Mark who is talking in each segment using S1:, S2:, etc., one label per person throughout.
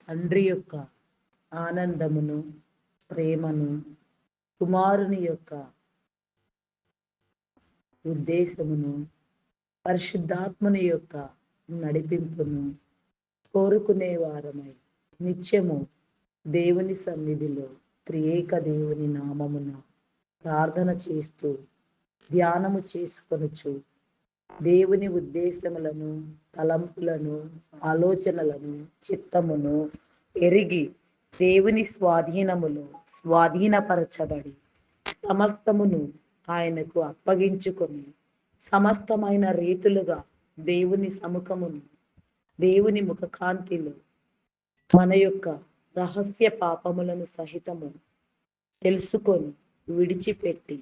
S1: తండ్రి యొక్క ఆనందమును, ప్రేమను, కుమారుని యొక్క ఉద్దేశమును, పరిశుద్ధాత్మని యొక్క నడిపింపును కోరుకునే వారమై నిత్యము దేవుని సన్నిధిలో త్రియేక దేవుని నామమున ప్రార్థన చేస్తూ ధ్యానము చేసుకొనుచు దేవుని ఉద్దేశములను, తలంపులను, ఆలోచనలను, చిత్తమును ఎరిగి దేవుని స్వాధీనపరచబడి సమస్తమును ఆయనకు అప్పగించుకొని సమస్తమైన రీతులుగా దేవుని సముఖమును, దేవుని ముఖకాంతిలో మన యొక్క రహస్య పాపములను సహితము తెలుసుకొని విడిచిపెట్టి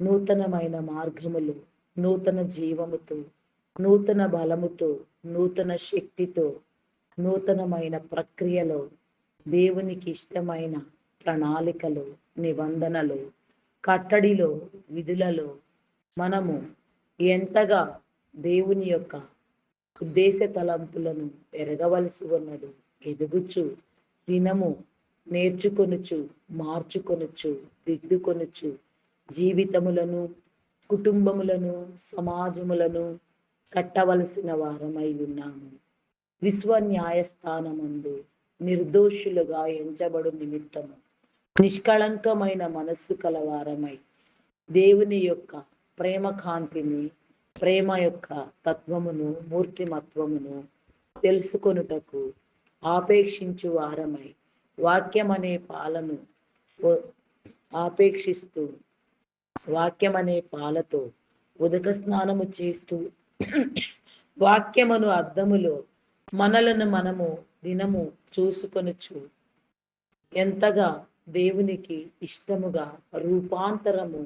S1: నూతనమైన మార్గములు, నూతన జీవముతో, నూతన బలముతో, నూతన శక్తితో, నూతనమైన ప్రక్రియలో దేవునికి ఇష్టమైన ప్రణాళికలు, నిబంధనలు, కట్టడిలో, విధులలో మనము ఎంతగా దేవుని యొక్క ఉద్దేశ తలంపులను ఎరగవలసి ఉన్నది. ఎదుగుచు దినము నేర్చుకొనుచు, మార్చుకొనుచు, దిద్దుకొనుచు జీవితములను, కుటుంబములను, సమాజములను కట్టవలసిన వారమై ఉన్నాము. విశ్వ న్యాయస్థానమందు నిర్దోషులుగా ఎంచబడు నిమిత్తము నిష్కళంకమైన మనస్సు కలవారమై దేవుని యొక్క ప్రేమ కాంతిని, ప్రేమ యొక్క తత్వమును, మూర్తిమత్వమును తెలుసుకొనుటకు ఆపేక్షించు వారమై వాక్యం అనే పాలను ఆపేక్షిస్తూ వాక్యం అనే పాలతో ఉదక స్నానము చేస్తూ వాక్యమును అద్దములో మనలను మనము దినము చూసుకొనుచు ఎంతగా దేవునికి ఇష్టముగా రూపాంతరము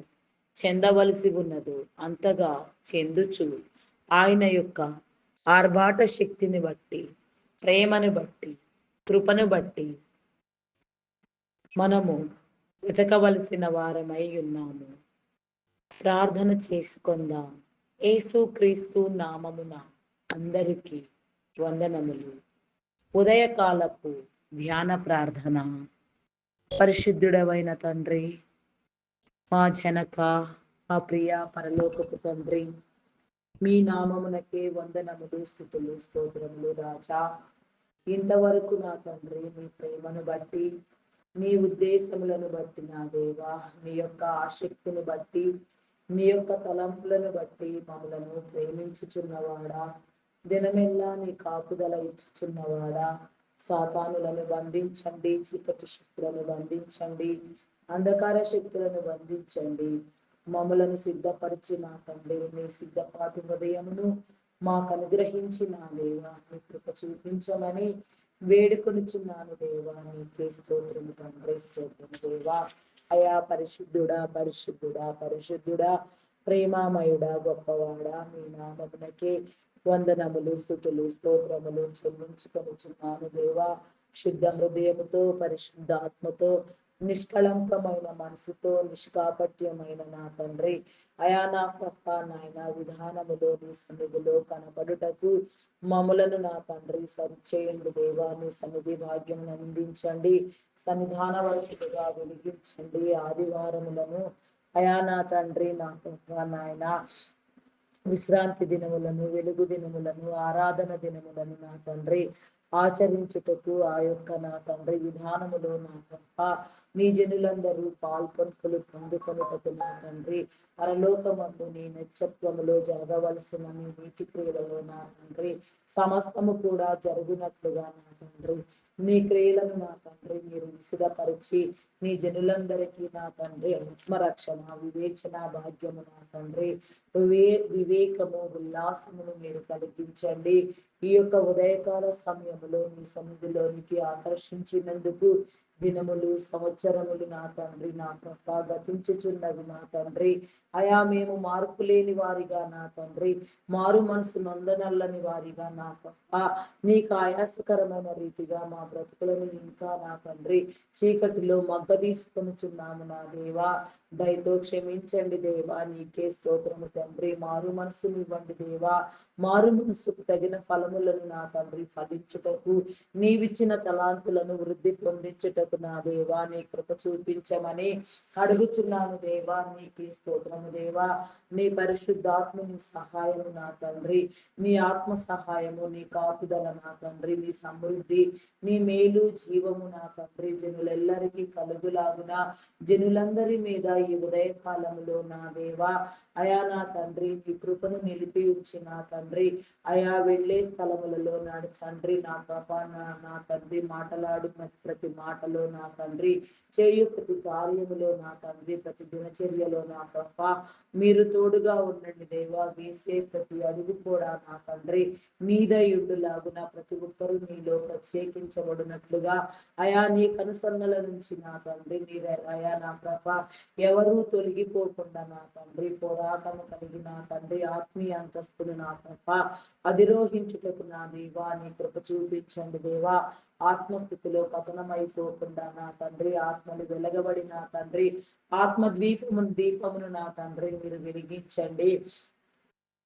S1: చెందవలసి ఉన్నదో అంతగా చెందుచు ఆయన యొక్క ఆర్భాట శక్తిని బట్టి, ప్రేమను బట్టి, కృపను బట్టి మనము వెతకవలసిన వారమై ఉన్నాము. ప్రార్థన చేసుకుందాం. యేసుక్రీస్తు నామమున అందరికీ వందనములు. ఉదయకాలపు ధ్యాన ప్రార్థన. పరిశుద్ధుడవైన తండ్రి, మా జనక, మా ప్రియ పరలోకపు తండ్రి, మీ నామమునకే వందనములు, స్తుతులు, స్తోత్రములు రాజా. ఇంతవరకు నా తండ్రి నీ ప్రేమను బట్టి, నీ ఉద్దేశములను బట్టి నా దేవా, నీ యొక్క ఆసక్తిని బట్టి, నీ యొక్క తలంపులను బట్టి మమ్మలను ప్రేమించుచున్నవాడా, దినమెల్లా నీ కాపుదల ఇచ్చుచున్నవాడా, సాతానులను బంధించండి, చీకటి శక్తులను బంధించండి, అంధకార శక్తులను బంధించండి. మమ్మలను సిద్ధపరిచి నా తండ్రి నీ సిద్ధపాటి హృదయమును మాకు అనుగ్రహించి నా దేవా నీ కృప చూపించమని వేడుకొనుచున్నాను దేవా. నీకే స్తోత్రము తండ్రి, స్తోత్రము దేవా. అయా పరిశుద్ధుడా, పరిశుద్ధుడా, పరిశుద్ధుడా, ప్రేమామయుడా, గొప్పవాడా, మీ నామమునకే వందనములు, స్తుతులు, స్తోత్రములు చెల్లించుకొనుచున్నాను దేవా. శుద్ధ హృదయముతో, పరిశుద్ధాత్మతో, నిష్కళంకమైన మనసుతో, నిష్కాపట్యమైన నా తండ్రి అయా నా పప్ప నాయన విధానములో నీ సన్నిధిలో కనబడుటకు మమ్ములను నా తండ్రి సరిచేయండి దేవా. నీ సన్నిధి భాగ్యం అందించండి, సన్నిధాన వరకుగా వెలిగించండి. ఆదివారములను అయా నా తండ్రి నా పప్ప నాయన విశ్రాంతి దినములను, వెలుగు దినములను, ఆరాధన దినములను నా తండ్రి ఆచరించుటకు ఆ యొక్క నా తండ్రి విధానములో నా తప్ప నీ జనులందరూ పాల్పొంపులు పొందుకొనుటకు నా తండ్రి పరలోకమందు నీ నక్షత్రములో జరగవలసిన నీ నీతి క్రియలలో నా తండ్రి సమస్తము కూడా జరుగునట్లుగా నా తండ్రి నీ క్రియలను నా తండ్రి మీరు సిద్ధపరిచి నీ జనులందరికీ నా తండ్రి ఆత్మరక్షణ, వివేచన భాగ్యము నా తండ్రి వివేకము, ఉల్లాసమును మీరు కలిగించండి. ఈ యొక్క ఉదయకాల సమయంలో నీ సన్నిధిలోనికి ఆకర్షించినందుకు దినములు, సంవత్సరములు నా తండ్రి నా ప్రభ గతించుచున్నవి నా తండ్రి. అయా మేము మార్పు లేని వారిగా నా తండ్రి, మారు మనసు నందనల్లని వారిగా నా ప్రభ నీకు ఆయాసకరమైన రీతిగా మా బ్రతుకులను ఇంకా నా తండ్రి చీకటిలో మగ్గదీసుకొనుచున్నాము నా దేవా. దయతో క్షమించండి దేవా. నీకే స్తోత్రము తండ్రి. మారు మనసునివ్వండి దేవా. మారు మనసుకు తగిన ఫలములను నా తండ్రి ఫలించుటకు, నీవిచ్చిన తలాంతులను వృద్ధి పొందించుటకు నా దేవా నీ కృప చూపించమని అడుగుచున్నాను దేవా. నీకు స్తోత్రము దేవా. నీ పరిశుద్ధాత్మని సహాయము నా తండ్రి, నీ ఆత్మ సహాయము, నీ కాపుదల నా తండ్రి, నీ సమృద్ధి, నీ మేలు జీవము నా తండ్రి జనులెల్లరికీ కలుగులాగున జనులందరి మీద ఈ ఉదయకాలములో నా దేవా అయా నా తండ్రి నీ కృపను నిలిపి ఉంచి నా తండ్రి అయా వెళ్ళే స్థలములలో నాడు తండ్రి నా ప్రభా నా తండ్రి మాటలాడిన ప్రతి మాటలో నా తండ్రి చేయు ప్రతి కార్యములో నా తండ్రి ప్రతి దినచర్యలో నా ప్రభా మీరు తోడుగా ఉండండి దేవా. వేసే ప్రతి అడుగు కూడా నా తండ్రి నీదయుండులాగున ప్రతి ఒక్కరూ నీలో ప్రత్యేకించబడినట్లుగా అయా నీ కనుసన్నల నుంచి నా తండ్రి అయా నా ప్రభా ఎవరూ తొలగిపోకుండా నా తండ్రి పోరాటము కలిగి నా తండ్రి ఆత్మీయ అంతస్తులు నా ప్రభా అధిరోహించుటకు నా దేవా నీ కృప చూపించండి దేవా. ఆత్మస్థితిలో పతనమైపోకుండా నా తండ్రి ఆత్మలు వెలగబడి నా తండ్రి ఆత్మ దీపమును నా తండ్రి మీరు వెలిగించండి.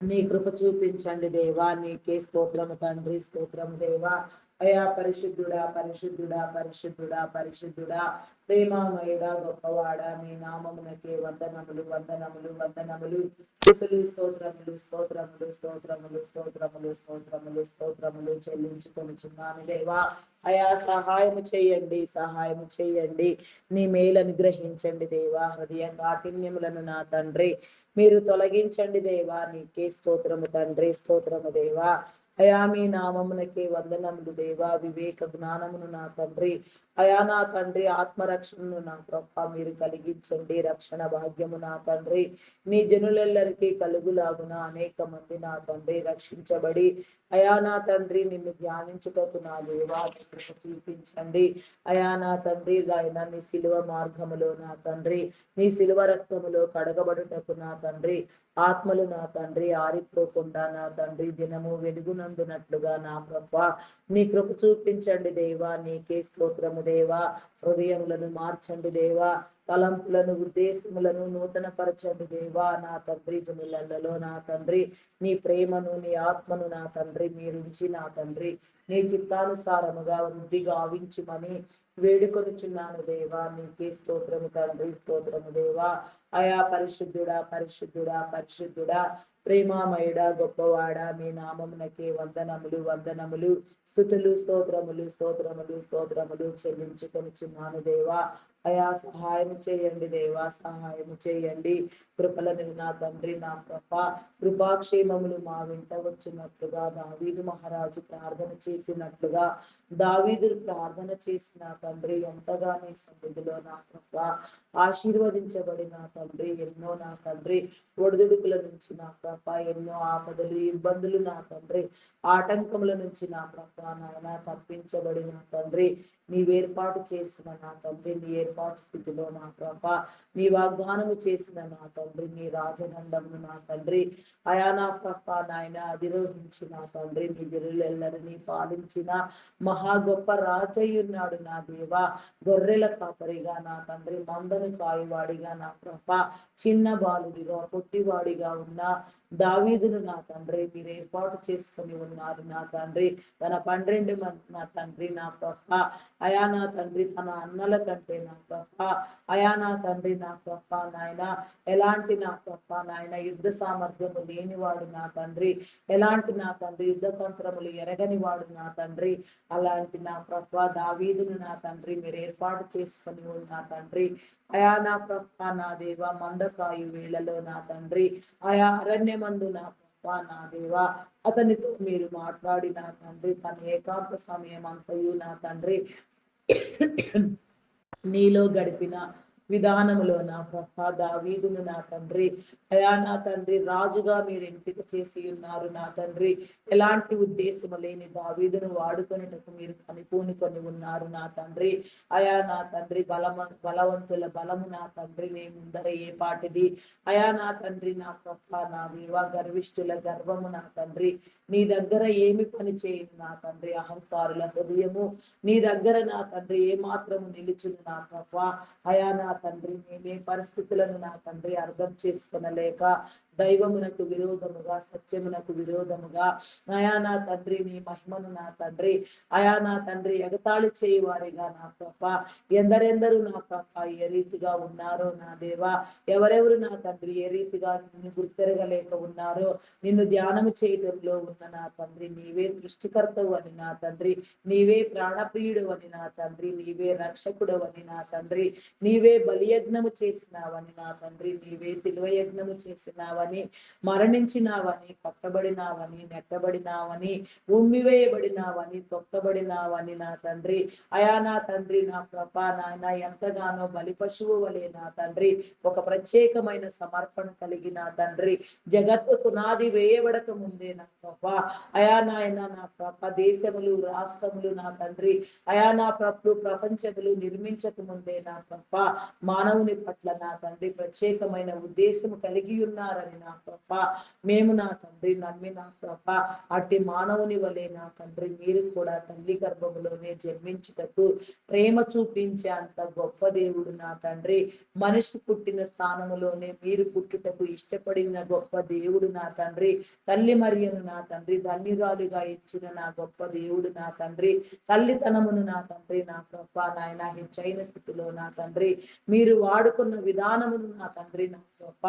S1: నీ కృప చూపించండి దేవా. నీకే స్తోత్రము తండ్రి, స్తోత్రము దేవా. అయా పరిశుద్ధుడా పరిశుద్ధుడా పరిశుద్ధుడా పరిశుద్ధుడా ప్రేమమయుడా గొప్పవాడా మీ నామమునకే వందనములు వందనములు వందనములు స్తుతులు స్తోత్రములు స్తోత్రములు స్తోత్రములు స్తోత్రములు స్తోత్రములు స్తోత్రములు చెల్లించుకొనుచున్నాను దేవా. అయా సహాయము చేయండి, సహాయము చేయండి. నీ మేలు అనుగ్రహించండి దేవా. హృదయ కాఠిన్యములను నా తండ్రి మీరు తొలగించండి దేవా. నీకే స్తోత్రము తండ్రి, స్తోత్రము దేవా. అయా మీ నామమునకే వందనములు దేవా. వివేక జ్ఞానమును నా తండ్రి అయా నా తండ్రి ఆత్మరక్షణను నా ప్రభ మీరు కలిగించండి. రక్షణ భాగ్యము నా తండ్రి నీ జనులెల్లరికీ కలుగులాగున అనేక మంది నా తండ్రి రక్షించబడి అయా నా తండ్రి నిన్ను ధ్యానించుటకు నా దేవా చూపించండి. అయా నా తండ్రి ఆయన నీ శిలువ మార్గములో నా తండ్రి నీ శిలువ రక్తములో కడగబడుటకు నా తండ్రి ఆత్మలు నా తండ్రి ఆరిపోకుండా నా తండ్రి దినము వెలుగునందునట్లుగా నా ప్రభా నీ కృప చూపించండి దేవా. నీకే స్తోత్రము దేవా. హృదయములను మార్చండి దేవా. తలంపులను ఉద్దేశములను నూతన పరచండి దేవా. నా తండ్రి జనులలో నా తండ్రి నీ ప్రేమను నీ ఆత్మను నా తండ్రి మీరుంచి నా తండ్రి నీ చిత్తానుసారముగా వృద్ధి గావించుమని వేడుకొనుచున్నాను దేవా. నీకే స్తోత్రము తండ్రి, స్తోత్రము దేవా. అయా పరిశుద్ధుడా పరిశుద్ధుడా పరిశుద్ధుడా ప్రేమామయుడా గొప్పవాడా మీ నామమునకే వందనములు వందనములు స్తుతులు స్తోత్రములు స్తోత్రములు స్తోత్రములు చెల్లించుకొనుచున్నాను దేవా. అయా సహాయం చేయండి దేవా, సహాయం చేయండి. కృపలను నా తండ్రి నా కృప కృపాక్షేమములు మా వెంట వచ్చినట్లుగా దావీదు మహారాజు ప్రార్థన చేసినట్లుగా దావీదు ప్రార్థన చేసిన తండ్రి ఎంతగా నీ సన్నిధిలో నా కృప ఆశీర్వదించబడిన తండ్రి ఎన్నో నా తండ్రి ఒడిదుడుకుల నుంచి నా కృప ఎన్నో ఆపదలు ఇబ్బందులు నా తండ్రి ఆటంకముల నుంచి నా కృప నాయన తప్పించబడిన తండ్రి నీవేర్పాటు చేసిన నా తండ్రి నీ ఏర్పాటు స్థితిలో నా కృప నీ వాగ్దానము చేసిన నా తండ్రి నీ రాజదండము నా తండ్రి అయా నా కృప నాయన అధిరోహించి నా తండ్రి నీ జనులెల్లరినీ పాలించిన మహా గొప్ప రాజయ్యున్నాడు నా దేవా. గొర్రెల కాపరిగా నా తండ్రి మందను కాయువాడిగా నా కృప చిన్న బాలుడిగా పొట్టివాడిగా ఉన్న దావీదును నా తండ్రి మీరు ఏర్పాటు చేసుకుని ఉన్నారు నా తండ్రి. తన 12 మంది నా తండ్రి నా గొప్ప అయా నా తండ్రి తన అన్నల కంటే నా గొప్ప అయా నా తండ్రి నా గొప్ప నాయన ఎలాంటి నా గొప్ప నాయన యుద్ధ సామర్థ్యము లేనివాడు నా తండ్రి ఎలాంటి నా తండ్రి యుద్ధ తంత్రములు ఎరగని వాడు నా తండ్రి అలాంటి నా ప్రభ దావీదును నా తండ్రి మీరు ఏర్పాటు చేసుకుని ఉన్న తండ్రి అయా నా ప్రభ నా దేవ మందకాయు వేళలో నా తండ్రి ఆయా అరణ్యమందు నా ప్రభ నా దేవ అతనితో మీరు మాట్లాడి నా తండ్రి తన ఏకాంత సమయం అంతయు నా తండ్రి నీలో గడిపిన విధానములో నా ప్రభ దావీదును నా తండ్రి అయా నా తండ్రి రాజుగా మీరు ఎంపిక చేసి ఉన్నారు నా తండ్రి. ఎలాంటి ఉద్దేశము లేని దావీదును వాడుకొనుటకు మీరు కనిపూనుకొని ఉన్నారు నా తండ్రి. అయా నా తండ్రి బలవంతుల బలము నా తండ్రి నీ ముందర ఏ పాటిది అయా నా తండ్రి నా ప్రభ నా దేవ గర్విష్ఠుల గర్వము నా తండ్రి నీ దగ్గర ఏమి పని చేయను నా తండ్రి. అహంకారుల హృదయము నీ దగ్గర నా తండ్రి ఏ మాత్రము నిలుచును నా ప్రభ అయా నా తండ్రి మేమే పరిస్థితులను నా తండ్రి అర్థం చేసుకునలేక దైవమునకు విరోధముగా, సత్యమునకు విరోధముగా అయా నా తండ్రి నీ మహిమను నా తండ్రి అయా నా తండ్రి ఎగతాళి చేయవారిగా నా ప్రభ ఎందరెందరూ నా ప్రభ ఏ రీతిగా ఉన్నారో నా దేవా, ఎవరెవరు నా తండ్రి ఏ రీతిగా నిన్ను గుర్తెరగలేక ఉన్నారో, నిన్ను ధ్యానము చేయడంలో ఉన్న నా తండ్రి నీవే సృష్టికర్తవు అని నా తండ్రి, నీవే ప్రాణప్రియుడు అని నా తండ్రి, నీవే రక్షకుడు అని నా తండ్రి, నీవే బలియజ్ఞము చేసినావని నా తండ్రి, నీవే శిలువ యజ్ఞము చేసినావని, మరణించినావని, పట్టబడినావని, నెట్టబడినావని, ఉమ్మివేయబడినావని, తొక్కబడినావని నా తండ్రి అయా నా తండ్రి నా ప్రభా నాయన ఎంతగానో బలి పశువు వలె నా తండ్రి ఒక ప్రత్యేకమైన సమర్పణ కలిగి నా తండ్రి జగత్తు పునాది వేయబడక ముందే నా ప్రభా అయా నాయన నా ప్రభ దేశములు రాష్ట్రములు నా తండ్రి అయా నా ప్రభు ప్రపంచములు నిర్మించక ముందే నా ప్రభ మానవుని పట్ల నా తండ్రి ప్రత్యేకమైన ఉద్దేశం కలిగి ఉన్నారని నా ప్రభ మేము నా తండ్రి నమ్మి నా ప్రభ అట్టి మానవుని వలె నా తండ్రి మీరు కూడా తల్లి గర్భములోనే జన్మించుటకు ప్రేమ చూపించే అంత గొప్ప దేవుడు నా తండ్రి, మనిషి పుట్టిన స్థానములోనే మీరు పుట్టుటకు ఇష్టపడిన గొప్ప దేవుడు నా తండ్రి, తల్లి మరియను నా తండ్రి ధన్యురాలుగా ఇచ్చిన నా గొప్ప దేవుడు నా తండ్రి, తల్లితనమును నా తండ్రి నా గొప్ప నాయన హెచ్చైన స్థితిలో నా తండ్రి మీరు వాడుకున్న విధానమును నా తండ్రి నా గొప్ప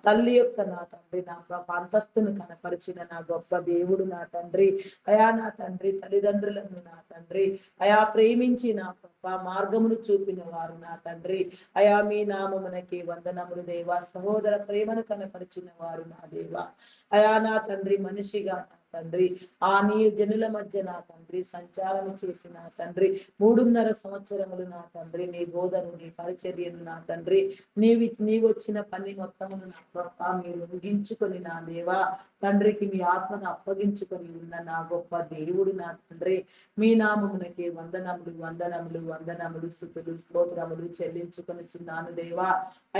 S1: తల్లి యొక్క నా తండ్రి నా గొప్ప అంతస్తును కనపరిచిన నా గొప్ప దేవుడు నా తండ్రి అయా నా తండ్రి తల్లిదండ్రులను నా తండ్రి అయా ప్రేమించి నా గొప్ప మార్గమును చూపిన వారు నా తండ్రి అయా మీ నామమునకి వందనములు దేవా, సహోదర ప్రేమను కనపరిచిన వారు నా దేవా అయా నా తండ్రి మనిషిగా తండ్రి ఆ నీ జనుల మధ్య నా తండ్రి సంచారం చేసిన తండ్రి 3.5 సంవత్సరములు నా తండ్రి నీ బోధను నీ పరిచర్యను నా తండ్రి నీవు వచ్చిన పని మొత్తమును నా గొప్ప మీరు ముగించుకొని నా దేవా తండ్రికి మీ ఆత్మను అప్పగించుకొని ఉన్న నా గొప్ప దేవుడు నా తండ్రి మీ నామమునకే వందనములు వందనములు వందనములు స్తుతులు స్తోత్రములు చెల్లించుకొని చిన్నాను దేవా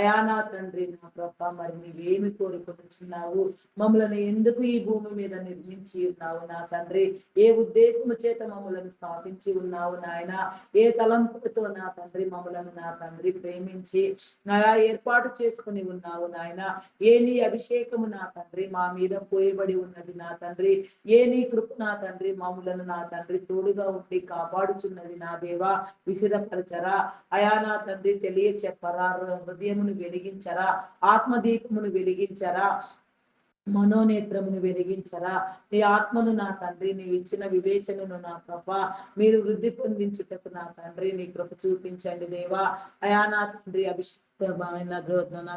S1: అయా నా తండ్రి నా గొప్ప మరి నీవేమి కోరుకుంటున్నావు, మమ్మల్ని ఎందుకు ఈ భూమి మీద నిర్మించి ఉన్నావు నా తండ్రి, ఏ ఉద్దేశము చేత మమ్మలను స్థాపించి ఉన్నావు నాయన, ఏ తలంపులతో నా తండ్రి మమ్మలను నా తండ్రి ప్రేమించి నయా ఏర్పాటు చేసుకుని ఉన్నావు నాయన, ఏ నీ అభిషేకము నా తండ్రి మా మీద పోయబడి ఉన్నది నా తండ్రి, ఏ నీ కృప నా తండ్రి మమ్మలను నా తండ్రి తోడుగా ఉండి కాపాడుచున్నది నా దేవా, విసిదపరచరా అయా నా తండ్రి తెలియ చెప్పరా, హృదయమును వెలిగించరా, ఆత్మదీపమును వెలిగించరా, మనోనేత్రమును వెలిగించరా, నీ ఆత్మను నా తండ్రి నీ ఇచ్చిన వివేచనను నా ప్రభా మీరు వృద్ధి పొందించుటకు నా తండ్రి నీ కృప చూపించండి దేవా అయా నా తండ్రి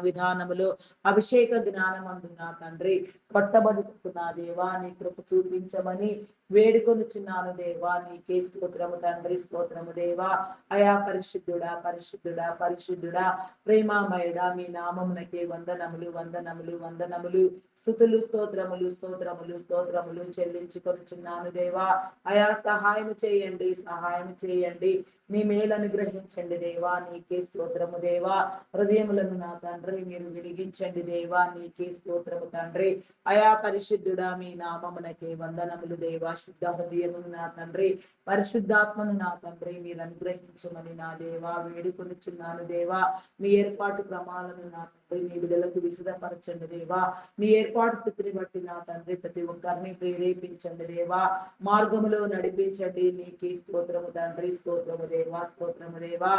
S1: విధానములో అభిషేక జ్ఞానమందు నా తండ్రి పట్టబడుటకు నా దేవా నీ కృప చూపించమని వేడుకొనుచున్నాను దేవా, నీకే స్తోత్రము తండ్రి స్తోత్రము దేవా అయా పరిశుద్ధుడా పరిశుద్ధుడా పరిశుద్ధుడా ప్రేమామయుడా మీ నామమునకే వందనములు వందనములు వందనములు స్తుతులు స్తోత్రములు స్తోత్రములు స్తోత్రములు చెల్లించుకొనుచున్నాను దేవా అయా సహాయం చేయండి సహాయం చేయండి, నీ మేలు అనుగ్రహించండి దేవా, నీకే స్తోత్రము దేవా, హృదయములను నా తండ్రి మీరు వెలిగించండి దేవా, నీకే స్తోత్రము తండ్రి అయా పరిశుద్ధుడా మీ నామమునకే వందనములు దేవా, శుద్ధ హృదయమును నా తండ్రి పరిశుద్ధాత్మను నా తండ్రి మీరు అనుగ్రహించమని నా దేవా వేడుకొనుచున్నాను దేవా, మీ ఏర్పాటు క్రమాలను నా తండ్రి నీ విడుదలకు విశదపరచండి దేవా, నీ ఏర్పాటు స్థితిని బట్టి నా తండ్రి ప్రతి ఒక్కరిని ప్రేరేపించండి దేవా, మార్గములో నడిపించండి, నీకే స్తోత్రము తండ్రి స్తోత్రము దేవా స్తోత్రము దేవా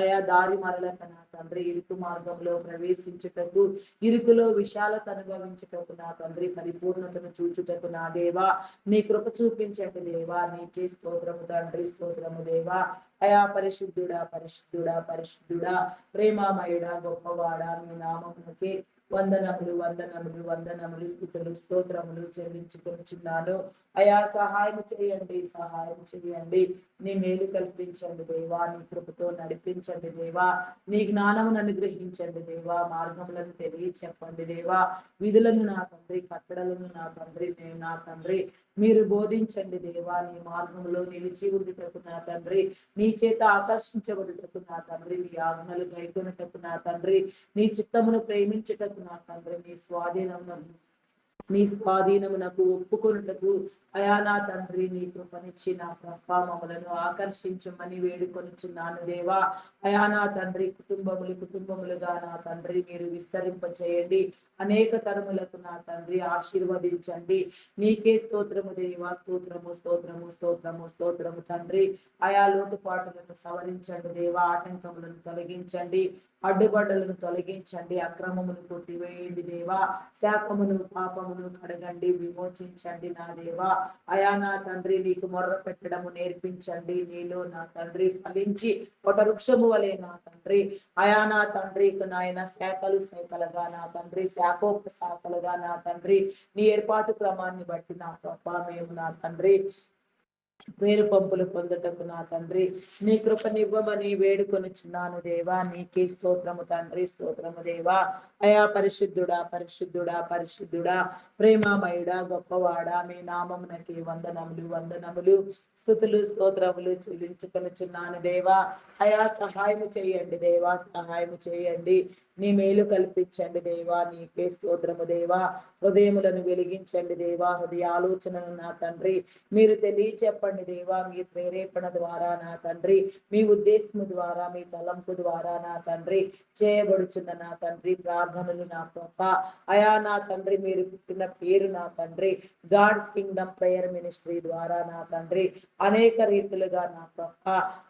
S1: అయా దారి మరలక నా తండ్రి ఇరుకు మార్గంలో ప్రవేశించుటకు ఇరుకులో విశాలత అనుభవించుటకు నా తండ్రి పరిపూర్ణతను చూచుటకు నా దేవా నీ కృప చూపించండి దేవా, నీకే స్తోత్రము తండ్రి స్తోత్రము దేవా అయా పరిశుద్ధుడా పరిశుద్ధుడా పరిశుద్ధుడా ప్రేమామయుడా గొప్పవాడా మీ నామమునకే వందనములు వందనములు వందనములు స్తుతులు స్తోత్రములు చెల్లించుకొనుచున్నాను అయా సహాయం చేయండి సహాయం చేయండి, నీ మేలు కల్పించండి దేవా, నీ కృపతో నడిపించండి దేవా, నీ జ్ఞానమును అనుగ్రహించండి దేవా, మార్గములను తెలియ చెప్పండి దేవా, విధులను నా తండ్రి కట్టడలను నా తండ్రి నా తండ్రి మీరు బోధించండి దేవా, నీ మార్గంలో నిలిచి ఉండుటకు నా తండ్రి, నీ చేత ఆకర్షించబడుటకు నా తండ్రి, నీ ఆజ్ఞలు గైకొనుటకు నా తండ్రి, నీ చిత్తమును ప్రేమించుటకు నా తండ్రి, నీ స్వాధీనమును నీ స్వాధీనమునకు ఒప్పుకొనుటకు అయా నా తండ్రి నీ కృపనిచ్చి నా ప్రభా మమ్మలను ఆకర్షించమని వేడుకొనిచున్నాను దేవా. అయా నా తండ్రి కుటుంబములుగా నా తండ్రి మీరు విస్తరింప చేయండి. అనేక తరములకు నా తండ్రి ఆశీర్వదించండి. నీకే స్తోత్రము దేవా, స్తోత్రము స్తోత్రము స్తోత్రము స్తోత్రము తండ్రి. ఆయా లోటుపాటులను సవరించండి దేవా, ఆటంకములను తొలగించండి, అడ్డుబడ్డలను తొలగించండి, అక్రమమును కొట్టివేయండి దేవా, శాపమును పాపమును కడగండి, విమోచించండి నా దేవా. అయా నా తండ్రి నీకు మొర్ర పెట్టడము నేర్పించండి. నీలో నా తండ్రి ఫలించి ఒక వృక్షము వలె నా తండ్రి అయా నా తండ్రి నాయన శాఖలుగా నా తండ్రి శాఖోపశాఖలుగా నా తండ్రి నీ ఏర్పాటు క్రమాన్ని బట్టి నా ప్రభా మేము నా తండ్రి వేరు పంపులు పొందుటకు నా తండ్రి నీ కృపనివ్వమని వేడుకొనిచున్నాను దేవా. నీకే స్తోత్రము తండ్రి, స్తోత్రము దేవా. అయా పరిశుద్ధుడా పరిశుద్ధుడా పరిశుద్ధుడా ప్రేమామయుడా గొప్పవాడా మీ నామమునకి వందనములు వందనములు స్తుతులు స్తోత్రములు చెల్లించుకొనిచున్నాను దేవా. అయా సహాయము చేయండి దేవా, సహాయము చేయండి. నీ మేలు కల్పించండి దేవా. నీకే స్తోత్రము దేవా. హృదయములను వెలిగించండి దేవా. హృదయ ఆలోచనలు నా తండ్రి మీరు తెలియచెప్పండి దేవా. మీ ప్రేరేపణ ద్వారా నా తండ్రి, మీ ఉద్దేశము ద్వారా, మీ తలంపు ద్వారా నా తండ్రి చేయబడుచున్న నా తండ్రి ప్రార్థనలు నా గొప్ప అయా నా తండ్రి మీరు పుట్టిన పేరు నా తండ్రి గాడ్స్ కింగ్డమ్ ప్రేయర్ మినిస్ట్రీ ద్వారా నా తండ్రి అనేక రీతులుగా నా గొప్ప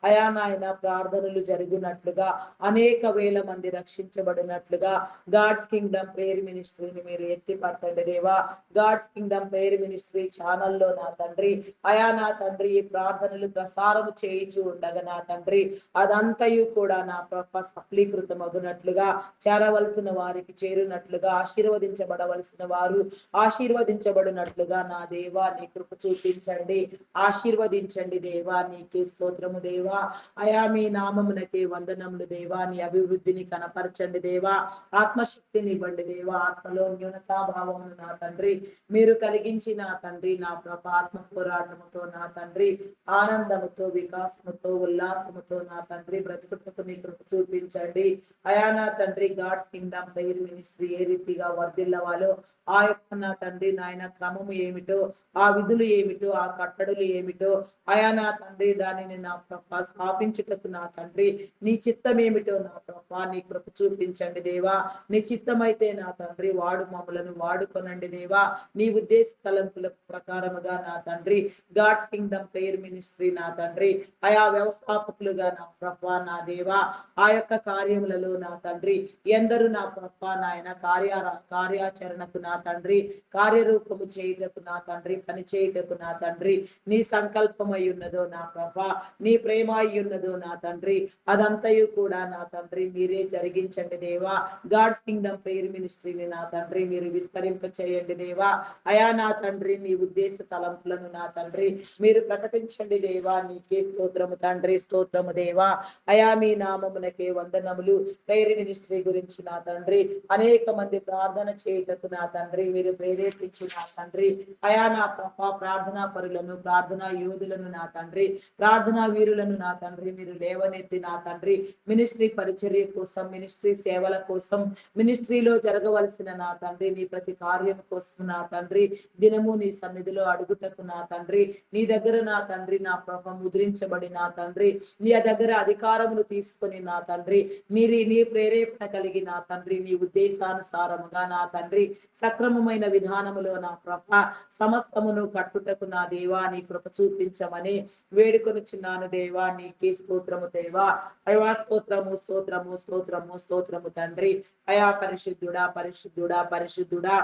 S1: అయా నాయన ప్రార్థనలు జరిగినట్లుగా అనేక వేల మంది రక్షించబడినట్లుగా గాడ్స్ కింగ్డమ్ ప్రేయర్ మినిస్ట్రీని మీరు ఎత్తి పట్టండి దేవా. గాడ్స్ కింగ్డమ్ ప్రేయర్ మినిస్ట్రీ ఛానల్లో నా తండ్రి అయా నా తండ్రి ఈ ప్రార్థనలు ప్రసారం చేయించి ఉండగా నా తండ్రి అదంతయు కూడా నా ప్రభ సఫలీకృతమగునట్లుగా, చేరవలసిన వారికి చేరునట్లుగా, ఆశీర్వదించబడవలసిన వారు ఆశీర్వదించబడినట్లుగా నా దేవా నీ కృప చూపించండి, ఆశీర్వదించండి దేవా. నీకే స్తోత్రము దేవా. అయా మీ నామమునకే వందనములు దేవా. నీ అభివృద్ధిని కనపరచండి దేవా. ఆత్మశక్తిని ఇవ్వండి దేవా. ఆత్మలో న్యూనతాభావమును నా తండ్రి మీరు కలిగించి నా తండ్రి నా ప్రభ ఆత్మ పోరాటముతో నా తండ్రి ఆనందముతో, వికాసముతో, ఉల్లాసముతో నా తండ్రి బ్రతుకుటకు నీ కృప చూపించండి. అయా నా తండ్రి గాడ్స్ కింగ్డమ్ ప్రేయర్ మినిస్ట్రీ ఏ రీతిగా వర్ధిల్లవాలో ఆ యొక్క నా తండ్రి నాయన క్రమము ఏమిటో, ఆ విధులు ఏమిటో, ఆ కట్టడులు ఏమిటో అయా నా తండ్రి దానిని నా ప్రభ స్థాపించుటకు నా తండ్రి నీ చిత్తం ఏమిటో నా ప్రభ నీ కృప చూపించండి దేవా. నీ చిత్తమైతే నా తండ్రి వాడు మమ్మలను వాడుకొనండి దేవా. నీ ఉద్దేశ తలంపుల ప్రకారముగా నా తండ్రి గాడ్స్ కింగ్డమ్ ప్రేయర్ మినిస్ట్రీ నా తండ్రి ఆయా వ్యవస్థాపకులుగా నా ప్రభ నా దేవా ఆ యొక్క కార్యములలో నా తండ్రి ఎందరు నా ప్రభ నాయన కార్యాచరణకు నా తండ్రి కార్యరూపము చేయుటకు నా తండ్రి పని చేయుటకు నా తండ్రి నీ సంకల్పమై ఉన్నదో నా ప్రభ నీ ప్రేమ అయి ఉన్నదో నా తండ్రి అదంతయు కూడా నా తండ్రి మీరే జరిగించండి దేవా. గాడ్స్ కింగ్డమ్ ప్రేయర్ మినిస్ట్రీని నా తండ్రి మీరు విస్తరింప చేయండి దేవా. అయా నా తండ్రి నీ ఉద్దేశ తలంపులను నా తండ్రి మీరు ప్రకటించండి దేవా. నీకే స్తోత్రము తండ్రి, స్తోత్రము దేవా. అయా మీ నామమునకే వందనములు. ప్రేయర్ మినిస్ట్రీ గురించి నా తండ్రి అనేక మంది ప్రార్థన చేయుటకు నా తండ్రి మీరు ప్రేరేపించి నా తండ్రి అయా నా ప్రభ ప్రార్థనా పరులను, ప్రార్థనా యోధులను నా తండ్రి ప్రార్థనా వీరులను నా తండ్రి మీరు లేవనెత్తి నా తండ్రి మినిస్ట్రీ పరిచర్య కోసం, మినిస్ట్రీ సేవల కోసం, మినిస్ట్రీలో జరగవలసిన నా తండ్రి నీ ప్రతి కార్యం కోసం నా తండ్రి దినము నీ సన్నిధిలో అడుగుటకు నా తండ్రి నీ దగ్గర నా తండ్రి నా ప్రభ ముద్రించబడి నా తండ్రి నీ దగ్గర అధికారమును తీసుకొని నా తండ్రి నీ ప్రేరేపణ కలిగి నా తండ్రి నీ ఉద్దేశానుసారముగా నా తండ్రి సక్రమమైన విధానములో నా ప్రభ సమస్తమును కట్టుటకు నా దేవా నీ కృప చూపించమని వేడుకొనిచున్నాను దేవా. నీకే స్తోత్రము దేవా. అయా స్తోత్రము స్తోత్రము స్తోత్రము స్తోత్రము తండ్రి. అయా పరిశుద్ధుడా పరిశుద్ధుడా పరిశుద్ధుడా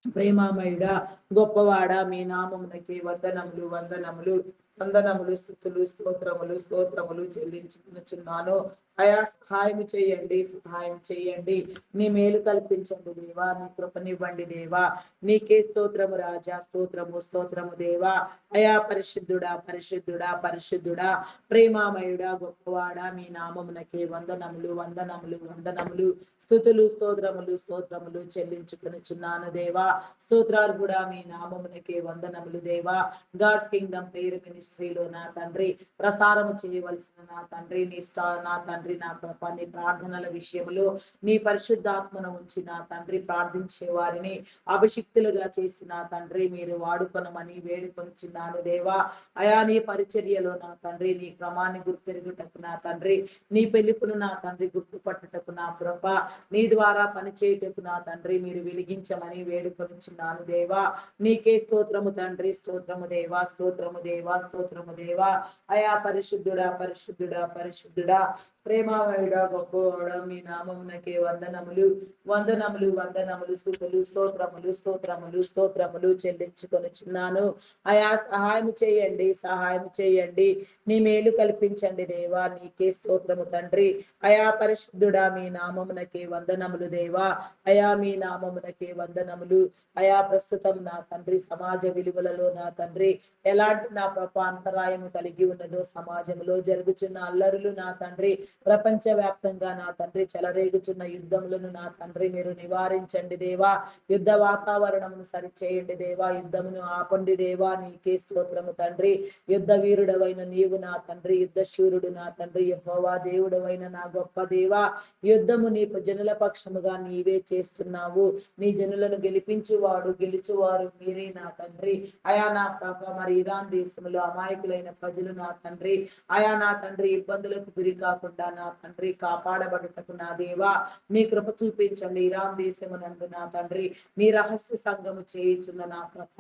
S1: ప్రేమామయుడా గొప్పవాడా మీ నామమునకే వందనములు వందనములు వందనములు స్తుతులు స్తోత్రములు స్తోత్రములు చెల్లించుకున్నాను. అయా సహాయం చేయండి, సహాయం చేయండి. నీ మేలు కల్పించండి దేవా. నీ కృపనివ్వండి దేవా. నీకే స్తోత్రము రాజా, స్తోత్రము స్తోత్రము దేవా. అయా పరిశుద్ధుడా పరిశుద్ధుడా పరిశుద్ధుడా ప్రేమామయుడా గొప్పవాడా మీ నామమునకే వందనములు వందనములు వందనములు స్తుతులు స్తోత్రములు స్తోత్రములు చెల్లించుకునిచున్నాను దేవా. స్తోత్రార్హుడా మీ నామమునకే వందనములు దేవా. గాడ్స్ కింగ్డమ్ ప్రేయర్ మినిస్ట్రీలో నా తండ్రి ప్రసారము చేయవలసిన నా తండ్రి నీ నా తండ్రి తండ్రి నా ప్రభ నీ ప్రార్థనల విషయంలో నీ పరిశుద్ధాత్మను ఉంచి నా తండ్రి ప్రార్థించే వారిని అభిషిక్తులుగా చేసి నా తండ్రి మీరు వాడుకొనమని వేడుకొనిచున్నాను దేవా. అయా నీ పరిచర్యలో నా తండ్రి నీ క్రమాన్ని గుర్తెరుగుటకు నా తండ్రి నీ పిలుపును నా తండ్రి గుర్తుపట్టుటకు నా కృప నీ ద్వారా పనిచేయుటకు నా తండ్రి మీరు వెలిగించమని వేడుకొనిచున్నాను దేవా. నీకే స్తోత్రము తండ్రి, స్తోత్రము దేవా, స్తోత్రము దేవా, స్తోత్రము దేవా. అయా పరిశుద్ధుడా పరిశుద్ధుడా పరిశుద్ధుడా ప్రేమమయుడా గొప్పవాడా మీ నామమునకే వందనములు వందనములు వందనములు స్తుతులు స్తోత్రములు స్తోత్రములు స్తోత్రములు చెల్లించుకొనుచున్నాను. అయా సహాయం చేయండి, సహాయం చేయండి, నీ మేలు కల్పించండి దేవా. నీకే స్తోత్రము తండ్రి. అయా పరిశుద్ధుడా మీ నామమునకే వందనములు దేవా. అయా మీ నామమునకే వందనములు. అయా ప్రస్తుతం నా తండ్రి సమాజ విలువలలో నా తండ్రి ఎలాంటి నా అంతరాయము కలిగి ఉన్నదో, సమాజంలో జరుగుతున్న అల్లరులు నా తండ్రి ప్రపంచ వ్యాప్తంగా నా తండ్రి చెలరేగుచున్న యుద్ధములను నా తండ్రి మీరు నివారించండి దేవా. యుద్ధ వాతావరణమును సరిచేయండి దేవా. యుద్ధమును ఆపండి దేవా. నీకే స్తోత్రము తండ్రి. యుద్ధ వీరుడవైన నీవు నా తండ్రి, యుద్ధ శూరుడు నా తండ్రి, యెహోవా దేవుడవైన నా గొప్ప దేవా. యుద్ధము నీ జనుల పక్షముగా నీవే చేస్తున్నావు. నీ జనులను గెలిపించువాడు, గెలుచువారు మీరే నా తండ్రి. అయా నా ప్రభ మరి ఇరాన్ దేశంలో అమాయకులైన ప్రజలు నా తండ్రి అయా నా తండ్రి ఇబ్బందులకు గురి కాకుండా నా తండ్రి కాపాడబడుటకు నా దేవా నీ కృప చూపించండి. ఇరాన్ దేశమునందు నా తండ్రి నీ రహస్య సంఘము చేయుచున్న నా ప్రభ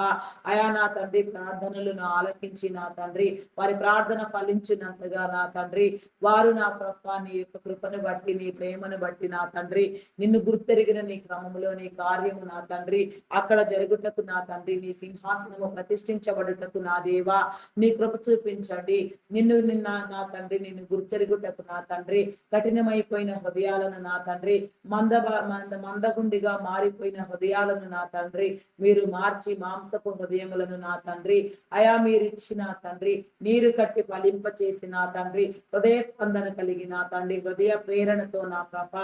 S1: అయా నా తండ్రి ప్రార్థనలను ఆలకించి నా తండ్రి వారి ప్రార్థన ఫలించినంతగా నా తండ్రి వారు నా ప్రభ నీ యొక్క కృపను బట్టి నీ ప్రేమను బట్టి నా తండ్రి నిన్ను గుర్తెరిగిన నీ క్రమములో నీ కార్యము నా తండ్రి అక్కడ జరుగుటకు నా తండ్రి నీ సింహాసనము ప్రతిష్ఠించబడుటకు నా దేవా నీ కృప చూపించండి. నిన్న నా తండ్రి నిన్ను గుర్తెరుగుటకు నా తండ్రి కఠినమైపోయిన హృదయాలను నా తండ్రి మందగుండిగా మారిపోయిన హృదయాలను నా తండ్రి మీరు మార్చి మాంసపు హృదయములను నా తండ్రి అయా మీరిచ్చిన తండ్రి నీరు కట్టి ఫలింప చేసి నా తండ్రి హృదయ స్పందన కలిగి నా తండ్రి హృదయ ప్రేరణతో నా ప్రభ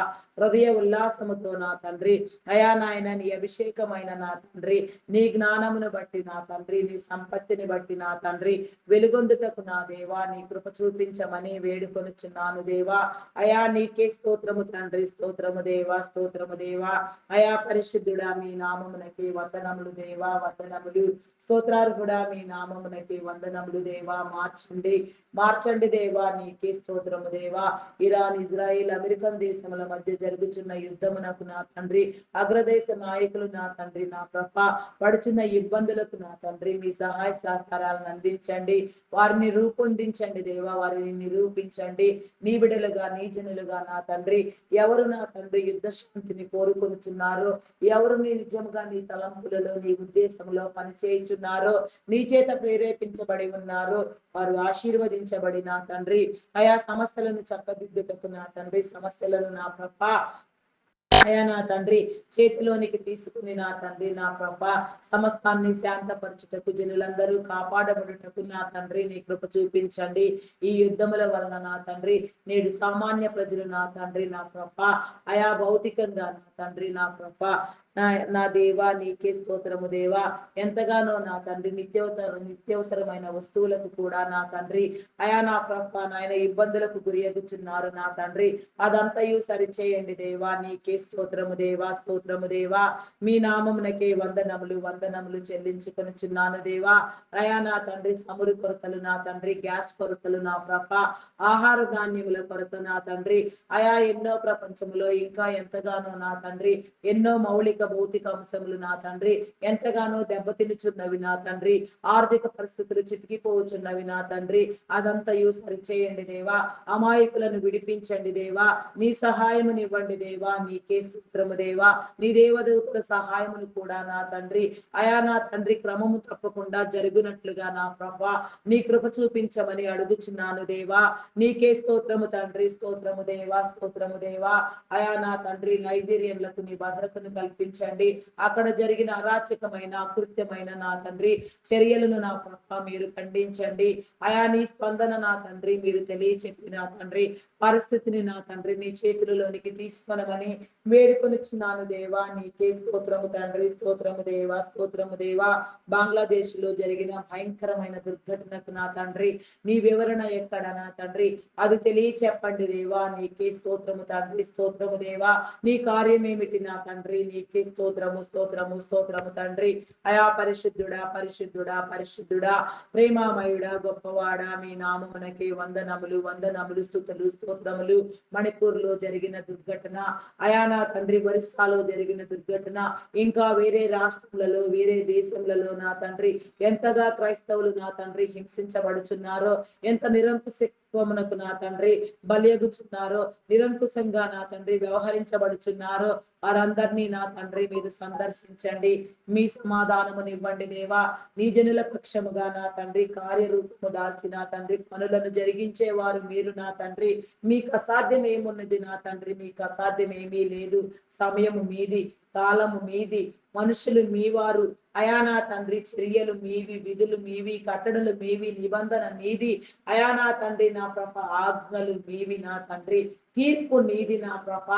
S1: హృదయ ఉల్లాసముతో నా తండ్రి అయా నాయన నీ అభిషేకమైన నా తండ్రి నీ జ్ఞానమును బట్టి నా తండ్రి నీ సంపత్తిని బట్టి నా తండ్రి వెలుగొందుటకు నా దేవా నీ కృప చూపించమని వేడుకొనుచున్నాను దేవా. అయా నీకే స్తోత్రము తండ్రి, స్తోత్రము దేవా, స్తోత్రము దేవా. అయా పరిశుద్ధుడా మీ నామమునకి వందనములు దేవా, వందనములు. స్తోత్రార్హుడా మీ నామమునకి వందనములు దేవా. మార్చండి దేవా. నీకే స్తోత్రము దేవా. ఇరాన్, ఇజ్రాయిల్, అమెరికన్ దేశముల మధ్య జరుగుతున్న యుద్ధమునకు నా తండ్రి అగ్రదేశ నాయకులు నా తండ్రి నా ప్రభ పడుచున్న ఇబ్బందులకు నా తండ్రి మీ సహాయ సహకారాలను అందించండి. వారిని రూపొందించండి దేవా. వారిని నిరూపించండి. నీ బిడలుగా నీ జనులుగా నా తండ్రి ఎవరు నా తండ్రి యుద్ధ శాంతిని కోరుకొనుచున్నారో, ఎవరు నీ నిజముగా నీ తలంపులలో నీ ఉద్దేశంలో పనిచేయుచున్నారో, నీ చేత ప్రేరేపించబడి ఉన్నారో వారు ఆశీర్వదించబడి నా తండ్రి ఆయా సమస్యలను చక్కదిద్దుటకు నా తండ్రి సమస్యలను నా ప్రభ అయా నా తండ్రి చేతిలోనికి తీసుకుని నా తండ్రి నా ప్రభ సమస్తాన్ని శాంతపరచుటకు జనులందరూ కాపాడబడుటకు నా తండ్రి నీ కృప చూపించండి. ఈ యుద్ధముల వలన నా తండ్రి నేడు సామాన్య ప్రజలు నా తండ్రి నా ప్రభ అయా భౌతికంగా నా తండ్రి నా ప్రభ నా దేవా నీకే స్తోత్రము దేవా. ఎంతగానో నా తండ్రి నిత్యవసరమైన వస్తువులకు కూడా నా తండ్రి అయా నా ప్రభ నాయన ఇబ్బందులకు గురియగుచున్నారు నా తండ్రి అదంతయు సరిచేయండి దేవా. నీకే స్తోత్రము దేవా, స్తోత్రము దేవా. మీ నామమునకే వందనములు వందనములు చెల్లించుకొనుచున్నాను దేవా. అయా నా తండ్రి సమురు కొరతలు నా తండ్రి గ్యాస్ కొరతలు నా ప్రభ ఆహార ధాన్యముల కొరత నా తండ్రి అయా ఎన్నో ప్రపంచములో ఇంకా ఎంతగానో నా తండ్రి ఎన్నో మౌలిక భౌతిక అంశములు నా తండ్రి ఎంతగానో దెబ్బతినుచున్నవి నా తండ్రి ఆర్థిక పరిస్థితులు చితికిపోవచ్చున్నవి నా తండ్రి అదంతయు సరిచేయండి దేవా. అమాయకులను విడిపించండి దేవా. నీ సహాయమునివ్వండి దేవా. నీకే స్తోత్రము దేవా. నీ దేవదూతల సహాయమును కూడా నా తండ్రి అయా నా తండ్రి క్రమము తప్పకుండా జరుగునట్లుగా నా ప్రభా నీ కృప చూపించమని అడుగుచున్నాను దేవా. నీకే స్తోత్రము తండ్రి, స్తోత్రము దేవా, స్తోత్రము దేవా. అయా నా తండ్రి నైజీరియన్లకు నీ భద్రతను కల్పించ ఖండించండి. అక్కడ జరిగిన అరాచకమైన కృత్యమైన నా తండ్రి చర్యలను నా ప్రభ మీరు ఖండించండి. అయా నీ స్పందన నా తండ్రి మీరు తెలియచెప్పి నా తండ్రి పరిస్థితిని నా తండ్రి మీ చేతులలోనికి తీసుకొనమని వేడుకొనిచున్నాను దేవా. నీకే స్తోత్రము తండ్రి, స్తోత్రము దేవా, స్తోత్రము దేవా. బంగ్లాదేశ్ లో జరిగిన భయంకరమైన దుర్ఘటనకు నా తండ్రి నీ వివరణ ఎక్కడ నా తండ్రి అది తెలియచెప్పండి దేవా. నీకే స్తోత్రము తండ్రి, స్తోత్రము దేవా. నీ కార్యం ఏమిటి నా తండ్రి? నీకే స్తోత్రము, స్తోత్రము, స్తోత్రము తండ్రి. అయా పరిశుద్ధుడా, పరిశుద్ధుడా, పరిశుద్ధుడా, ప్రేమామయుడా, గొప్పవాడా, మీ నామమునకే వందనములు, వందనములు, స్తుతులు, స్తోత్రములు. మణిపూర్ లో జరిగిన దుర్ఘటన, అయా నా తండ్రి ఒరిస్సాలో జరిగిన దుర్ఘటన, ఇంకా వేరే రాష్ట్రములలో వేరే దేశములలో నా తండ్రి ఎంతగా క్రైస్తవులు నా తండ్రి హింసించబడుచున్నారో, ఎంత నిరంకుశత్వమునకు నా తండ్రి బలియగుచున్నారో, నిరంకుశంగా నా తండ్రి వ్యవహరించబడుచున్నారో వారందరినీ నా తండ్రి మీరు సందర్శించండి. మీ సమాధానమునివ్వండి దేవా. నీ జనుల పక్షముగా నా తండ్రి కార్యరూపము దాల్చి నా తండ్రి పనులను జరిగించేవారు మీరు నా తండ్రి. మీకు అసాధ్యం ఏమున్నది నా తండ్రి? మీకు అసాధ్యం ఏమీ లేదు. సమయము మీది, కాలము మీది, మనుషులు మీవారు. అయా నా తండ్రి చర్యలు మీవి, విధులు మీవి, కట్టడలు మీవి, నిబంధన నీది. అయా నా తండ్రి నా ప్రభ ఆజ్ఞలు మీవి నా తండ్రి. తీర్పు నీది నా ప్రభ.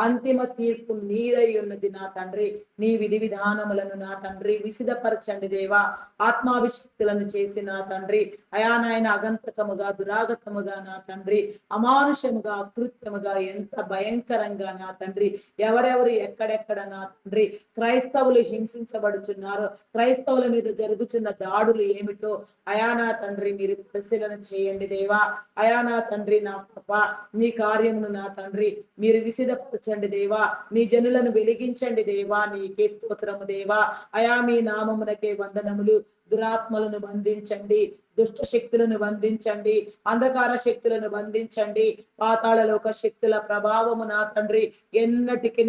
S1: అంతిమ తీర్పు నీదై ఉన్నది నా తండ్రి. నీ విధి విధానములను నా తండ్రి విసిదపరచండి దేవా. ఆత్మాభిషక్తులను చేసి నా తండ్రి అయా నాయన అగంతకముగా, దురాగతముగా నా తండ్రి, అమానుషముగా, అకృత్యముగా, ఎంత భయంకరంగా నా తండ్రి ఎవరెవరు ఎక్కడెక్కడ నా తండ్రి క్రైస్తవులు హింసించబడుచున్నారో, క్రైస్తవుల మీద జరుగుతున్న దాడులు ఏమిటో అయా నా తండ్రి మీరు పరిశీలన చేయండి దేవా. అయా నా తండ్రి నా పాప నీ కార్యమును నా తండ్రి మీరు విసిదపరచండి దేవా. నీ జనులను వెలిగించండి దేవా. నీకే స్తోత్రము దేవా. అయా మీ నామమునకే వందనములు. దురాత్మలను బంధించండి, దుష్ట శక్తులను బంధించండి, అంధకార శక్తులను బంధించండి. పాతాళలోక శక్తుల ప్రభావము నా తండ్రి ఎన్నటికి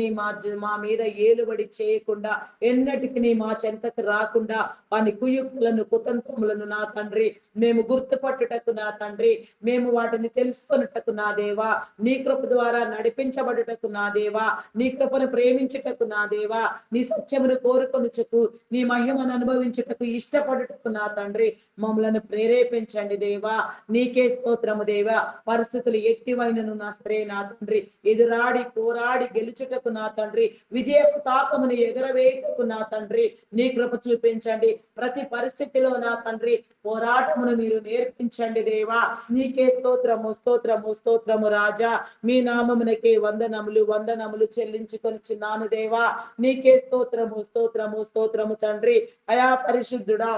S1: మా మీద ఏలుబడి చేయకుండా, ఎన్నటికి మా చెంతకు రాకుండా వాని కుయుక్తులను, కుతంత్రములను నా తండ్రి మేము గుర్తుపట్టుటకు నా తండ్రి, మేము వాటిని తెలుసుకొనుటకు నా దేవా, నీ కృప ద్వారా నడిపించబడుటకు నా దేవా, నీ కృపను ప్రేమించుటకు నా దేవా, నీ సత్యమును కోరుకొనుటకు, నీ మహిమను అనుభవించుటకు ఇష్టపడుటకు నా తండ్రి మమ్మలను ప్రేరేపించండి దేవా. నీకే స్తోత్రము దేవా. పరిస్థితులు ఎట్టివైనను నా సరే నా తండ్రి ఎదురాడి పోరాడి గెలుచుటకు నా తండ్రి విజయ పతాకమును ఎగరవేయుటకు నా తండ్రి నీ కృప చూపించండి. ప్రతి పరిస్థితిలో నా తండ్రి పోరాటమును మీరు నేర్పించండి దేవా. నీకే స్తోత్రము, స్తోత్రము, స్తోత్రము రాజా. మీ నామమునకే వందనములు, వందనములు చెల్లించుకొనిచున్నాను దేవా. నీకే స్తోత్రము, స్తోత్రము, స్తోత్రము తండ్రి. అయా పరిశుద్ధుడా,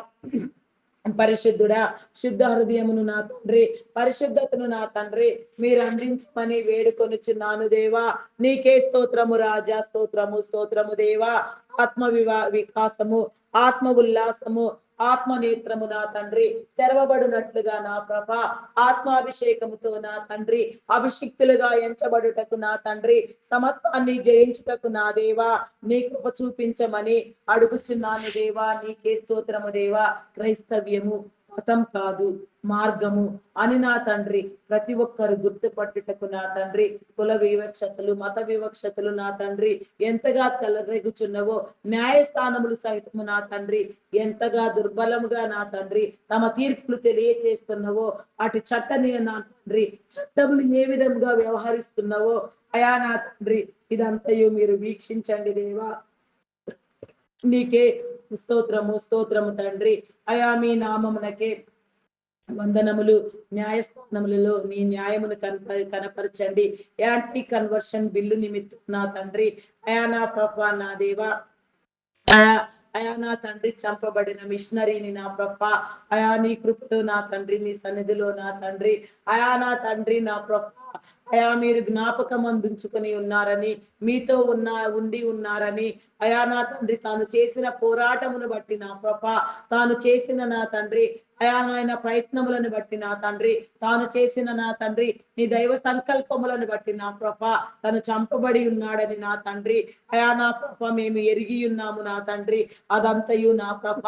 S1: పరిశుద్ధుడా, శుద్ధ హృదయమును నా తండ్రి, పరిశుద్ధతను నా తండ్రి మీరు అందించమని వేడుకొనుచున్నాను దేవా. నీకే స్తోత్రము రాజా, స్తోత్రము, స్తోత్రము దేవా. ఆత్మ వికాసము, ఆత్మ ఉల్లాసము, ఆత్మ నేత్రము నా తండ్రి తెరవబడినట్లుగా నా ప్రభ ఆత్మాభిషేకముతో నా తండ్రి అభిషిక్తులుగా ఎంచబడుటకు నా తండ్రి సమస్తాన్ని జయించుటకు నా దేవా నీ కృప చూపించమని అడుగుచున్నాను దేవా. నీకే స్తోత్రము దేవా. క్రైస్తవ్యము మతం కాదు, మార్గము అని నా తండ్రి ప్రతి ఒక్కరు గుర్తుపట్టుటకు నా తండ్రి కుల వివక్షతలు, మత వివక్షతలు నా తండ్రి ఎంతగా తలరేగుచున్నవో, న్యాయస్థానములు సైతము నా తండ్రి ఎంతగా దుర్బలముగా నా తండ్రి తమ తీర్పులు తెలియచేస్తున్నవో, అటు చట్టని నా తండ్రి చట్టములు ఏ విధంగా వ్యవహరిస్తున్నవో అయా నా తండ్రి ఇదంతయు మీరు వీక్షించండి దేవా. నీకే స్తోత్రము, స్తోత్రము తండ్రి. అయా మీ నామమునకే వందనములు. న్యాయస్థానములలో నీ న్యాయమును కనపరచండి. యాంటీ కన్వర్షన్ బిల్లు నిమిత్తం నా తండ్రి అయా నా ప్రభా నా దేవా, అయా నా తండ్రి చంపబడిన మిషనరీని నా ప్రభ అయా నీ కృపతో నా తండ్రి నీ సన్నిధిలో నా తండ్రి అయా నా తండ్రి నా ప్రభ అయా మీరు జ్ఞాపకం అందించుకొని ఉన్నారని, మీతో ఉండి ఉన్నారని అయా నా తండ్రి తాను చేసిన పోరాటమును బట్టి నా ప్రభ తాను చేసిన నా తండ్రి అయా నాయన ప్రయత్నములను బట్టి నా తండ్రి, తాను చేసిన నా తండ్రి నీ దైవ సంకల్పములను బట్టి నా ప్రభ తను చంపబడి ఉన్నాడని నా తండ్రి, అయా నా ప్రభ మేము ఎరిగి ఉన్నాము నా తండ్రి. అదంతయు నా ప్రభ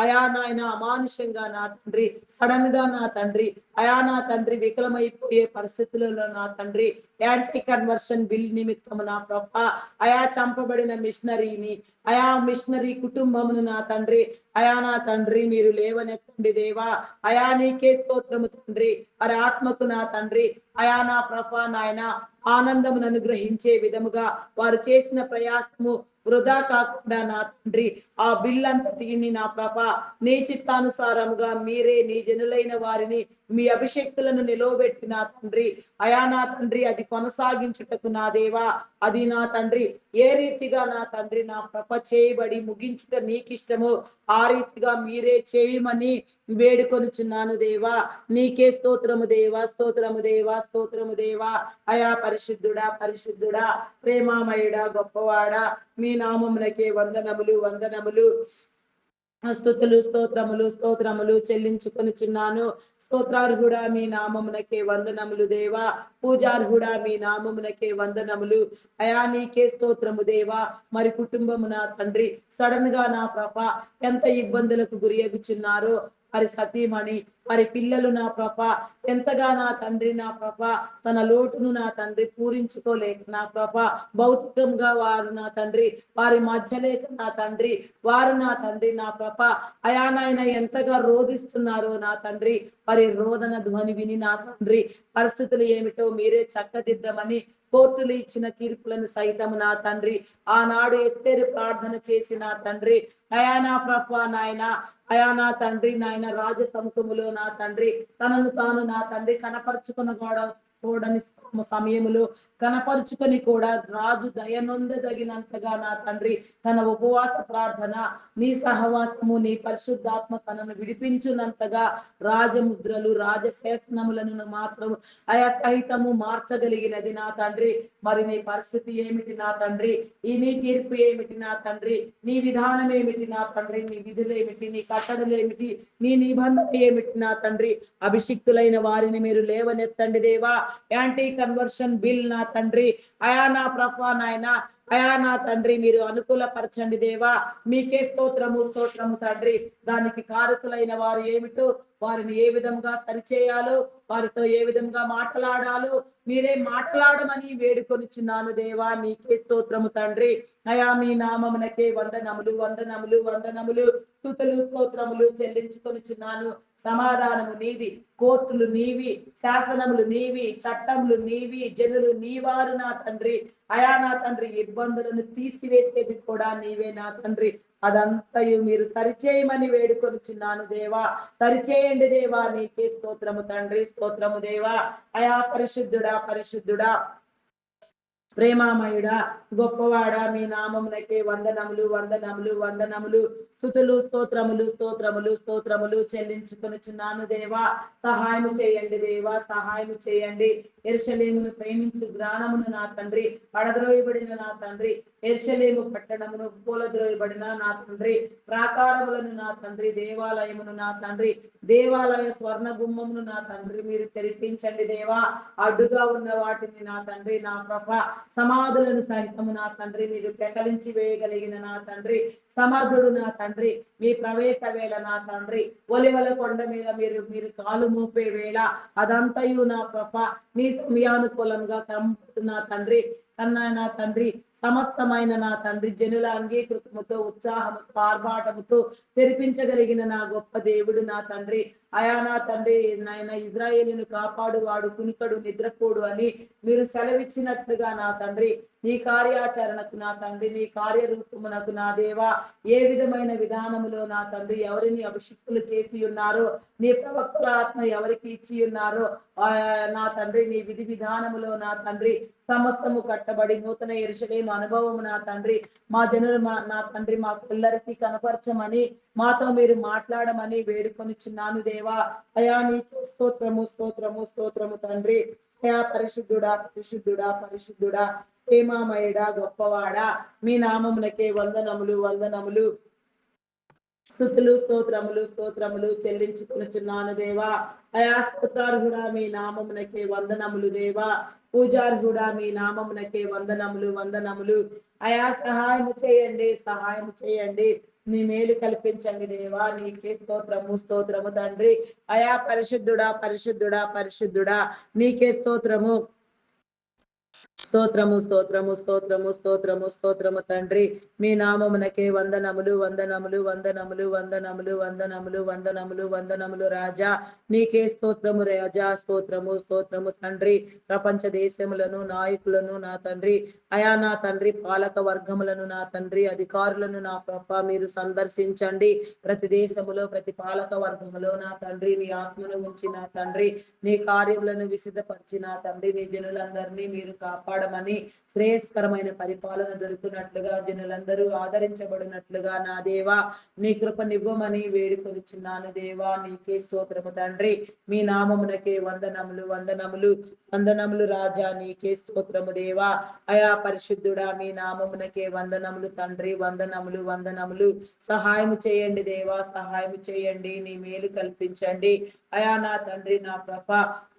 S1: అయా నాయన అమానుషంగా నా తండ్రి, సడన్ గా నా తండ్రి, అయా నా తండ్రి వికలమైపోయే పరిస్థితులలో నా తండ్రి యాంటీ కన్వర్షన్ బిల్ నిమిత్తము నా ప్రభ అయా చంపబడిన మిషనరీని, అయా మిషనరీ కుటుంబమును నా తండ్రి, అయా నా తండ్రి మీరు లేవనెత్తండి దేవా. అయా నీకే స్తోత్రము తండ్రి. వారి ఆత్మకు నా తండ్రి, అయా నా ప్రభా నాయన ఆనందమును అనుగ్రహించే విధముగా వారు చేసిన ప్రయాసము వృధా కాకుండా నా తండ్రి ఆ బిల్ అంతటిని నా ప్రభ నీ చిత్తానుసారముగా మీరే నీ జనులైన వారిని మీ అభిషక్తులను నిలవబెట్టి నా తండ్రి, అయా నా తండ్రి అది కొనసాగించుటకు నా దేవా, అది నా తండ్రి ఏ రీతిగా నా తండ్రి నా ప్రభ చేయబడి ముగించుట నీకిష్టమో ఆ రీతిగా మీరే చేయమని వేడుకొనుచున్నాను దేవా. నీకే స్తోత్రము దేవా, స్తోత్రము దేవా, స్తోత్రము దేవా. అయా పరిశుద్ధుడా, పరిశుద్ధుడా, ప్రేమామయుడా, గొప్పవాడా, మీ నామమునకే వందనములు, వందనములు, స్తుతులు, స్తోత్రములు, స్తోత్రములు చెల్లించుకొనుచున్నాను. స్తోత్రార్హుడా మీ నామమునకే వందనములు దేవా. పూజార్హుడా మీ నామమునకే వందనములు. అయా నీకే స్తోత్రము దేవా. మరి కుటుంబము నా తండ్రి సడన్ గా నా ప్రభ ఎంత ఇబ్బందులకు గురియగుచున్నారో వారి సతీమణి, వారి పిల్లలు నా ప్రభ ఎంతగా నా తండ్రి నా ప్రభ తన లోటును నా తండ్రి పూరించుకోలేక నా ప్రభ భౌతికంగా వారు నా తండ్రి వారి మధ్యలేక నా తండ్రి వారు నా తండ్రి నా ప్రభ అయా నాయన ఎంతగా రోధిస్తున్నారో నా తండ్రి వారి రోదన ధ్వని విని నా తండ్రి పరిస్థితులు ఏమిటో మీరే చక్కదిద్దమని కోర్టులు ఇచ్చిన తీర్పులను సైతం నా తండ్రి ఆనాడు ఎస్తేరు ప్రార్థన చేసి నా తండ్రి అయా నా ప్రభ నాయన, అయా నా తండ్రి నాయన రాజ సముఖములో నా తండ్రి తనను తాను నా తండ్రి కనపరుచుకున్న కూడని సమయములో కనపరుచుకొని కూడా రాజు దయనొందదగినంతగా నా తండ్రి తన ఉపవాస ప్రార్థన నీ సహవాసము నీ పరిశుద్ధాత్మ తనను విడిపించునంతగా రాజముద్రలు రాజశాసనములను మాత్రం అయా సహితము మార్చగలిగినది నా తండ్రి. మరి నీ పరిస్థితి ఏమిటి నా తండ్రి, ఈ నీ తీర్పు ఏమిటి నా తండ్రి, నీ విధానం ఏమిటి నా తండ్రి, నీ విధులు ఏమిటి, నీ కట్టడలు ఏమిటి, నీ నిబంధన ఏమిటి నా తండ్రి. అభిషిక్తులైన వారిని మీరు లేవనెత్తండి దేవా. యాంటీ కన్వర్షన్ బిల్ నా తండ్రి అయా నా ప్రభా నాయన, అయా నా తండ్రి మీరు అనుకూలపరచండి దేవా. మీకే స్తోత్రము, స్తోత్రము తండ్రి. దానికి కారకులైన వారు ఏమిటో వారిని ఏ విధంగా సరిచేయాలో వారితో ఏ విధంగా మాట్లాడాలో మీరే మాట్లాడమని వేడుకొనిచున్నాను దేవా. నీకే స్తోత్రము తండ్రి. అయా మీ నామమునకే వందనములు, వందనములు, వందనములు, స్తుతులు, స్తోత్రములు చెల్లించుకొనిచున్నాను. సమాధానము నీది, కోర్టులు నీవి, శాసనములు నీవి, చట్టములు నీవి, జనులు నీవారు నా తండ్రి. అయా నా తండ్రి ఇబ్బందులను తీసివేసేది కూడా నీవే నా తండ్రి. అదంతయు మీరు సరిచేయమని వేడుకొనిచున్నాను దేవా. సరిచేయండి దేవా. నీకే స్తోత్రము తండ్రి, స్తోత్రము దేవా. అయా పరిశుద్ధుడా, పరిశుద్ధుడా, ప్రేమామయుడా, గొప్పవాడా, మీ నామమునకే వందనములు, వందనములు, వందనములు, స్తుతులు, స్తోత్రములు, స్తోత్రములు, స్తోత్రములు చెల్లించుకొనుచున్నాను దేవా. సహాయము చేయండి దేవా, సహాయము చేయండి. యెరూషలేమును ప్రేమించు జ్ఞానమును నా తండ్రి పడద్రోయబడిన నా తండ్రి యెరూషలేము పట్టణమును కూలద్రోయబడిన నా తండ్రి ప్రాకారములను నా తండ్రి దేవాలయమును నా తండ్రి దేవాలయ స్వర్ణ గుమ్మమును నా తండ్రి మీరు తెరిపించండి దేవా. అడ్డుగా ఉన్న వాటిని నా తండ్రి నా ప్రభ సమాధులను సహితము నా తండ్రి మీరు పెకలించి వేయగలిగిన నా తండ్రి సమర్థుడు నా తండ్రి. మీ ప్రవేశ వేళ నా తండ్రి ఒలివల కొండ మీద మీరు మీరు కాలు మోపే వేళ అదంతయు నా ప్రభ నీ సమయానుకూలంగా నా తండ్రి కన్నా నా తండ్రి సమస్తమైన నా తండ్రి జనుల అంగీకృతముతో ఉత్సాహముతో ఆర్భాటముతో తెరిపించగలిగిన నా గొప్ప దేవుడు నా తండ్రి. అయా నా తండ్రి నాయన ఇజ్రాయేలును కాపాడువాడు కునికడు నిద్రపోడు అని మీరు సెలవిచ్చినట్లుగా నా తండ్రి నీ కార్యాచరణకు నా తండ్రి నీ కార్యరూపమునకు నా దేవా ఏ విధమైన విధానములో నా తండ్రి ఎవరిని అభిషిక్తులు చేసి ఉన్నారో నీ ప్రవక్తల ఆత్మ ఎవరికి ఇచ్చి ఉన్నారో నా తండ్రి నీ విధి విధానములో నా తండ్రి సమస్తము కట్టబడి నూతన యెరూషలేము అనుభవము నా తండ్రి మా జనులు నా తండ్రి మాకెల్లరికీ కనపరచమని మాతో మీరు మాట్లాడమని వేడుకొనిచున్నాను దేవా. అయా నీకు స్తోత్రము, స్తోత్రము, స్తోత్రము తండ్రి. అయా పరిశుద్ధుడా, పరిశుద్ధుడా, పరిశుద్ధుడా, ప్రేమామయుడా, గొప్పవాడా, మీ నామమునకే వందనములు, వందనములు. స్తుతులు స్తోత్రములు స్తోత్రములు చెల్లించుకొనుచున్నాను దేవా. అయా స్తోత్రార్హుడా మీ నామమునకే వందనములు దేవా. పూజార్హుడా మీ నామమునకే వందనములు వందనములు. అయా సహాయం చేయండి, సహాయం చేయండి. నీ మేలు కల్పించండి దేవా. నీకే స్తోత్రము స్తోత్రము తండ్రి. అయా పరిశుద్ధుడా పరిశుద్ధుడా పరిశుద్ధుడా నీకే స్తోత్రము. స్తోత్రము స్తోత్రము స్తోత్రము స్తోత్రము స్తోత్రము తండ్రి. మీ నామమునకే వందనములు వందనములు వందనములు వందనములు వందనములు వందనములు వందనములు రాజా. నీకే స్తోత్రము రాజా. స్తోత్రము స్తోత్రము తండ్రి. ప్రపంచ దేశములను నాయకులను నా తండ్రి, అయా నా తండ్రి, పాలక వర్గములను నా తండ్రి, అధికారులను నా ప్రభ మీరు సందర్శించండి. ప్రతి దేశములో ప్రతి పాలక వర్గములో నా తండ్రి నీ ఆత్మను ఉంచి నా తండ్రి నీ కార్యములను విసిద్ధపరిచిన తండ్రి నీ జనులందరినీ మీరు కాపాడమని, శ్రేయస్కరమైన పరిపాలన దొరుకునట్లుగా జనులందరూ ఆదరించబడినట్లుగా నా దేవా నీ కృపనివ్వమని వేడుకొనిచున్నాను దేవా. నీకే స్తోత్రము తండ్రి. మీ నామమునకే వందనములు వందనములు వందనములు రాజా. నీకే స్తోత్రము దేవా. అయా పరిశుద్ధుడా మీ నామమునకే వందనములు తండ్రి. వందనములు వందనములు. సహాయము చేయండి దేవా, సహాయము చేయండి. నీ మేలు కల్పించండి అయా నా తండ్రి నా ప్రభ.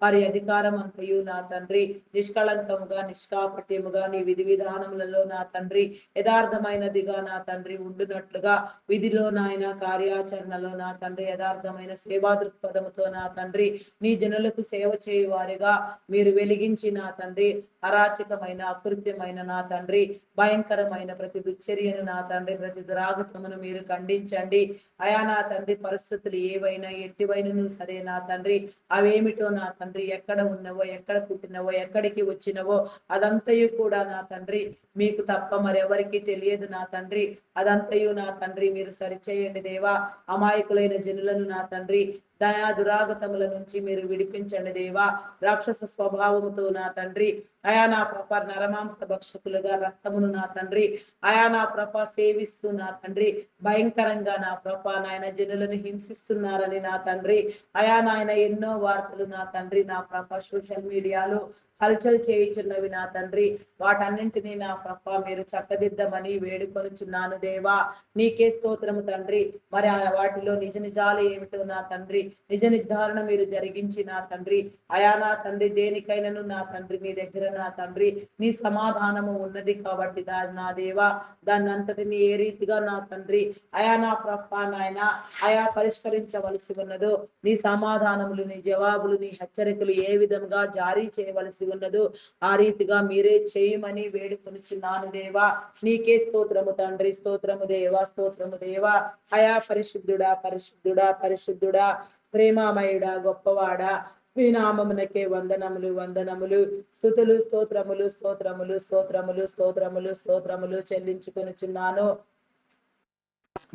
S1: వారి అధికారం అంతయు నా తండ్రి నిష్కళంకముగా నిష్కాపట్యముగా నీ విధి విధానములలో నా తండ్రి యథార్థమైనదిగా నా తండ్రి ఉండునట్లుగా, విధిలో నాయన కార్యాచరణలో నా తండ్రి యథార్థమైన సేవా దృక్పథముతో నా తండ్రి నీ జనులకు సేవ చేయువారిగా మీరు వెలిగించి నా తండ్రి అరాచకమైన అకృత్యమైన నా తండ్రి భయంకరమైన ప్రతి దుశ్చర్యను నా తండ్రి ప్రతి దురాగతమును మీరు ఖండించండి అయా నా తండ్రి. పరిస్థితులు ఏవైనా ఎట్టివైనను సరే నా తండ్రి అవేమిటో నా తండ్రి ఎక్కడ ఉన్నవో ఎక్కడ పుట్టినవో ఎక్కడికి వచ్చినవో అదంతయు కూడా నా తండ్రి మీకు తప్ప మరెవరికి తెలియదు నా తండ్రి. అదంతయు నా తండ్రి మీరు సరిచేయండి దేవా. అమాయకులైన జనులను నా తండ్రి దయా దురాగతముల నుంచి మీరు విడిపించండి దేవా. రాక్షస స్వభావముతో నా తండ్రి అయా నా ప్రభ నరమాంస భక్షకులుగా రక్తమును నా తండ్రి అయా నా ప్రభ సేవిస్తూ నా తండ్రి భయంకరంగా నా ప్రభ నాయన జనులను హింసిస్తున్నారని నా తండ్రి అయా నాయన ఎన్నో వార్తలు నా తండ్రి నా ప్రభ సోషల్ మీడియాలో హల్చల్ చేయుచున్నవి నా తండ్రి. వాటన్నింటినీ నా ప్రభ మీరు చక్కదిద్దమని వేడుకొనుచున్నాను దేవా. నీకే స్తోత్రము తండ్రి. మరి వాటిలో నిజ నిజాలు ఏమిటో నా తండ్రి నిజ నిర్ధారణ మీరు జరిగించి నా తండ్రి అయా నా తండ్రి దేనికైనాను నా తండ్రి నీ దగ్గర నా తండ్రి నీ సమాధానము ఉన్నది కాబట్టి నా దేవా దాన్ని అంతటిని ఏ రీతిగా నా తండ్రి అయా నా ప్రభ నాయన అయా పరిష్కరించవలసి ఉన్నదో, నీ సమాధానములు నీ జవాబులు నీ హెచ్చరికలు ఏ విధంగా జారీ చేయవలసి ఉన్నదో ఆ రీతిగా మీరే చేయమని వేడుకొనుచున్నాను దేవా. నీకే స్తోత్రము తండ్రి. స్తోత్రము దేవా, స్తోత్రము దేవా. అయా పరిశుద్ధుడా పరిశుద్ధుడా పరిశుద్ధుడా ప్రేమామయుడా గొప్పవాడా మీ నామమునకే వందనములు వందనములు. స్తుతులు స్తోత్రములు స్తోత్రములు స్తోత్రములు స్తోత్రములు స్తోత్రములు చెల్లించుకొనుచున్నాను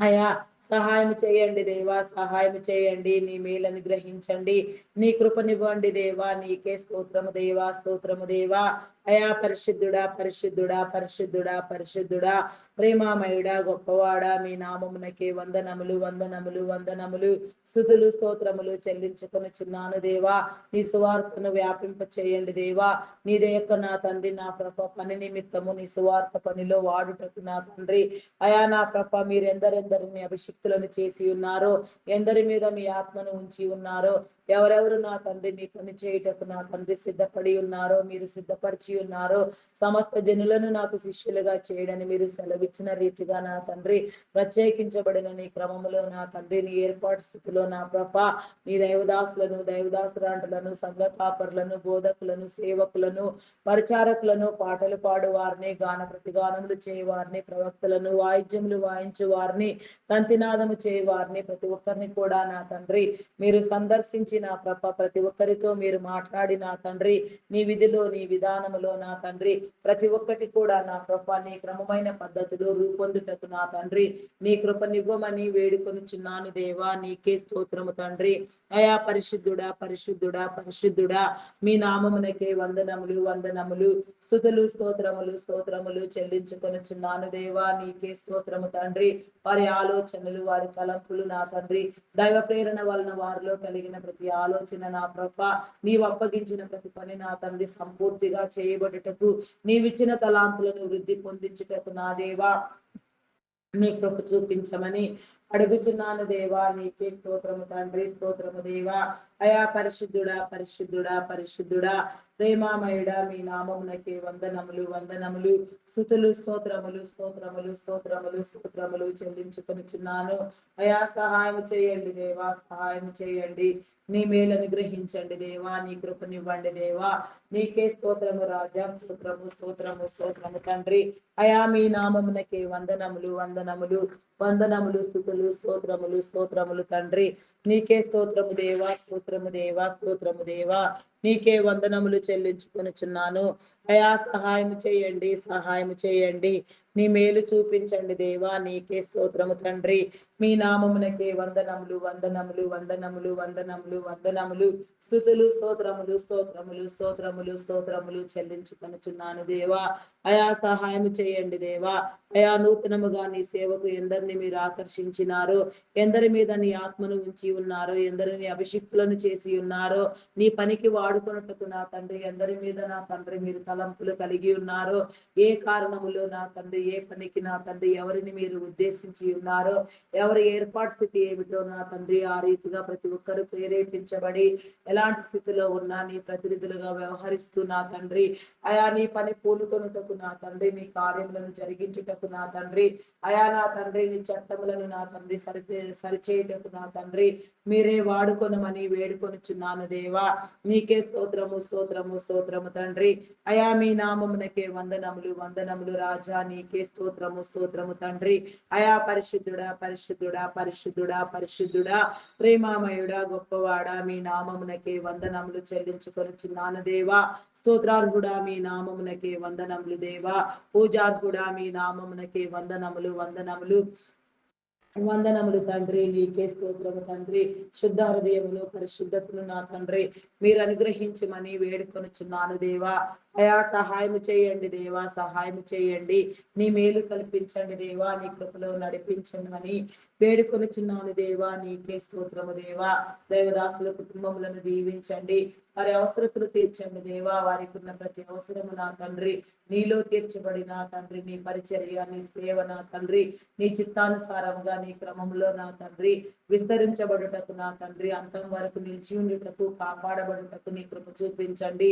S1: అయా. సహాయం చేయండి దేవా, సహాయం చేయండి. నీ మేలను గ్రహించండి, నీ కృపనివ్వండి దేవా. నీకే స్తోత్రము దేవా, స్తోత్రము దేవా. అయా పరిశుద్ధుడా పరిశుద్ధుడా పరిశుద్ధుడా పరిశుద్ధుడా ప్రేమామయుడా గొప్పవాడా మీ నామమునకే వందనములు వందనములు వందనములు. స్తుతులు స్తోత్రములు చెల్లించుకొనుచున్నాను దేవా. నీ సువార్తను వ్యాపింప చేయండి దేవా. నీదే యొక్క నా తండ్రి నా ప్రభ పని నిమిత్తము నీ సువార్త పనిలో వాడుటకు నా తండ్రి అయా నా ప్రభ మీరు ఎందరెందరిని అభిషిక్తులను చేసి ఉన్నారో, ఎందరి మీద మీ ఆత్మను ఉంచి ఉన్నారో, ఎవరెవరు నా తండ్రి నీ పని చేయుటకు నా తండ్రి సిద్ధపడి ఉన్నారో, మీరు సిద్ధపరిచి ఉన్నారో సమస్త జనులను నాకు శిష్యులుగా చేయడని మీరు సెలవిచ్చిన రీతిగా నా తండ్రి ప్రత్యేకించబడిన నీ క్రమములో నా తండ్రి నీ ఏర్పాటు స్థితిలో నా ప్రభ నీ దైవదాసులను దైవదాసురాంటులను సంఘ కాపరులను బోధకులను సేవకులను పరిచారకులను పాటలు పాడు వారిని గాన ప్రతిగానములు చేయవారిని ప్రవక్తలను వాయిద్యములు వాయించు వారిని తంతినాదము చేయవారిని ప్రతి ఒక్కరిని కూడా నా తండ్రి మీరు సందర్శించి నా ప్రభ ప్రతి ఒక్కరితో మీరు మాట్లాడి నా తండ్రి నీ విధిలో నీ విధానములో నా తండ్రి ప్రతి ఒక్కటి కూడా నా ప్రభ నీ క్రమమైన పద్ధతిలో రూపొందుటకు నా తండ్రి నీ కృపనివ్వమని వేడుకొనుచున్నాను దేవా. నీకే స్తోత్రము తండ్రి. అయా పరిశుద్ధుడా పరిశుద్ధుడా పరిశుద్ధుడా మీ నామమునకే వందనములు వందనములు. స్తుతులు స్తోత్రములు స్తోత్రములు చెల్లించుకొనుచున్నాను దేవా. నీకే స్తోత్రము తండ్రి. వారి ఆలోచనలు వారి తలంపులు నా తండ్రి దైవ ప్రేరణ వలన వారిలో కలిగిన ప్రతి ఆలోచన నా ప్రభ నీవు అప్పగించిన ప్రతి పని నా తండ్రి సంపూర్తిగా చేయబడుటకు నీవిచ్చిన తలాంతులను వృద్ధి పొందించుటకు నా దేవా నీ కృప చూపించమని అడుగుచున్నాను దేవా, నీకే స్తోత్రము తండ్రి, స్తోత్రము దేవా. అయా పరిశుద్ధుడా, పరిశుద్ధుడా, పరిశుద్ధుడా, ప్రేమామయుడా, మీ నామమునకే వందనములు, వందనములు, స్తుతులు, స్తోత్రములు, స్తోత్రములు, స్తోత్రములు, స్తోత్రములు చెల్లించుకొనుచున్నాను. అయా సహాయం చేయండి దేవా, సహాయం చేయండి. నీ మేలను గ్రహించండి దేవా, నీ కృపనివ్వండి దేవా. నీకే స్తోత్రము రాజా, స్తోత్రము, స్తోత్రము, స్తోత్రము తండ్రి. అయా మీ నామమునకే వందనములు, వందనములు, వందనములు, స్తుతులు, స్తోత్రములు, స్తోత్రములు తండ్రి. నీకే స్తోత్రము దేవా, స్తోత్రము దేవా, స్తోత్రము దేవా. నీకే వందనములు చెల్లించుకొనుచున్నాను. అయా సహాయం చేయండి, సహాయం చేయండి. నీ మేలు చూపించండి దేవా, నీకే స్తోత్రము తండ్రి. మీ నామమునకే వందనములు, వందనములు, వందనములు, వందనములు, వందనములు, స్తుతులు, స్తోత్రములు, స్తోత్రములు, స్తోత్రములు, స్తోత్రములు చెల్లించుకొనుచున్నాను దేవా. అయా సహాయం చేయండి దేవా. అయా నూతనముగా నీ సేవకు ఎందరిని మీరు ఆకర్షించినారో, ఎందరి మీద నీ ఆత్మను ఉంచి ఉన్నారో, ఎందరిని అభిషిక్తులను చేసి ఉన్నారో, నీ పనికి వాడుకొనుటకు నా తండ్రి ఎందరి మీద నా తండ్రి మీరు తలంపులు కలిగి ఉన్నారో, ఏ కారణములో నా తండ్రి, ఏ పనికి నా తండ్రి ఎవరిని మీరు ఉద్దేశించి ఉన్నారో, ఎవరి ఏర్పాటు స్థితి ఏమిటో నా తండ్రి, ఆ రీతిగా ప్రతి ఒక్కరూ ప్రేరేపించబడి ఎలాంటి స్థితిలో ఉన్నా నీ ప్రతినిధులుగా వ్యవహరిస్తూ నా తండ్రి, అయా నీ పని పూనుకొనుటకు నా తండ్రి, నీ కార్యములను జరిగించుటకు నా తండ్రి, అయా నా తండ్రి నీ చట్టములను నా తండ్రి సరిచేయుటకు నా తండ్రి మీరే వాడుకొనమని వేడుకొనుచున్నాను దేవా. నీకే స్తోత్రము, స్తోత్రము, స్తోత్రము తండ్రి. అయా మీ నామమునకే వందనములు, వందనములు రాజా. నీకే స్తోత్రము, స్తోత్రము తండ్రి. అయా పరిశుద్ధుడా, పరిశుద్ధుడా, పరిశుద్ధుడా, పరిశుద్ధుడా, ప్రేమామయుడా, గొప్పవాడా, మీ నామమునకే వందనములు చెల్లించుకొనుచున్నాను దేవా. స్తోత్రార్హుడా, మీ నామమునకే వందనములు దేవా. పూజార్హుడా, మీ నామమునకే వందనములు, వందనములు, వందనములు తండ్రి. నీకే స్తోత్రము తండ్రి. శుద్ధ హృదయములు, పరిశుద్ధతను నా తండ్రి మీరు అనుగ్రహించమని వేడుకొనుచున్నాను దేవా. అయా సహాయం చేయండి దేవా, సహాయం చేయండి. నీ మేలు కల్పించండి దేవా, నీ కృపలో నడిపించమని వేడుకొనుచున్నాను దేవా. నీకే స్తోత్రము దేవా. దేవదాసుల కుటుంబములను దీవించండి, వారి అవసరతలు తీర్చండి దేవా. వారికి ఉన్న ప్రతి అవసరము నా తండ్రి నీలో తీర్చబడిన తండ్రి, నీ పరిచర్య, నీ సేవ నా తండ్రి, నీ చిత్తానుసారముగా నీ క్రమంలో నా తండ్రి విస్తరించబడుటకు నా తండ్రి, అంతం వరకు నిలిచి ఉండుటకు, కాపాడబడుటకు నీ కృప చూపించండి.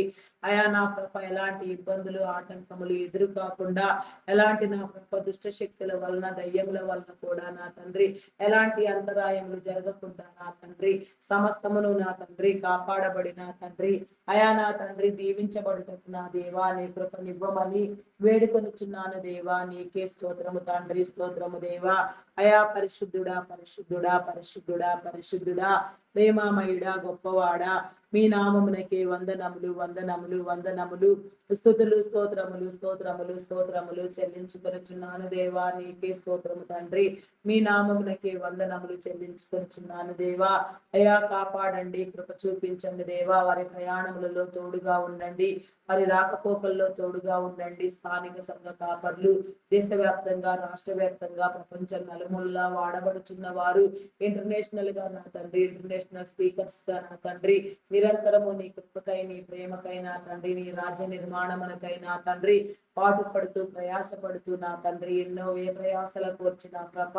S1: అయా నా కృప ఎలాంటి ఇబ్బందులు, ఆటంకములు ఎదురు కాకుండా, ఎలాంటి నా కృప దుష్ట శక్తుల వలన, దయ్యముల వలన కూడా నా తండ్రి ఎలాంటి అంతరాయములు జరగకుండా నా తండ్రి సమస్తమును నా తండ్రి కాపాడబడి నా తండ్రి, అయా నా తండ్రి దీవించబడుటకు నా దేవా నీ కృపనివ్వమని వేడుకొనుచున్నాను దేవా. నీకే స్తోత్రము తండ్రి, స్తోత్రము దేవా. అయా పరిశుద్ధుడా, పరిశుద్ధుడా, పరిశుద్ధుడా, పరిశుద్ధుడా, ప్రేమామయుడా, గొప్పవాడా, మీ నామమునకే వందనములు, వందనములు, వందనములు, స్తుతులు, స్తోత్రములు, స్తోత్రములు, స్తోత్రములు చెల్లించుకొనుచున్నాను దేవా. నీకే స్తోత్రము తండ్రి. మీ నామమునకే వందనములు చెల్లించుకొనుచున్నాను దేవా. అయా కాపాడండి, కృప చూపించండి దేవా. వారి ప్రయాణములలో తోడుగా ఉండండి, వారి రాకపోకల్లో తోడుగా ఉండండి. స్థానిక సంఘ కాపర్లు దేశవ్యాప్తంగా, రాష్ట్ర వ్యాప్తంగా, ప్రపంచం నలుమూలలా వాడబడుచున్న వారు, ఇంటర్నేషనల్ గా నా తండ్రి, ఇంటర్నేషనల్ స్పీకర్స్ గా నా తండ్రి నిరంతరము నీ కృపకై, నీ ప్రేమకై నా తండ్రి, నీ రాజ్య నిర్మాణమునకై నా తండ్రి పాటుపడుతూ, ప్రయాసపడుతూ నా తండ్రి ఎన్నో ఏ ప్రయాసల కోర్చి నా ప్రభ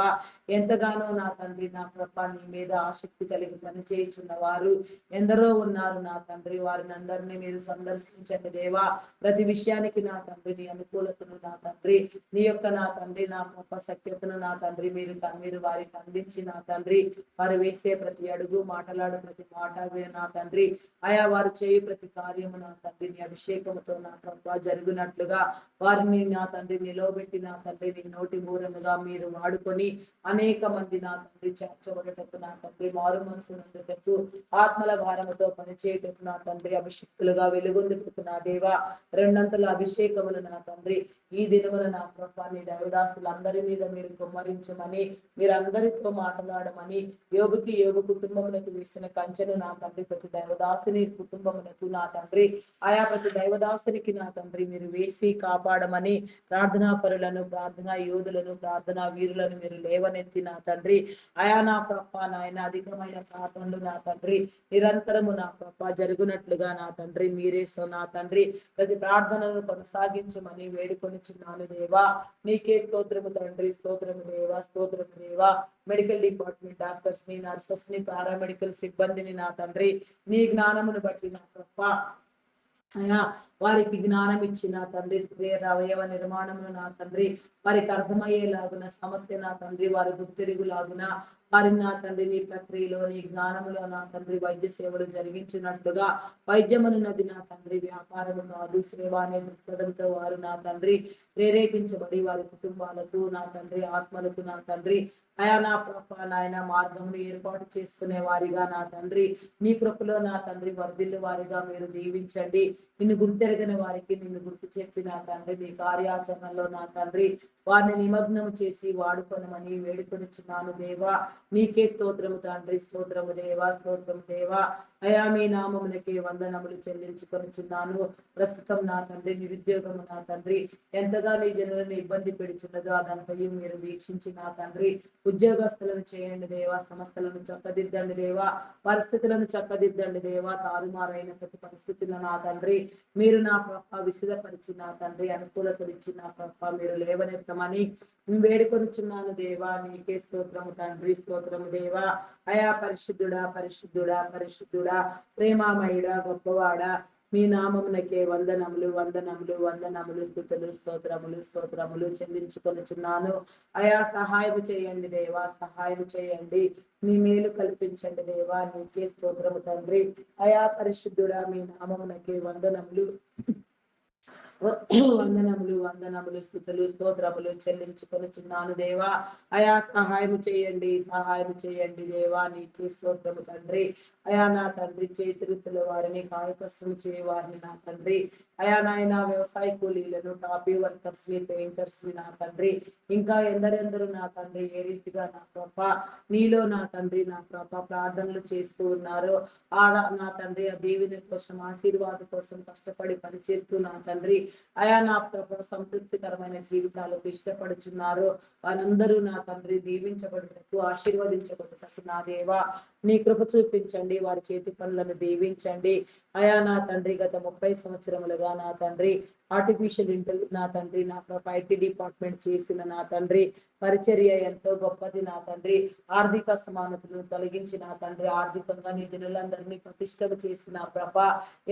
S1: ఎంతగానో నా తండ్రి, నా ప్రభ నీ మీద ఆసక్తి కలిగి పనిచేయుచున్న వారు ఎందరో ఉన్నారు నా తండ్రి. వారిని అందరినీ మీరు సందర్శించండి దేవా. ప్రతి విషయానికి నా తండ్రి నీ అనుకూలతను నా తండ్రి, నీ యొక్క నా తండ్రి నా గొప్ప సత్యతను నా తండ్రి మీరు వారికి అందించి నా తండ్రి వారు వేసే ప్రతి అడుగు, మాట్లాడు ప్రతి మాట నా తండ్రి, ఆయా వారు చేయు ప్రతి కార్యము నా తండ్రి నీ అభిషేకముతో నా ప్రభ జరుగునట్లుగా వారిని నా తండ్రి నిలవబెట్టి నా తండ్రి నీ నోటి మూరముగా మీరు వాడుకొని అనేక మంది నా తండ్రి చేర్చబడటకు నా తండ్రి, మారు మనసు నందుటకు, ఆత్మల భారముతో పనిచేయటకు నా తండ్రి, అభిషిక్తులుగా వెలుగొందుటకు నా దేవా రెండంతల అభిషేకములు నా తండ్రి ఈ దినమున నా ప్రభ నీ దైవదాసులందరి మీద మీరు కుమ్మరించమని, మీరందరితో మాట్లాడమని, యోబు కుటుంబమునకు వేసిన కంచెను నా తండ్రి ప్రతి దైవదాసుని కుటుంబమునకు నా తండ్రి, ఆయా ప్రతి దైవదాసునికి నా తండ్రి మీరు వేసి కాపాడమని, ప్రార్థనా పరులను, ప్రార్థనా యోధులను, ప్రార్థనా వీరులను మీరు లేవనెత్తి నా తండ్రి, ఆయా నా ప్రభ నాయన అధికమైన ప్రార్థనలు నా తండ్రి నిరంతరము నా ప్రభ జరుగునట్లుగా నా తండ్రి మీరే నా తండ్రి ప్రతి ప్రార్థనను కొనసాగించమని వేడుకొని వేడుకొనిచున్నాను దేవా. నీకే స్తోత్రము తండ్రి, స్తోత్రము దేవా, స్తోత్రము దేవా. మెడికల్ డిపార్ట్మెంట్ డాక్టర్స్ ని, నర్సెస్ ని, పారామెడికల్ సిబ్బందిని నా తండ్రి నీ జ్ఞానమును బట్టి నా గొప్ప అయా వారికి జ్ఞానం ఇచ్చి నా తండ్రి స్త్రీల అవయవ నిర్మాణమును నా తండ్రి వారికి అర్థమయ్యేలాగున సమస్య నా తండ్రి వారి గుర్తిరుగులాగున వారి నా తండ్రి నీ ప్రక్రియలో నీ జ్ఞానములో నా తండ్రి వైద్య సేవలు జరిగించినట్లుగా వైద్యమునున్నది నా తండ్రి వ్యాపారము కాదు సేవ అనే దృక్పథంతో వారు నా తండ్రి ప్రేరేపించబడి వారి కుటుంబాలకు నా తండ్రి ఆత్మలకు నా తండ్రి అయా నా ప్రభ నాయన మార్గమును ఏర్పాటు చేసుకునే వారిగా నా తండ్రి నీ కృపలో నా తండ్రి వర్ధిల్లు వారిగా మీరు దీవించండి. నిన్ను గుర్తెరగని వారికి నిన్ను గుర్తు చెప్పి నా తండ్రి నీ కార్యాచరణలో నా తండ్రి వారిని నిమగ్నం చేసి వాడుకొనమని వేడుకొనిచున్నాను దేవా. నీకే స్తోత్రము తండ్రి, స్తోత్రము దేవా, స్తోత్రము దేవా. అయా మీ నామమునకే వందనములు చెల్లించుకొనిచున్నాను. ప్రస్తుతం నా తండ్రి నిరుద్యోగము నా తండ్రి ఎంతగా నీ జనులను ఇబ్బంది పెడుచున్నదో అదంతయు మీరు వీక్షించి నా తండ్రి ఉద్యోగస్తులను చేయండి దేవా, సంస్థలను చక్కదిద్దండి దేవా, పరిస్థితులను చక్కదిద్దండి దేవా. తారుమారైన ప్రతి పరిస్థితులను నా తండ్రి మీరు నా ప్రభ విసిదపరిచి నా తండ్రి అనుకూలతనిచ్చి నా ప్రభ మీరు లేవనెత్తమని వేడుకొనిచున్నాను దేవా. నీకే స్తోత్రము తండ్రి, స్తోత్రము దేవా. అయా పరిశుద్ధుడా, పరిశుద్ధుడా, పరిశుద్ధుడా, ప్రేమామయుడా, గొప్పవాడా, మీ నామమునకే వందనములు, వందనములు, వందనములు, స్తుతులు, స్తోత్రములు, స్తోత్రములు చెల్లించుకొనుచున్నాను. అయా సహాయం చేయండి దేవా, సహాయం చేయండి. నీ మేలు కల్పించండి దేవా. నీకే స్తోత్రము తండ్రి. అయా పరిశుద్ధుడా మీ నామమునకే వందనములు, వందనములు, వందనములు, స్తుతులు, స్తోత్రములు చెల్లించుకొనుచున్నాను దేవా. అయా సహాయం చేయండి, సహాయం చేయండి దేవా. నీకే స్తోత్రము తండ్రి. అయా నా తండ్రి చేతి వృత్తుల వారిని కాయకష్టం చేయ వారిని నా తండ్రి అయా నాయన వ్యవసాయ కూలీలను టాపీ వర్కర్స్ ని పెయింటర్స్ ని నా తండ్రి ఇంకా ఎందరెందరూ నా తండ్రి ఏ రీతిగా నా ప్రభ నీలో నా తండ్రి నా ప్రభ ప్రార్థనలు చేస్తూ ఉన్నారు. నా తండ్రి ఆ దీవెన కోసం ఆశీర్వాదం కోసం కష్టపడి పనిచేస్తూ నా తండ్రి అయా నా ప్రభ సంతృప్తికరమైన జీవితాలకు ఇష్టపడుచున్నారు. వారందరూ నా తండ్రి దీవించబడుటకు ఆశీర్వదించబడుటకు నా దేవా నీ కృప చూపించండి. వారి చేతి పనులను దీవించండి. అయా నా తండ్రి గత 30 సంవత్సరములుగా నా తండ్రి ఆర్టిఫిషియల్ ఇంటెలిజెన్స్ నా తండ్రి నా ఐటీ డిపార్ట్మెంట్ చేసిన నా తండ్రి పరిచర్య ఎంతో గొప్పది నా తండ్రి. ఆర్థిక అసమానతను తొలగించి నా తండ్రి ఆర్థికంగా నీ జనులందరినీ ప్రతిష్టం చేసిన ప్రభ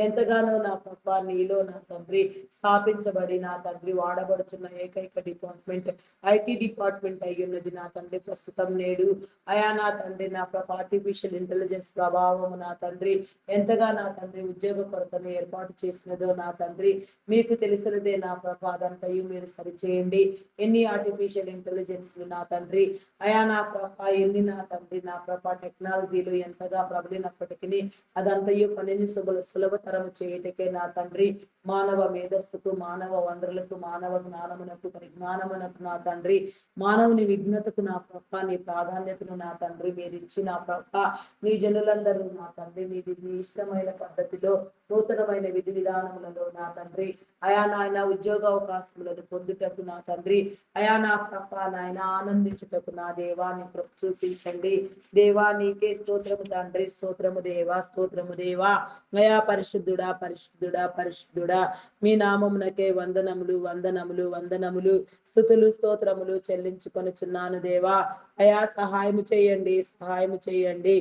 S1: ఎంతగానో నా ప్రభ నీలో నా తండ్రి స్థాపించబడి నా తండ్రి వాడబడుచున్న ఏకైక డిపార్ట్మెంట్ ఐటీ డిపార్ట్మెంట్ అయ్యున్నది నా తండ్రి. ప్రస్తుతం నేడు అయా నా తండ్రి నా ప్రభ ఆర్టిఫిషియల్ ఇంటెలిజెన్స్ ప్రభావం నా తండ్రి ఎంతగా నా తండ్రి ఉద్యోగ కొరతను ఏర్పాటు చేసినదో నా తండ్రి మీకు తెలిసినదే నా ప్రభ అదంతయు మీరు సరిచేయండి. ఎన్ని ఆర్టిఫిషియల్ ఇంటెలిజెన్స్ నా తండ్రి అయా నా ప్రభ ఎన్ని నా తండ్రి నా ప్రభ టెక్నాలజీలు ఎంతగా ప్రబలినప్పటికీ అదంతయు పనిని సులభతరం చేయటకే నా తండ్రి మానవ మేధస్సుకు మానవ వనరులకు మానవ జ్ఞానమునకు పరిజ్ఞానమునకు నా తండ్రి మానవుని విఘ్నతకు నా ప్రభ నీ ప్రాధాన్యతను నా తండ్రి మీరు ఇచ్చి నా ప్రభ నీ జనులందరూ నా తండ్రి మీది నీ ఇష్టమైన పద్ధతిలో నూతనమైన విధి విధానములలో నా తండ్రి అయా నాయన ఉద్యోగ అవకాశములను పొందుటకు నా తండ్రి అయా నా ప్రభ నాయన ఆనందించుటకు నా దేవా నీ కృప చూపించండి దేవా. నీకే స్తోత్రము తండ్రి, స్తోత్రము దేవా, స్తోత్రము దేవా. అయా పరిశుద్ధుడా, పరిశుద్ధుడా, పరిశుద్ధుడా మీ నామమునకే వందనములు, వందనములు, వందనములు, స్తుతులు, స్తోత్రములు చెల్లించుకొనుచున్నాను దేవా. అయా సహాయము చేయండి, సహాయము చేయండి.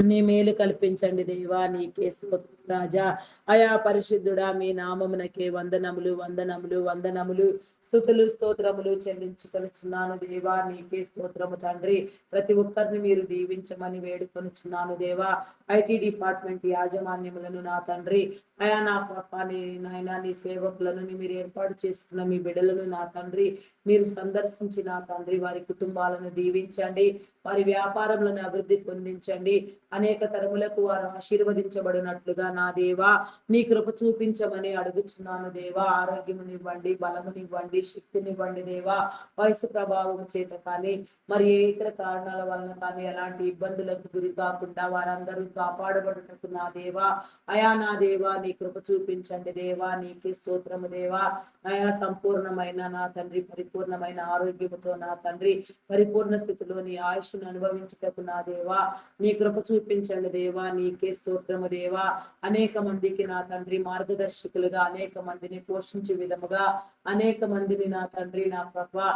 S1: నీ మేలు కల్పించండి దేవా. నీకే స్తోత్రం రాజా. అయా పరిశుద్ధుడా మీ నామమునకే వందనములు, వందనములు, వందనములు, స్తుతులు, స్తోత్రములు చెల్లించుకొనుచున్నాను దేవా. నీకే స్తోత్రము తండ్రి. ప్రతి ఒక్కరిని మీరు దీవించమని వేడుకొనుచున్నాను దేవా. ఐటీ డిపార్ట్మెంట్ యాజమాన్యములను నా తండ్రి అయా నా ప్రభ నీ నాయన నీ సేవకులను మీరు ఏర్పాటు చేసుకున్న మీ బిడ్డలను నా తండ్రి మీరు సందర్శించి నా తండ్రి వారి కుటుంబాలను దీవించండి. వారి వ్యాపారములను అభివృద్ధి పొందించండి. అనేక తరములకు వారు ఆశీర్వదించబడినట్లుగా నా దేవా నీ కృప చూపించమని అడుగుచున్నాను దేవా. ఆరోగ్యమునివ్వండి, బలమునివ్వండి, శక్తినివ్వండి దేవా. వయసు ప్రభావం చేత కానీ మరి ఏ ఇతర కారణాల వలన కానీ ఎలాంటి ఇబ్బందులకు గురి కాకుండా వారందరూ కాపాడబడుటకు నా దేవా, అయా నా దేవా నీ కృప చూపించండి దేవా, నీకే స్తోత్రము దేవా. అయా సంపూర్ణమైన నా తండ్రి, పరిపూర్ణమైన ఆరోగ్యముతో నా తండ్రి, పరిపూర్ణ స్థితిలో నీ ఆయుష్ను అనుభవించుటకు నా దేవా నీ కృప చూపించండి దేవా, నీకే స్తోత్రము దేవా. అనేక మందికి నా తండ్రి మార్గదర్శకులుగా, అనేక మందిని పోషించే విధముగా, అనేక మందిని నా తండ్రి నా ప్రభా,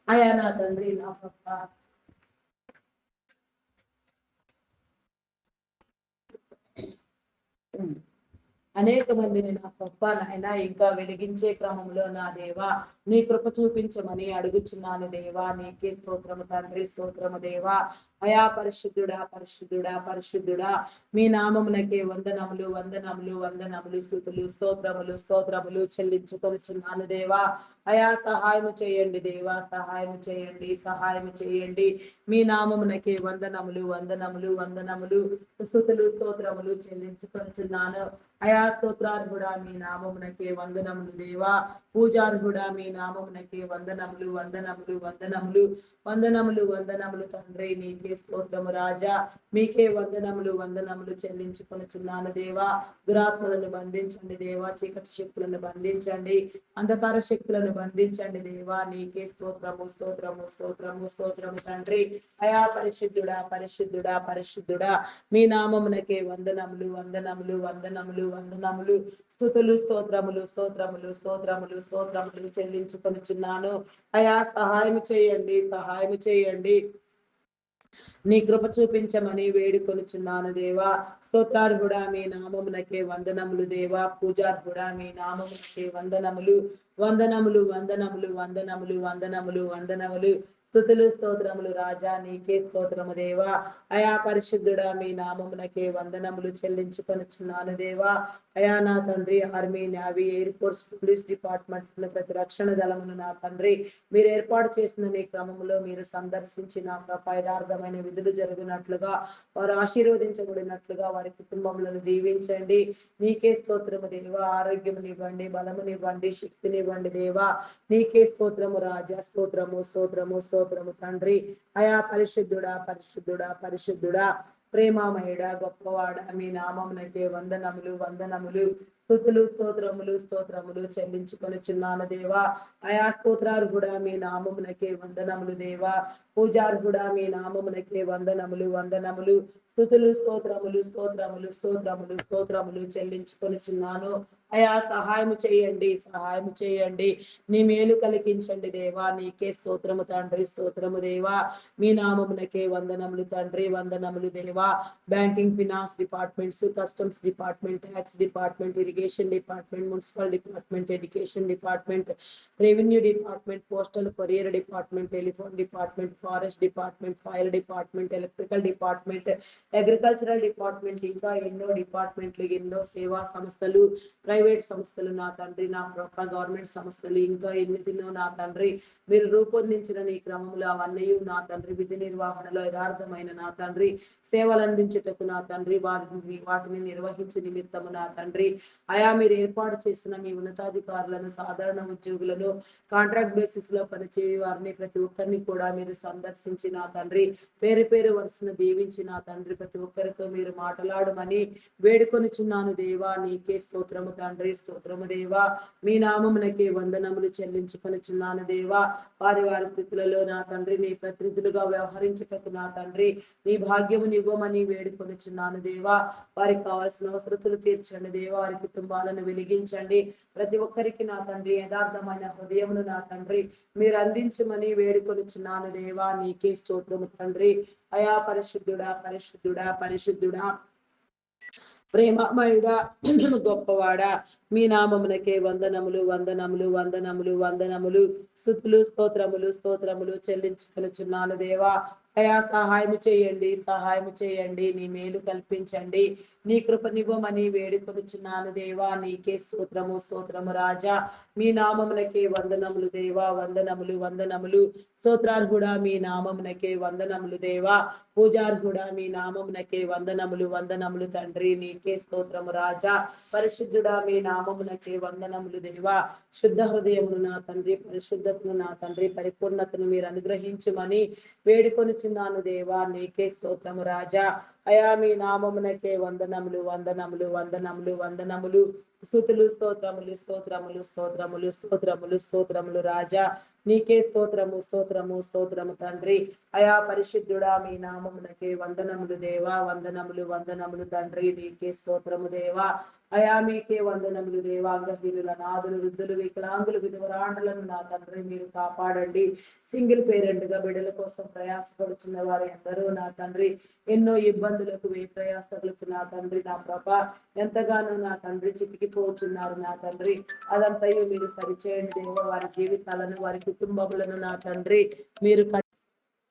S1: అయా నా తండ్రి నా ప్రభా, అనేక మందిని నా గొప్ప నాయన ఇంకా వెలిగించే క్రమంలో నా దేవా నీ కృప చూపించమని అడుగుచున్నాను దేవా, నీకే స్తోత్రము తండ్రి, స్తోత్రము దేవా. అయా పరిశుద్ధుడా పరిశుద్ధుడా పరిశుద్ధుడా, మీ నామమునకే వందనములు వందనములు వందనములు, స్తుతులు స్తోత్రములు స్తోత్రములు చెల్లించుకొనుచున్నాను దేవా. అయా సహాయము చేయండి దేవా, సహాయము చేయండి, సహాయము చేయండి. మీ నామమునకే వందనములు వందనములు వందనములు, స్తుతులు స్తోత్రములు చెల్లించుకొనుచున్నాను. అయా స్తోత్రార్హుడా మీ నామమునకే వందనములు దేవా, పూజార్హుడా మీ నామమునకే వందనములు వందనములు వందనములు వందనములు వందనములు తండ్రి, నీకే స్తోత్రము రాజా, మీకే వందనములు వందనములు చెల్లించుకొనుచున్నాను దేవా. దురాత్మలను బంధించండి దేవా, చీకటి శక్తులను బంధించండి, అంధకార శక్తులను బంధించండి దేవా, నీకే స్తోత్రము స్తోత్రము స్తోత్రము స్తోత్రము తండ్రి. అయా పరిశుద్ధుడా పరిశుద్ధుడా పరిశుద్ధుడా, మీ నామమునకే వందనములు వందనములు వందనములు వందనములు, స్తుతులు స్తోత్రములు స్తోత్రములు స్తోత్రములు స్తోత్రములు చెల్లించుకొనుచున్నాను. అయా సహాయం చేయండి, సహాయం చేయండి, నీ కృప చూపించమని వేడుకొనుచున్నాను దేవా. స్తోత్రార్హుడా మీ నామమునకే వందనములు దేవా, పూజార్హుడా మీ నామమునకే వందనములు వందనములు వందనములు వందనములు వందనములు వందనములు, స్తుతులు స్తోత్రములు రాజా, నీకే స్తోత్రము దేవా. అయా పరిశుద్ధుడా మీ నామమునకే వందనములు చెల్లించుకొనుచున్నాను దేవా. అయా నా తండ్రి, army, navy, air force, police department, ప్రతి రక్షణ దళమును నా తండ్రి మీరు ఏర్పాటు చేసిన నీ క్రమంలో మీరు సందర్శించి నా యథార్థమైన విధులు జరిగినట్లుగా, వారు ఆశీర్వదించబడినట్లుగా వారి కుటుంబములను దీవించండి. నీకే స్తోత్రము దేవా, ఆరోగ్యమునివ్వండి, బలమునివ్వండి, శక్తినివ్వండి దేవా, నీకే స్తోత్రము రాజా, స్తోత్రము స్తోత్రము స్తోత్రము తండ్రి. అయా పరిశుద్ధుడా పరిశుద్ధుడా పరిశుద్ధుడా, ప్రేమామయుడా గొప్పవాడా, మీ నామమునకే వందనములు వందనములు, స్తుతులు స్తోత్రములు స్తోత్రములు చెల్లించుకొనుచున్నాను దేవా. అయా స్తోత్రార్హుడా మీ నామమునకే వందనములు దేవా, పూజార్హుడా మీ నామమునకే వందనములు వందనములు, స్తుతులు స్తోత్రములు స్తోత్రములు స్తోత్రములు స్తోత్రములు చెల్లించుకొనుచున్నాను. అయా సహాయము చేయండి, సహాయము చేయండి, నీ మేలు కలిగించండి దేవా, నీకే స్తోత్రము తండ్రి, స్తోత్రము దేవా. మీ నామమునకే వందనములు తండ్రి, వందనములు దేవా. Banking, finance departments, customs department, tax department, irrigation department, municipal department, education department, revenue department, postal courier department, telephone department, forest department, fire department, electrical department, agricultural department, ఇంకా ఎన్నో డిపార్ట్మెంట్లు, ఎన్నో సేవా సంస్థలు, ప్రైవేట్ సంస్థలు నా తండ్రి, నా గవర్నమెంట్ సంస్థలు, ఇంకా ఎన్నిటినో నా తండ్రి మీరు రూపొందించిన నీ క్రమంలో అవన్నీ నా తండ్రి విధి నిర్వహణలో యథార్థమైన నా తండ్రి సేవలు అందించుటకు నా తండ్రి వాటిని నిర్వహించే నిమిత్తము నా తండ్రి, అయా మీరు ఏర్పాటు చేసిన మీ ఉన్నతాధికారులను, సాధారణ ఉద్యోగులను, కాంట్రాక్ట్ బేసిస్ లో పనిచేయ వారిని ప్రతి ఒక్కరిని కూడా మీరు సందర్శించి నా తండ్రి పేరు పేరు వరుసను దీవించి నా తండ్రి ప్రతి ఒక్కరితో మీరు మాట్లాడమని వేడుకొనిచున్నాను దేవా, నీకే స్తోత్రము తండ్రి, స్తోత్రము దేవా. మీ నామమునకే వందనములు చెల్లించుకొనిచున్నాను దేవా. వారి వారి స్థితులలో నా తండ్రి నీ ప్రతినిధులుగా వ్యవహరించుటకు నా తండ్రి నీ భాగ్యమునివ్వమని వేడుకొనిచున్నాను దేవా. వారికి కావాల్సిన అవసరతలు తీర్చండి దేవా, వారి కుటుంబాలను వెలిగించండి. ప్రతి ఒక్కరికి నా తండ్రి యథార్థమైన హృదయమును నా తండ్రి మీరు అందించమని వేడుకొనిచున్నాను దేవా, నీకే స్తోత్రము తండ్రి. అయా పరిశుద్ధుడా పరిశుద్ధుడా పరిశుద్ధుడా, ప్రేమమయుడా గొప్పవాడా, మీ నామమునకే వందనములు వందనములు వందనములు వందనములు, స్తుతులు స్తోత్రములు స్తోత్రములు చెల్లించుకొనుచున్నాను దేవా. అయా సహాయము చేయండి, సహాయము చేయండి, నీ మేలు కల్పించండి, నీ కృపనివ్వమని వేడుకొనుచున్నాను దేవా, నీకే స్తోత్రము స్తోత్రము రాజా. మీ నామమునకే వందనములు దేవా, వందనములు వందనములు, స్తోత్రార్హుడా మీ నామమునకే వందనములు దేవా, పూజార్హుడా మీ నామమునకే వందనములు వందనములు తండ్రి, నీకే స్తోత్రము రాజా. పరిశుద్ధుడా మీ నామమునకే వందనములు దేవా. శుద్ధ హృదయమును నా తండ్రి, పరిశుద్ధతను నా తండ్రి, పరిపూర్ణతను మీరు అనుగ్రహించమని వేడుకొనుచున్నాను దేవా, నీకే స్తోత్రము రాజా. అయా మీ నామమునకే వందనములు వందనములు వందనములు వందనములు. స్తుతులు స్తోత్రములు స్తోత్రములు స్తోత్రములు స్తోత్రములు స్తోత్రములు రాజా, నీకే స్తోత్రము స్తోత్రము స్తోత్రము తండ్రి. అయా పరిశుద్ధుడా మీ నామమునకే వందనములు దేవా, వందనములు వందనములు తండ్రి, నీకే స్తోత్రము దేవా. అయా మీకే వందనములు దేవా. అంగహీనుల నాదులు, వృద్ధులు, వికలాంగులు, విధవరాండ్రులను నా తండ్రి మీరు కాపాడండి. సింగిల్ పేరెంట్ గా బిడ్డల కోసం ప్రయాసపడుచున్న వారు ఎందరో నా తండ్రి, ఎన్నో ఇబ్బందులకు ప్రయాసలకు నా తండ్రి నా ప్రభా ఎంతగానో నా తండ్రి చితికిపోతున్నారు నా తండ్రి. అదంతయు మీరు సరిచేయండి దేవ. వారి జీవితాలను, వారి కుటుంబములను నా తండ్రి మీరు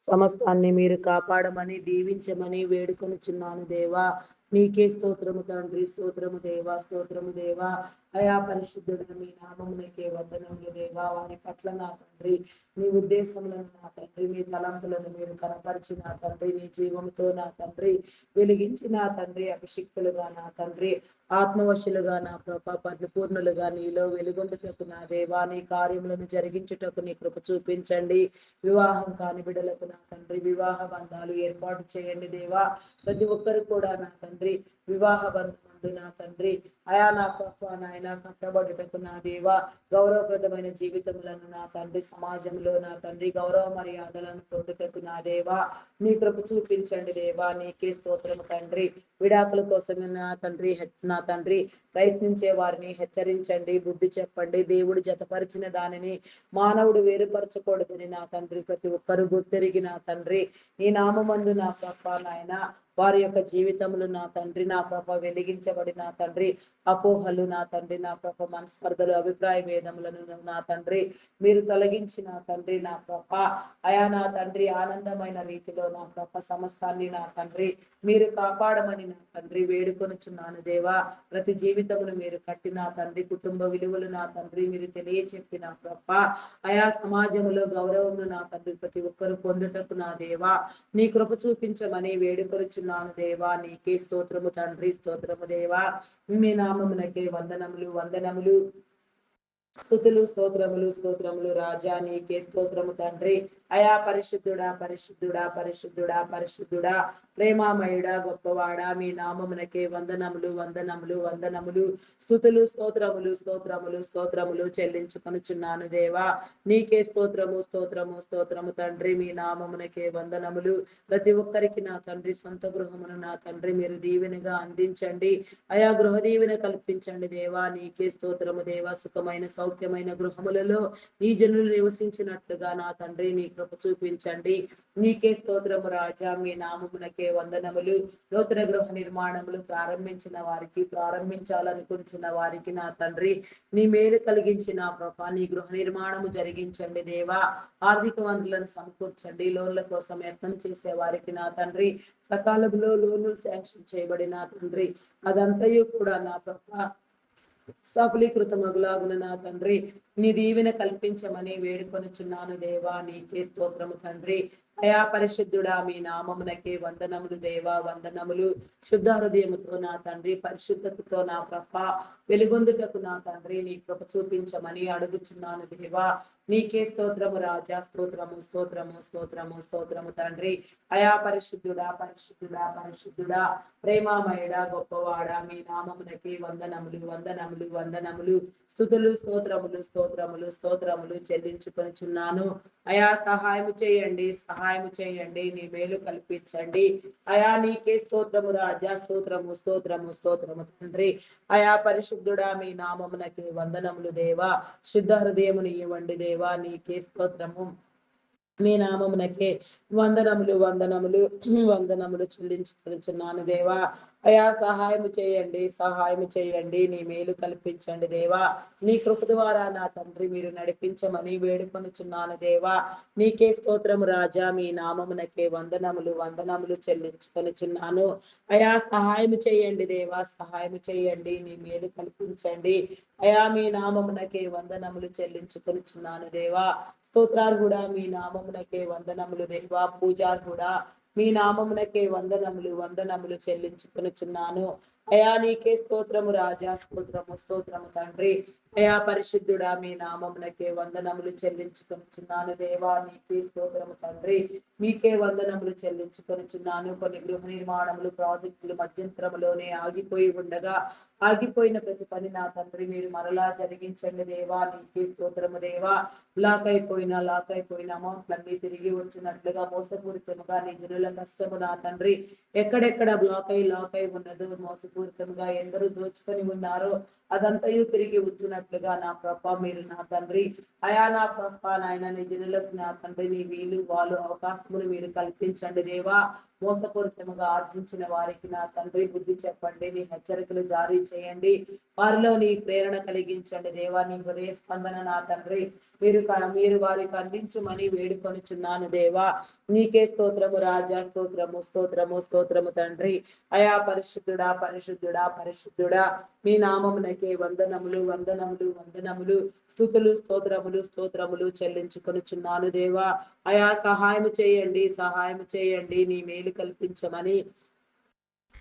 S1: సమస్తాన్ని మీరు కాపాడమని దీవించమని వేడుకొనుచున్నాను దేవా. నీకే స్తోత్రము తండ్రి, స్తోత్రము దేవా, స్తోత్రము దేవా. అయా పరిశుద్ధుడు మీ నామమునకే వందనములు దేవా. వారి పట్ల నా తండ్రి మీ ఉద్దేశములను నా తండ్రి, మీ తలంపులను మీరు కనపరిచి నా తండ్రి, నీ జీవంతో నా తండ్రి వెలిగించి నా తండ్రి, అభిషిక్తులుగా నా తండ్రి, ఆత్మవశులుగా నా ప్రభ పరిపూర్ణులుగా నీలో వెలుగొందుటకు నా దేవా, నీ కార్యములను జరిగించుటకు నీ కృప చూపించండి. వివాహం కాని బిడ్డలకు నా తండ్రి వివాహ బంధాలు ఏర్పాటు చేయండి దేవా. ప్రతి ఒక్కరు కూడా నా తండ్రి వివాహ బంధం నా తండ్రి అయా నా ప్రభ నాయన కట్టబడుటకు నా దేవా, గౌరవప్రదమైన జీవితములను నా తండ్రి సమాజంలో నా తండ్రి గౌరవ మర్యాదలను పొందుటకు నా దేవా నీ కృప చూపించండి దేవా. నీకే స్తోత్రము తండ్రి. విడాకుల కోసం నా తండ్రి ప్రయత్నించే వారిని హెచ్చరించండి, బుద్ధి చెప్పండి. దేవుడు జతపరిచిన దానిని మానవుడు వేరుపరచకూడదని నా తండ్రి ప్రతి ఒక్కరు గుర్తెరిగి నా తండ్రి నీ నామమందు నా ప్రభ నాయన వారి యొక్క జీవితములు నా తండ్రి నా ప్రభ వెలిగించబడి నా తండ్రి అపోహలు నా తండ్రి నా ప్రభ మనస్పర్ధలు, అభిప్రాయ భేదములను నా తండ్రి మీరు తొలగించి నా తండ్రి నా ప్రభ అయా నా తండ్రి ఆనందమైన రీతిలో నా ప్రభ సమస్తాన్ని నా తండ్రి మీరు కాపాడమని నా తండ్రి వేడుకొనుచున్నాను దేవా. ప్రతి జీవితమును మీరు కట్టి నా తండ్రి కుటుంబ విలువలు నా తండ్రి మీరు తెలియచెప్పి నా ప్రభ అయా సమాజంలో గౌరవమును నా తండ్రి ప్రతి ఒక్కరు పొందుటకు నా దేవా నీ కృప చూపించమని వేడుకొనుచున్నాను దేవా. నీకే స్తోత్రము తండ్రి, స్తోత్రము దేవా. మీ నామమునకే వందనములు వందనములు. స్తుతులు స్తోత్రములు స్తోత్రములు రాజా, నీకే స్తోత్రము తండ్రి. అయా పరిశుద్ధుడా పరిశుద్ధుడా పరిశుద్ధుడా పరిశుద్ధుడా ప్రేమామయుడా గొప్పవాడా మీ నామమునకే వందనములు వందనములు వందనములు. స్తుతులు స్తోత్రములు స్తోత్రములు స్తోత్రములు చెల్లించుకొనుచున్నాను దేవా. నీకే స్తోత్రము స్తోత్రము స్తోత్రము తండ్రి. మీ నామమునకే వందనములు. ప్రతి ఒక్కరికి నా తండ్రి సొంత గృహమును నా తండ్రి మీరు దీవెనగా అందించండి. అయా గృహ దీవెన కల్పించండి దేవా. నీకే స్తోత్రము దేవా. సుఖమైన సౌఖ్యమైన గృహములలో ఈ జనులు నివసించినట్లుగా నా తండ్రి నీ కృప చూపించండి. నీకే స్తోత్రము రాజా. మీ నామమునకే వందనములు. నూతన గృహ నిర్మాణములు ప్రారంభించిన వారికి, ప్రారంభించాలనుకుంటున్న వారికి నా తండ్రి నీ మేలు కలిగించిన ప్రభా నీ గృహ నిర్మాణము జరిగించండి దేవా. ఆర్థిక వనరులను సమకూర్చండి. లోన్ల కోసం యత్నం చేసే వారికి నా తండ్రి సకాలంలో లోన్లు శాంక్షన్ చేయబడిన తండ్రి అదంతయు కూడా నా ప్రభా సఫలీకృతమగులాగున నా తండ్రి నీ దీవెన కల్పించమని వేడుకొనుచున్నాను దేవా. నీకే స్తోత్రము తండ్రి. అయా పరిశుద్ధుడా మీ నామమునకే వందనములు దేవా, వందనములు. శుద్ధ హృదయముతో నా తండ్రి పరిశుద్ధతతో నా ప్రభ వెలుగొందుటకు నా తండ్రి నీ కృప చూపించమని అడుగుచున్నాను దేవా. నీకే స్తోత్రము రాజా. స్తోత్రము స్తోత్రము స్తోత్రము స్తోత్రము తండ్రి. అయా పరిశుద్ధుడా పరిశుద్ధుడా పరిశుద్ధుడా ప్రేమామయుడా గొప్పవాడా మీ నామమునకి వందనములు వందనములు వందనములు. స్తుతులు స్తోత్రములు స్తోత్రములు స్తోత్రములు చెల్లించుకొనుచున్నాను. అయా సహాయము చేయండి, సహాయము చేయండి, నీ మేలు కల్పించండి. అయా నీకే స్తోత్రము రాజా. స్తోత్రము స్తోత్రము స్తోత్రము తండ్రి. అయా పరిశుద్ధుడా మీ నామమునకి వందనములు దేవా. శుద్ధ హృదయముని ఇవ్వండి దేవా. నీకే స్తోత్రము. మీ నామమునకే వందనములు వందనములు వందనములు చెల్లించుకొనుచున్నాను దేవా. అయా సహాయము చేయండి, సహాయము చేయండి, నీ మేలు కల్పించండి దేవా. నీ కృప ద్వారా నా తండ్రి మీరు నడిపించమని వేడుకొనుచున్నాను దేవా. నీకే స్తోత్రము రాజా. మీ నామమునకే వందనములు వందనములు చెల్లించుకొనుచున్నాను. అయా సహాయము చేయండి దేవా, సహాయము చేయండి, నీ మేలు కల్పించండి. అయా మీ నామమునకే వందనములు చెల్లించుకొనుచున్నాను దేవా. స్తోత్రాలు కూడా మీ నామమునకే వందనములు దేవా. పూజాలు కూడా మీ నామమునకే వందనములు వందనములు చెల్లించుకొనుచున్నాను. అయా నీకే స్తోత్రము రాజా, స్తోత్రము స్తోత్రము తండ్రి. అయా పరిశుద్ధుడా, మీ నామమునకే వందనములు చెల్లించుకొనుచున్నాను దేవా, నీకే స్తోత్రము తండ్రి. మీకే వందనములు చెల్లించుకొనుచున్నాను. కొన్ని గృహ నిర్మాణములు ప్రాజెక్టులు మధ్యంతరములోనే ఆగిపోయి ఉండగా, ఆగిపోయిన ప్రతి పని నా తండ్రి మీరు మరలా జరిగించండి దేవా, నీకే స్తోత్రము దేవా. లాక్ అయిపోయిన అమౌంట్లన్నీ తిరిగి వచ్చినట్లుగా మోసపూరితముగా నీ జనుల కష్టము నా తండ్రి ఎక్కడెక్కడ లాక్ అయి ఉన్నదో, మోసపూరితంగా ఎందరూ దోచుకొని ఉన్నారో అదంతయు తిరిగి వచ్చినట్లుగా నా ప్రభ మీరు నా తండ్రి. అయా నా ప్రభ నాయన నీ జనులకు నా తండ్రి నీ వీలు వాళ్ళు అవకాశములు మీరు కల్పించండి దేవా. మోసపూరితముగా ఆర్జించిన వారికి నా తండ్రి బుద్ధి చెప్పండి, నీ హెచ్చరికలు జారీ చేయండి, వారిలో నీ ప్రేరణ కలిగించండి దేవా. నీ హృదయ స్పందన నా తండ్రి మీరు వారికి అందించమని వేడుకొనుచున్నాను దేవా. నీకే స్తోత్రము రాజా, స్తోత్రము స్తోత్రము స్తోత్రము తండ్రి. అయా పరిశుద్ధుడా పరిశుద్ధుడా పరిశుద్ధుడా, మీ నామమునకే వందనములు వందనములు వందనములు, స్తుతులు స్తోత్రములు స్తోత్రములు చెల్లించుకొనుచున్నాను దేవా. అయా సహాయం చేయండి, నీ మేలు కల్పించమని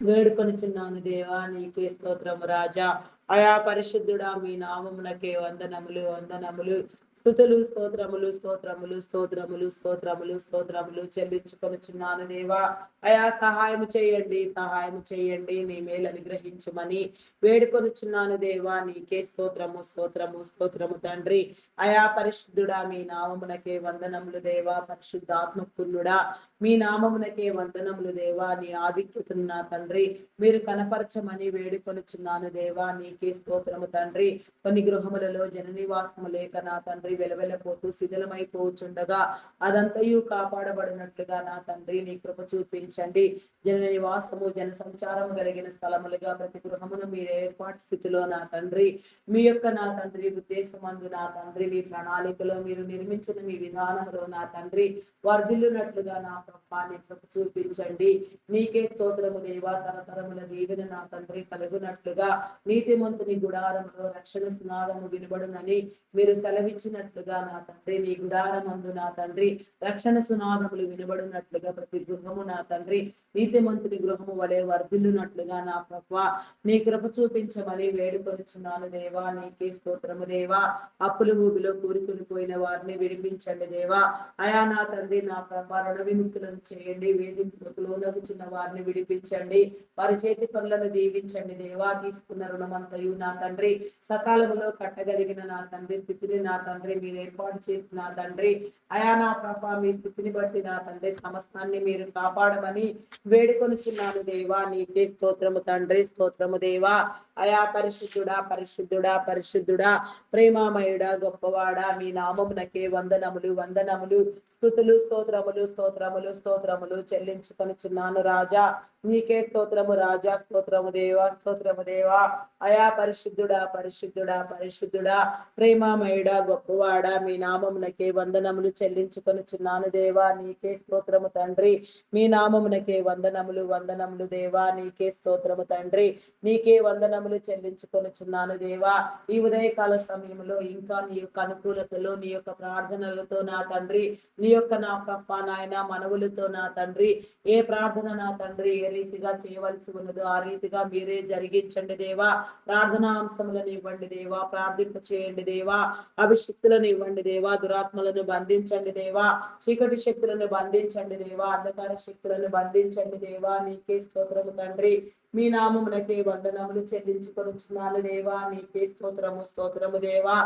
S1: వేడుకొనుచున్నాను దేవా. నీకే స్తోత్రము రాజా. అయా పరిశుద్ధుడా, మీ నామమునకే వందనములు వందనములు, స్తుతులు స్తోత్రములు స్తోత్రములు స్తోత్రములు స్తోత్రములు స్తోత్రములు చెల్లించుకొనుచున్నాను దేవా. అయా సహాయం చేయండి, నీ మేలు అనుగ్రహించమని వేడుకొనుచున్నాను దేవా. నీకే స్తోత్రము స్తోత్రము స్తోత్రము తండ్రి. అయా పరిశుద్ధుడా, మీ నామమునకే వందనములు దేవా. పరిశుద్ధాత్మ పుణ్యుడా, మీ నామమునకే వందనములు దేవా. నీ ఆధిక్యతను నా తండ్రి మీరు కనపరచమని వేడుకొనుచున్నాను దేవా. నీకే స్తోత్రము తండ్రి. కొన్ని గృహములలో జననివాసము లేక నా తండ్రి వెలవెలపోతూ శిథిలమైపోచుండగా అదంతయు కాపాడబడినట్లుగా నా తండ్రి నీ కృప చూపించండి. జన నివాసము జన సంచారము కలిగిన స్థలములుగా ప్రతి గృహమును మీరు ఏర్పాటు స్థితిలో నా తండ్రి మీ యొక్క నా తండ్రి ఉద్దేశమందు నా తండ్రి మీ ప్రణాళికలో మీరు నిర్మించిన మీ విధానంలో నా తండ్రి వర్ధిల్లునట్లుగా నా ప్రభాన్ని కృప చూపించండి. నీకే స్తోత్రము దేవా. తరతరముల దీవెన నా తండ్రి కలుగునట్లుగా నీతిమంతుని గుడారములో రక్షణ సునాదము వినబడునని మీరు సెలవిచ్చినట్లుగా నా తండ్రి నీ గుడారమందు నా తండ్రి రక్షణ సునాదములు వినబడినట్లుగా ప్రతి గృహము నా తండ్రి నీతిమంతుని గృహము వలె వర్ధిల్లునట్లుగా నా ప్రభువా నీ కృప చూపించమని వేడుకొనుచున్నాను దేవా. నీకే స్తోత్రము దేవా. అప్పుల ఊబిలో కూరుకుని పోయిన వారిని విడిపించండి దేవా. అయా నా తండ్రి నా ప్రభా రుణ విముక్తులను చేయండి, వేధింపులకు లోనగుచున్న వారిని విడిపించండి, వారి చేతి పనులను దీవించండి దేవా. తీసుకున్న రుణమంతయు నా తండ్రి సకాలంలో కట్టగలిగిన నా తండ్రి స్థితిని నా తండ్రి మీరు ఏర్పాటు చేసిన నా తండ్రి అయా నా ప్రభా మీ స్థితిని బట్టి నా తండ్రి సమస్తాన్ని మీరు కాపాడమని వేడుకొనుచున్నాను దేవా. నీకే స్తోత్రము తండ్రి, స్తోత్రము దేవా. అయా పరిశుద్ధుడా పరిశుద్ధుడా పరిశుద్ధుడా, ప్రేమామయుడా గొప్పవాడా, మీ నామమునకే వందనములు వందనములు, స్తుతులు స్తోత్రములు స్తోత్రములు స్తోత్రములు చెల్లించుకొనుచున్నాను రాజా. నీకే స్తోత్రము రాజా, స్తోత్రము దేవా, స్తోత్రము దేవా. అయా పరిశుద్ధుడా పరిశుద్ధుడా పరిశుద్ధుడా, ప్రేమామయుడా గొప్పవాడా, మీ నామమునకే వందనములు చెల్లించుకొనుచున్నాను దేవా. నీకే స్తోత్రము తండ్రి. మీ నామమునకే వందనములు వందనములు దేవా. నీకే స్తోత్రము తండ్రి. నీకే వందనములు చెల్లించుకొనుచున్నాను దేవా. ఈ ఉదయకాల సమయంలో ఇంకా నీ యొక్క అనుకూలతలో నీ యొక్క ప్రార్థనలతో నా తండ్రి నీ యొక్క నా ప్రభ నాయన మనవులతో నా తండ్రి ఏ ప్రార్థన నా తండ్రి ఏ రీతిగా చేయవలసి ఉన్నదో ఆ రీతిగా మీరే జరిగించండి దేవా. ప్రార్థనా అంశములను ఇవ్వండి దేవా. ప్రార్థింప చేయండి దేవా. అభిషక్తులను ఇవ్వండి దేవా. దురాత్మలను బంధించండి దేవా. చీకటి శక్తులను బంధించండి దేవా. అంధకార శక్తులను బంధించండి దేవా. నీకే స్తోత్రము తండ్రి. మీ నామమునకే వందనములు చెల్లించుకొనుచున్నాను దేవా. నీకే స్తోత్రము స్తోత్రము దేవా.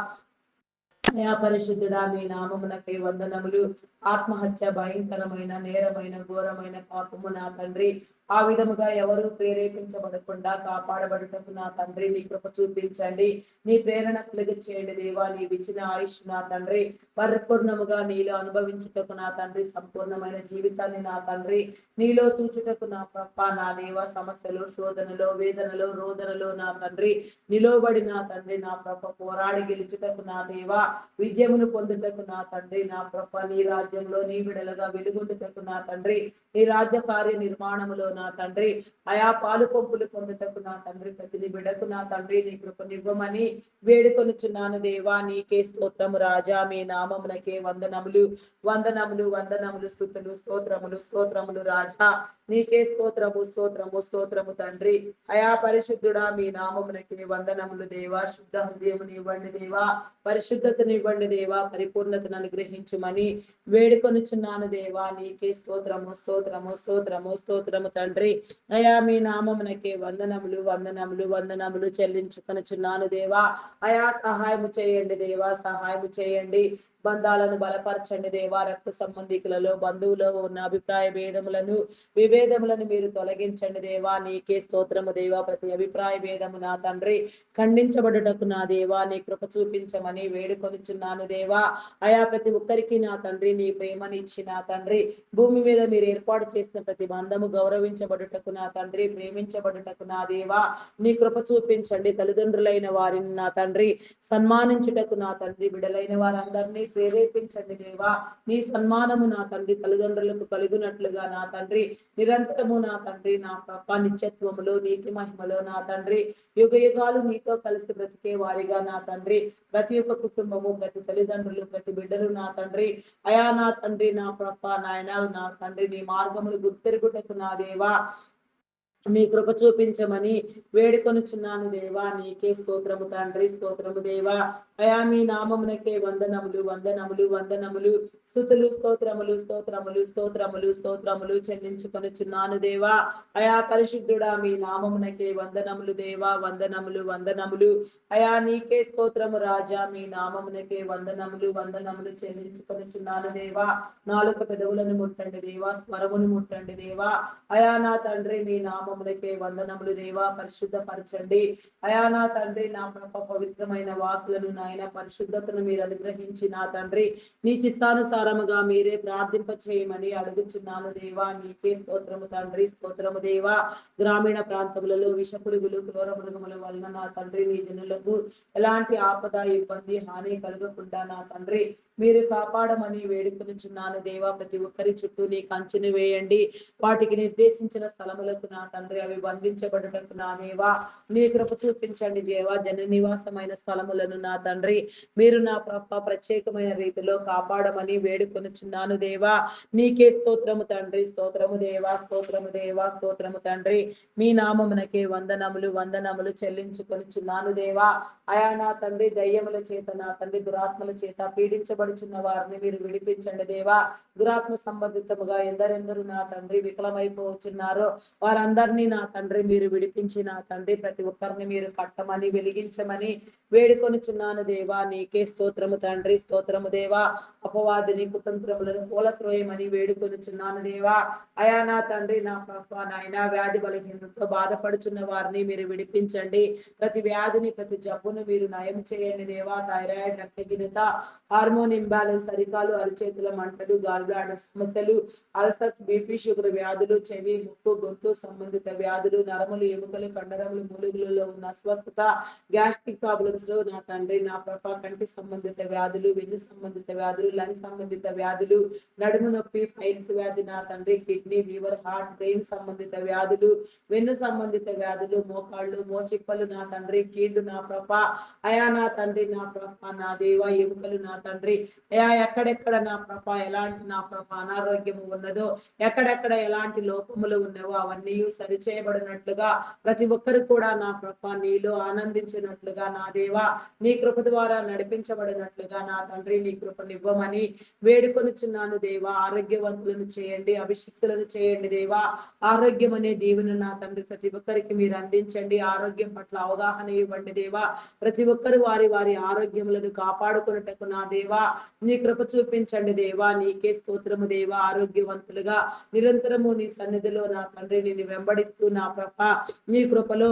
S1: అయా పరిశుద్ధుడా, మీ నామమునకే వందనములు. ఆత్మహత్య భయంకరమైన నేరమైన ఘోరమైన పాపము నా తండ్రి ఆ విధముగా ఎవరు ప్రేరేపించబడకుండా కాపాడబడుటకు నా తండ్రి నీ కృప చూపించండి, నీ ప్రేరణ కలిగ చేయండి దేవా. నీవిచ్చిన ఆయుష్ నా తండ్రి పరిపూర్ణముగా నీలో అనుభవించుటకు నా తండ్రి సంపూర్ణమైన జీవితాన్ని నా తండ్రి నీలో చూచుటకు నా ప్రభ నా దేవ సమస్యలు శోధనలో వేదనలో రోదనలో నా తండ్రి నిలోబడి నా తండ్రి నా ప్రభ పోరాడి గెలుచుటకు నా దేవ విజయమును పొందుటకు నా తండ్రి నా ప్రభ నీ రాజ్యంలో నీ విడలుగా వెలుగొందుటకు నా తండ్రి నీ రాజ్య కార్య నిర్మాణములో నా తండ్రి అయా పాలు పంపులు పొందుటకు నా తండ్రి ప్రతి బిడ్డకు నా తండ్రి నీ కృపనివ్వమని వేడుకొనుచున్నాను దేవా. నీకే స్తోత్రము రాజా. మీ నామమునకే వందనములు వందనములు వందనములు స్తుతులు స్తోత్రములు స్తోత్రములు రాజా. నీకే స్తోత్రము స్తోత్రము స్తోత్రము తండ్రి. అయా పరిశుద్ధుడా మీ నామమునకే వందనములు దేవా. శుద్ధ హృదయముని ఇవ్వండి దేవా. పరిశుద్ధతను ఇవ్వండి దేవా. పరిపూర్ణతను అనుగ్రహించుమని వేడుకొనుచున్నాను దేవా. నీకే స్తోత్రము స్తోత్రము స్తోత్రము స్తోత్రము తండ్రి. అయా మీ నామమునకే వందనములు వందనములు వందనములు చెల్లించుకొనుచున్నాను దేవా. అయా సహాయము చేయండి దేవా. సహాయము చేయండి. బంధాలను బలపరచండి దేవా. రక్త సంబంధికులలో బంధువులో ఉన్న అభిప్రాయ భేదములను విభేదములను మీరు తొలగించండి దేవా. నీకే స్తోత్రము దేవా. ప్రతి అభిప్రాయ భేదము నా తండ్రి ఖండించబడుటకు నా దేవా నీ కృప చూపించమని వేడుకొనుచున్నాను దేవా. అయా ప్రతి ఒక్కరికి నా తండ్రి నీ ప్రేమనిచ్చి నా తండ్రి భూమి మీద మీరు ఏర్పాటు చేసిన ప్రతి బంధము గౌరవించబడుటకు నా తండ్రి ప్రేమించబడుటకు నా దేవా నీ కృప చూపించండి. తల్లిదండ్రులైన వారిని నా తండ్రి సన్మానించుటకు నా తండ్రి బిడలైన వారందరినీ ప్రేరేపించండి దేవా. నీ సన్మానము నా తండ్రి తల్లిదండ్రులకు కలుగునట్లుగా నా తండ్రి నిరంతరము నా తండ్రి నా పాప నిత్యత్వములో నీతి మహిమలో నా తండ్రి యుగ యుగాలు నీతో కలిసి బ్రతికే వారిగా నా తండ్రి ప్రతి ఒక్క కుటుంబము ప్రతి తల్లిదండ్రులు ప్రతి బిడ్డలు నా తండ్రి అయా నా తండ్రి నా పాప నాయన నా తండ్రి నీ మార్గములు గుర్తెరుగుటకు నా దేవా నీ కృప చూపించమని వేడుకొనుచున్నాను దేవా. నీకే స్తోత్రము తండ్రి స్తోత్రము దేవా. అయా మీ నామమునకే వందనములు వందనములు వందనములు స్తుతులు స్తోత్రములు స్తోత్రములు స్తోత్రములు స్తోత్రములు చెల్లించుకొనుచున్నాను దేవా. అయా పరిశుద్ధుడా మీ నామమునకే వందనములు దేవా. వందనములు వందనములు అయా నీకే స్తోత్రము రాజా. మీ నామమునకే వందనములు వందనములు చెల్లించుకొనుచున్నాను దేవా. నాలుక పెదవులను ముట్టండి దేవా. స్వరమును ముట్టండి దేవా. అయా నా తండ్రి మీ నామమునకే వందనములు దేవా. పరిశుద్ధపరచండి అయా నా తండ్రి నా పవిత్రమైన వాకులను నాయన పరిశుద్ధతను మీరు అనుగ్రహించి నా తండ్రి నీ చిత్తానుసారముగా మీరే ప్రార్థింప చేయమని అడుగుచున్నాను దేవా. నీకే స్తోత్రము తండ్రి స్తోత్రము దేవా. గ్రామీణ ప్రాంతములలో విషపురుగులు క్రూర మృగముల వలన నా తండ్రి నీ జనులకు ఎలాంటి ఆపద ఇబ్బంది హాని కలగకుండా నా తండ్రి మీరు కాపాడమని వేడుకొనుచున్నాను దేవా. ప్రతి ఒక్కరి చుట్టూ నీ కంచెను వేయండి. వాటికి నిర్దేశించిన స్థలములకు నా తండ్రి అవి బంధించబడుటకు నా దేవా నీ కృప చూపించండి దేవా. జన నివాసమైన స్థలములను నా తండ్రి మీరు నా ప్రత్యేకమైన రీతిలో కాపాడమని వేడుకొనుచున్నాను దేవా. నీకే స్తోత్రము తండ్రి స్తోత్రము దేవా స్తోత్రము దేవా స్తోత్రము తండ్రి. మీ నామమునకే వందనములు వందనములు చెల్లించుకొనుచున్నాను దేవా. అయా నా తండ్రి దయ్యముల చేత నా తండ్రి దురాత్మల చేత పీడించబడుచున్న వారిని మీరు విడిపించండి దేవా. దురాత్మ సంబంధితముగా ఎందరెందరూ నా తండ్రి వికలమైపోతున్నారో వారందరినీ నా తండ్రి మీరు విడిపించి నా తండ్రి ప్రతి ఒక్కరిని మీరు కట్టమని వెలిగించమని వేడుకొనుచున్నాను దేవా. నీకే స్తోత్రము తండ్రి స్తోత్రము దేవా. అపవాదిని కుతంత్రములను పూలత్రోయమని వేడుకొనుచున్నాను దేవా. అయా నా తండ్రి నా పాప నాయన వ్యాధి బలహీనతతో బాధపడుచున్న వారిని మీరు విడిపించండి. ప్రతి వ్యాధిని ప్రతి జబ్బును మీరు నయం చేయండి దేవా. థైరాయిడ్ రక్తహీనత హార్మోన్ ఇంబ్యాలెన్స్ అరికాలు అరిచేతుల మంటలు గాల్ బ్లాడర్ సమస్యలు అల్సర్స్ బీపీ షుగర్ వ్యాధులు చెవి ముక్కు గొంతు సంబంధిత వ్యాధులు నరములు ఎముకలు కండరములు మూలుగులలో ఉన్న అస్వస్థత గ్యాస్ట్రిక్ ప్రాబ్లమ్స్ నా తండ్రి నా పాప కంటి సంబంధిత వ్యాధులు వెన్ను సంబంధిత వ్యాధులు లంగ్ సంబంధిత వ్యాధులు నడుము నొప్పి ఫైల్స్ వ్యాధి నా తండ్రి కిడ్నీ లివర్ హార్ట్ బ్రెయిన్ సంబంధిత వ్యాధులు వెన్ను సంబంధిత వ్యాధులు మోకాళ్ళు మోచిప్పలు నా తండ్రి కీళ్లు నా పాప అయా నా తండ్రి నా పాప నా దేవ ఎముకలు నా తండ్రి అయా ఎక్కడెక్కడ నా పాప ఎలాంటి నా పాప అనారోగ్యము ఉన్నదో ఎక్కడెక్కడ ఎలాంటి లోపములు ఉన్నవో అవన్నీ సరిచేయబడినట్లుగా ప్రతి ఒక్కరు కూడా నా పాప నీలో ఆనందించినట్లుగా నా దేవా నీ కృప ద్వారా నడిపించబడినట్లుగా నా తండ్రి నీ కృపనివ్వమని వేడుకొనుచున్నాను దేవా. ఆరోగ్యవంతులను చేయండి. అభిషిక్తులను చేయండి దేవా. ఆరోగ్యం అనే దీవెన నా తండ్రి ప్రతి ఒక్కరికి మీరు అందించండి. ఆరోగ్యం పట్ల అవగాహన ఇవ్వండి దేవా. ప్రతి ఒక్కరు వారి వారి ఆరోగ్యములను కాపాడుకున్నటకు నా దేవా నీ కృప చూపించండి దేవా. నీకే స్తోత్రము దేవా. ఆరోగ్యవంతులుగా నిరంతరము నీ సన్నిధిలో నా తండ్రి నిన్ను వెంబడిస్తూ నా ప్రభ నీ కృపలో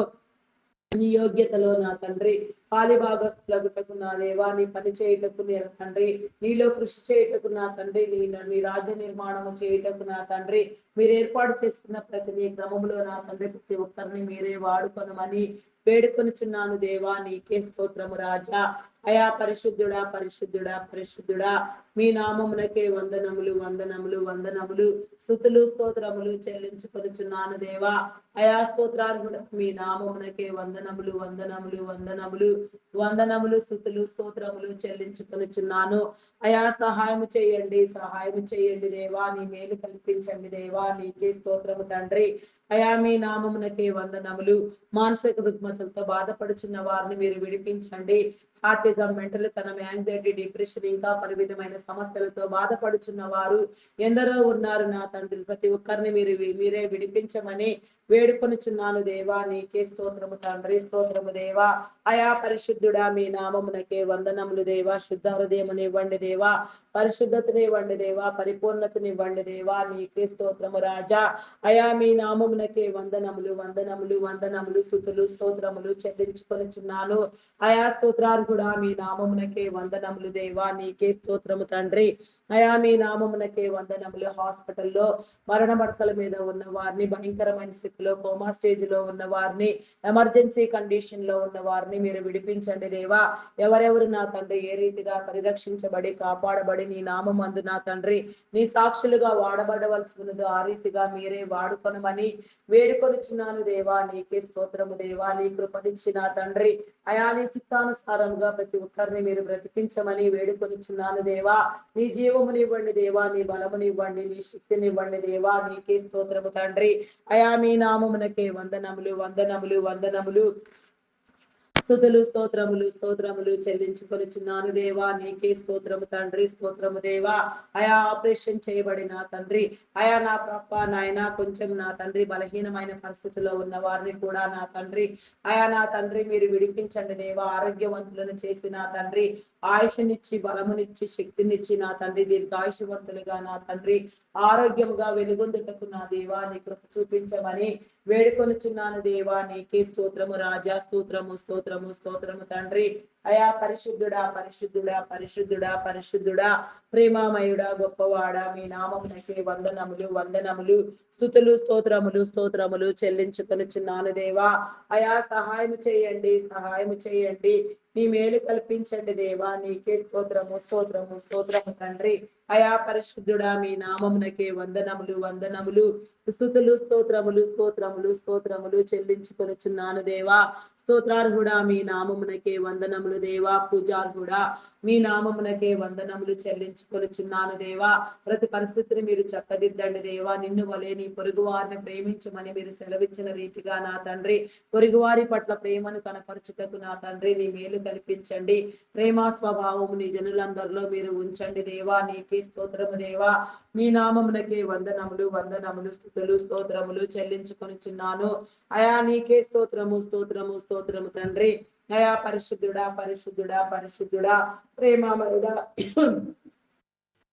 S1: నీ యోగ్యతలో నా తండ్రి పాలిభాగస్తులగుటకు నా దేవా నీ పని చేయుటకు నేను తండ్రి నీలో కృషి చేయుటకు నా తండ్రి నీ రాజ్య నిర్మాణము చేయుటకు నా తండ్రి మీరు ఏర్పాటు చేసుకున్న ప్రతి నీ క్రమంలో నా తండ్రి ప్రతి ఒక్కరిని మీరే వాడుకొనమని వేడుకొనుచున్నాను దేవా, నీకే స్తోత్రము రాజా. అయా పరిశుద్ధుడా, పరిశుద్ధుడా, పరిశుద్ధుడా, మీ నామమునకే వందనములు, వందనములు, వందనములు, స్తుతులు స్తోత్రములు చెల్లించుకొనుచున్నాను దేవా. అయా స్తోత్రార్హుడ, మీ నామమునకే వందనములు, వందనములు, వందనములు, వందనములు, స్తుతులు స్తోత్రములు చెల్లించుకొనుచున్నాను. అయా సహాయము చేయండి, సహాయము చేయండి దేవా, నీ మేలు కల్పించండి దేవా, నీకే స్తోత్రము తండ్రి. అయా మీ నామమునకే వందనములు. మానసిక రుగ్మతలతో బాధపడుచున్న వారిని మీరు విడిపించండి. హార్టిజం, మెంటలితనం, యాంగ్జైటీ, డిప్రెషన్, ఇంకా పరిమితమైన సమస్యలతో బాధపడుచున్న వారు ఎందరో ఉన్నారు నా తండ్రి. ప్రతి ఒక్కరిని మీరే విడిపించమని వేడుకొనుచున్నాను దేవా, నీకే స్తోత్రము తండ్రి, స్తోత్రము దేవా. అయా పరిశుద్ధుడా, మీ నామమునకే వందనములు దేవా. శుద్ధ హృదయముని ఇవ్వండి దేవా, పరిశుద్ధతని ఇవ్వండి దేవా, పరిపూర్ణతని ఇవ్వండి దేవా, నీకే స్తోత్రము రాజా. అయా మీ నామమునకే వందనములు, వందనములు, వందనములు, స్తుతులు స్తోత్రములు చెల్లించుకొనుచున్నాను. అయా స్తోత్రార్హుడా, మీ నామమునకే వందనములు దేవా, నీకే స్తోత్రము తండ్రి. అయా మీ నామమునకే వందనములు. హాస్పిటల్లో మరణ పడకల మీద ఉన్న వారిని, భయంకరమైన స్థితిలో కోమా స్టేజ్ లో ఉన్న వారిని, ఎమర్జెన్సీ కండిషన్ లో ఉన్న వారిని మీరు విడిపించండి దేవా. ఎవరెవరు నా తండ్రి ఏ రీతిగా పరిరక్షించబడి కాపాడబడి నీ నామం అందు నా తండ్రి నీ సాక్షులుగా వాడబడవలసి ఉన్నదో ఆ రీతిగా మీరే వాడుకొనమని వేడుకొనుచున్నాను దేవా, నీకే స్తోత్రము దేవా. నీ కృపనిచ్చి నా తండ్రి అయా నీ చిత్తానుసారంగా ప్రతి ఒక్కరిని మీరు బ్రతికించమని వేడుకొనుచున్నాను దేవా. నీ జీవమునివ్వండి దేవా, నీ బలమునివ్వండి, నీ శక్తినివ్వండి దేవా, నీకే స్తోత్రము తండ్రి. అయా మీ నామమునకే వందనములు, వందనములు, వందనములు, స్తుతులు స్తోత్రములు, స్తోత్రములు చెల్లించుకొనుచున్నాను దేవా, నీకే స్తోత్రము తండ్రి, స్తోత్రము దేవా. అయా ఆపరేషన్ చేయబడిన తండ్రి, అయా నా ప్రప్ప నాయన కొంచెం నా తండ్రి బలహీనమైన పరిస్థితిలో ఉన్న వారిని కూడా నా తండ్రి అయా నా తండ్రి మీరు విడిపించండి దేవా. ఆరోగ్యవంతులను చేసి నా తండ్రి ఆయుషనిచ్చి, బలమునిచ్చి, శక్తినిచ్చి నా తండ్రి దీర్ఘాయుషవంతులుగా నా తండ్రి ఆరోగ్యముగా వెలుగొందుటకు నా దేవా నీ కృప చూపించమని వేడుకొనుచున్నాను దేవా, నీకే స్తోత్రము రాజా. స్తోత్రము, స్తోత్రము, స్తోత్రము తండ్రి. అయా పరిశుద్ధుడా, పరిశుద్ధుడా, పరిశుద్ధుడా, పరిశుద్ధుడా, ప్రేమామయుడా, గొప్పవాడా, మీ నామమునకే వందనములు, వందనములు, స్తుతులు స్తోత్రములు, స్తోత్రములు చెల్లించుకొనుచున్నాను దేవా. అయా సహాయము చేయండి, సహాయము చేయండి, నీ మేలు కల్పించండి దేవా, నీకే స్తోత్రము, స్తోత్రము, స్తోత్రము తండ్రి. అయా పరిశుద్ధుడా, మీ నామమునకే వందనములు, వందనములు, స్తుతులు స్తోత్రములు, స్తోత్రములు, స్తోత్రములు చెల్లించుకొనుచున్నాను దేవా. స్తోత్రార్హుడా, మీ నామమునకే వందనములు దేవా. పూజార్హుడా, మీ నామమునకే వందనములు చెల్లించుకొనుచున్నాను దేవా. ప్రతి పరిస్థితిని మీరు చక్కదిద్దండి దేవా. నిన్ను వలె నీ పొరుగు వారిని ప్రేమించమని మీరు సెలవిచ్చిన రీతిగా నా తండ్రి పొరుగువారి పట్ల ప్రేమను కనపరచుటకు నా తండ్రి నీ మేలు కల్పించండి. ప్రేమ స్వభావము నీ జనులందరిలో మీరు ఉంచండి దేవా, నీకే స్తోత్రము దేవా. మీ నామమునకే వందనములు, వందనములు, స్తుతులు స్తోత్రములు చెల్లించుకొనుచున్నాను. అయా నీకే స్తోత్రము, స్తోత్రము, స్తోత్రము తండ్రి. అయా పరిశుద్ధుడా, పరిశుద్ధుడా, పరిశుద్ధుడా, ప్రేమమయుడా,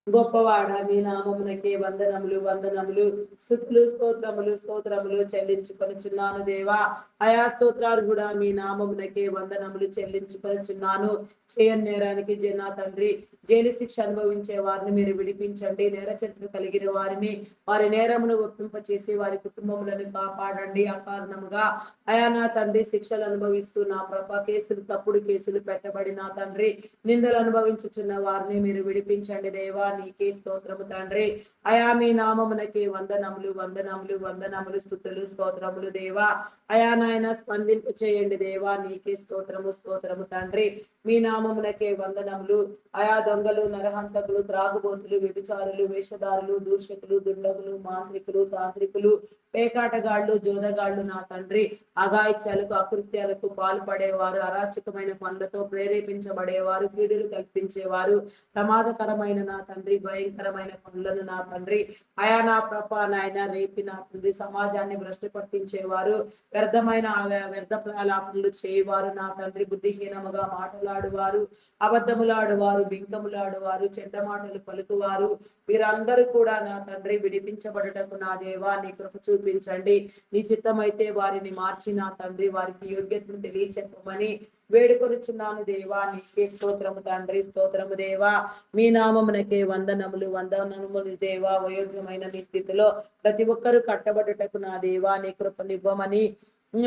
S1: గొప్పవాడ, మీ నామమునకే వందనములు, వందనములు, స్తుతులు స్తోత్రములు, స్తోత్రములు చెల్లించుకొనుచున్నాను దేవా. అయా స్తోత్రార్హుడా, మీ నామమునకే వందనములు చెల్లించుకొనుచున్నాను. చేయని నేరానికి నా తండ్రి జైలు శిక్ష అనుభవించే వారిని మీరు విడిపించండి. నేర చరిత్ర కలిగిన వారిని వారి నేరమును ఒప్పింపచేసి వారి కుటుంబములను కాపాడండి. అకారణముగా అయా నా తండ్రి శిక్షలు అనుభవిస్తూ నా ప్రభ కేసులు, తప్పుడు కేసులు పెట్టబడి నా తండ్రి నిందలు అనుభవించుచున్న వారిని మీరు విడిపించండి దేవా, నీకే స్తోత్రము తండ్రి. అయా మీ నామమునకే వందనములు, వందనములు, వందనములు, స్తుతులు స్తోత్రములు దేవా. అయా నాయన స్పందింపు చేయండి దేవా, నీకే స్తోత్రము, స్తోత్రము తండ్రి. మీ నామమునకే వందనములు. అయా దొంగలు, నరహంతకులు, త్రాగుబోతులు, వ్యభిచారులు, వేషధారులు, దూషకులు, దుండగులు, మాంత్రికులు, తాంత్రికులు, పేకాటగాళ్లు, జోదగాళ్లు నా తండ్రి అఘాయిత్యాలకు, అకృత్యాలకు పాల్పడేవారు, అరాచకమైన పనులతో ప్రేరేపించబడేవారు, కీడులు కల్పించేవారు, ప్రమాదకరమైన నా తండ్రి భయంకరమైన పనులను నా తండ్రి అయా నా ప్రభ నాయన రేపి నా తండ్రి సమాజాన్ని భ్రష్టు పట్టించేవారు, వ్యర్థమైన వ్యర్థ ప్రలాపనలు చేయవారు నా తండ్రి, బుద్ధిహీనముగా మాటలాడువారు, అబద్ధములాడువారు, బింకములాడువారు, చెడ్డ మాటలు పలుకువారు, వీరందరూ కూడా నా తండ్రి విడిపించబడుటకు నా దేవా నీ కృప చూపించండి. నీ చిత్తమైతే వారిని మార్చి నా తండ్రి వారికి యోగ్యతను తెలియచెప్పమని వేడుకొనుచున్నాను దేవా, నీకే స్తోత్రము తండ్రి, స్తోత్రము దేవా. మీ నామమునకే వందనములు, వందనములు దేవా. వయోగ్యమైన నీ స్థితిలో ప్రతి ఒక్కరూ కట్టబడుటకు నా దేవా నీ కృపనివ్వమని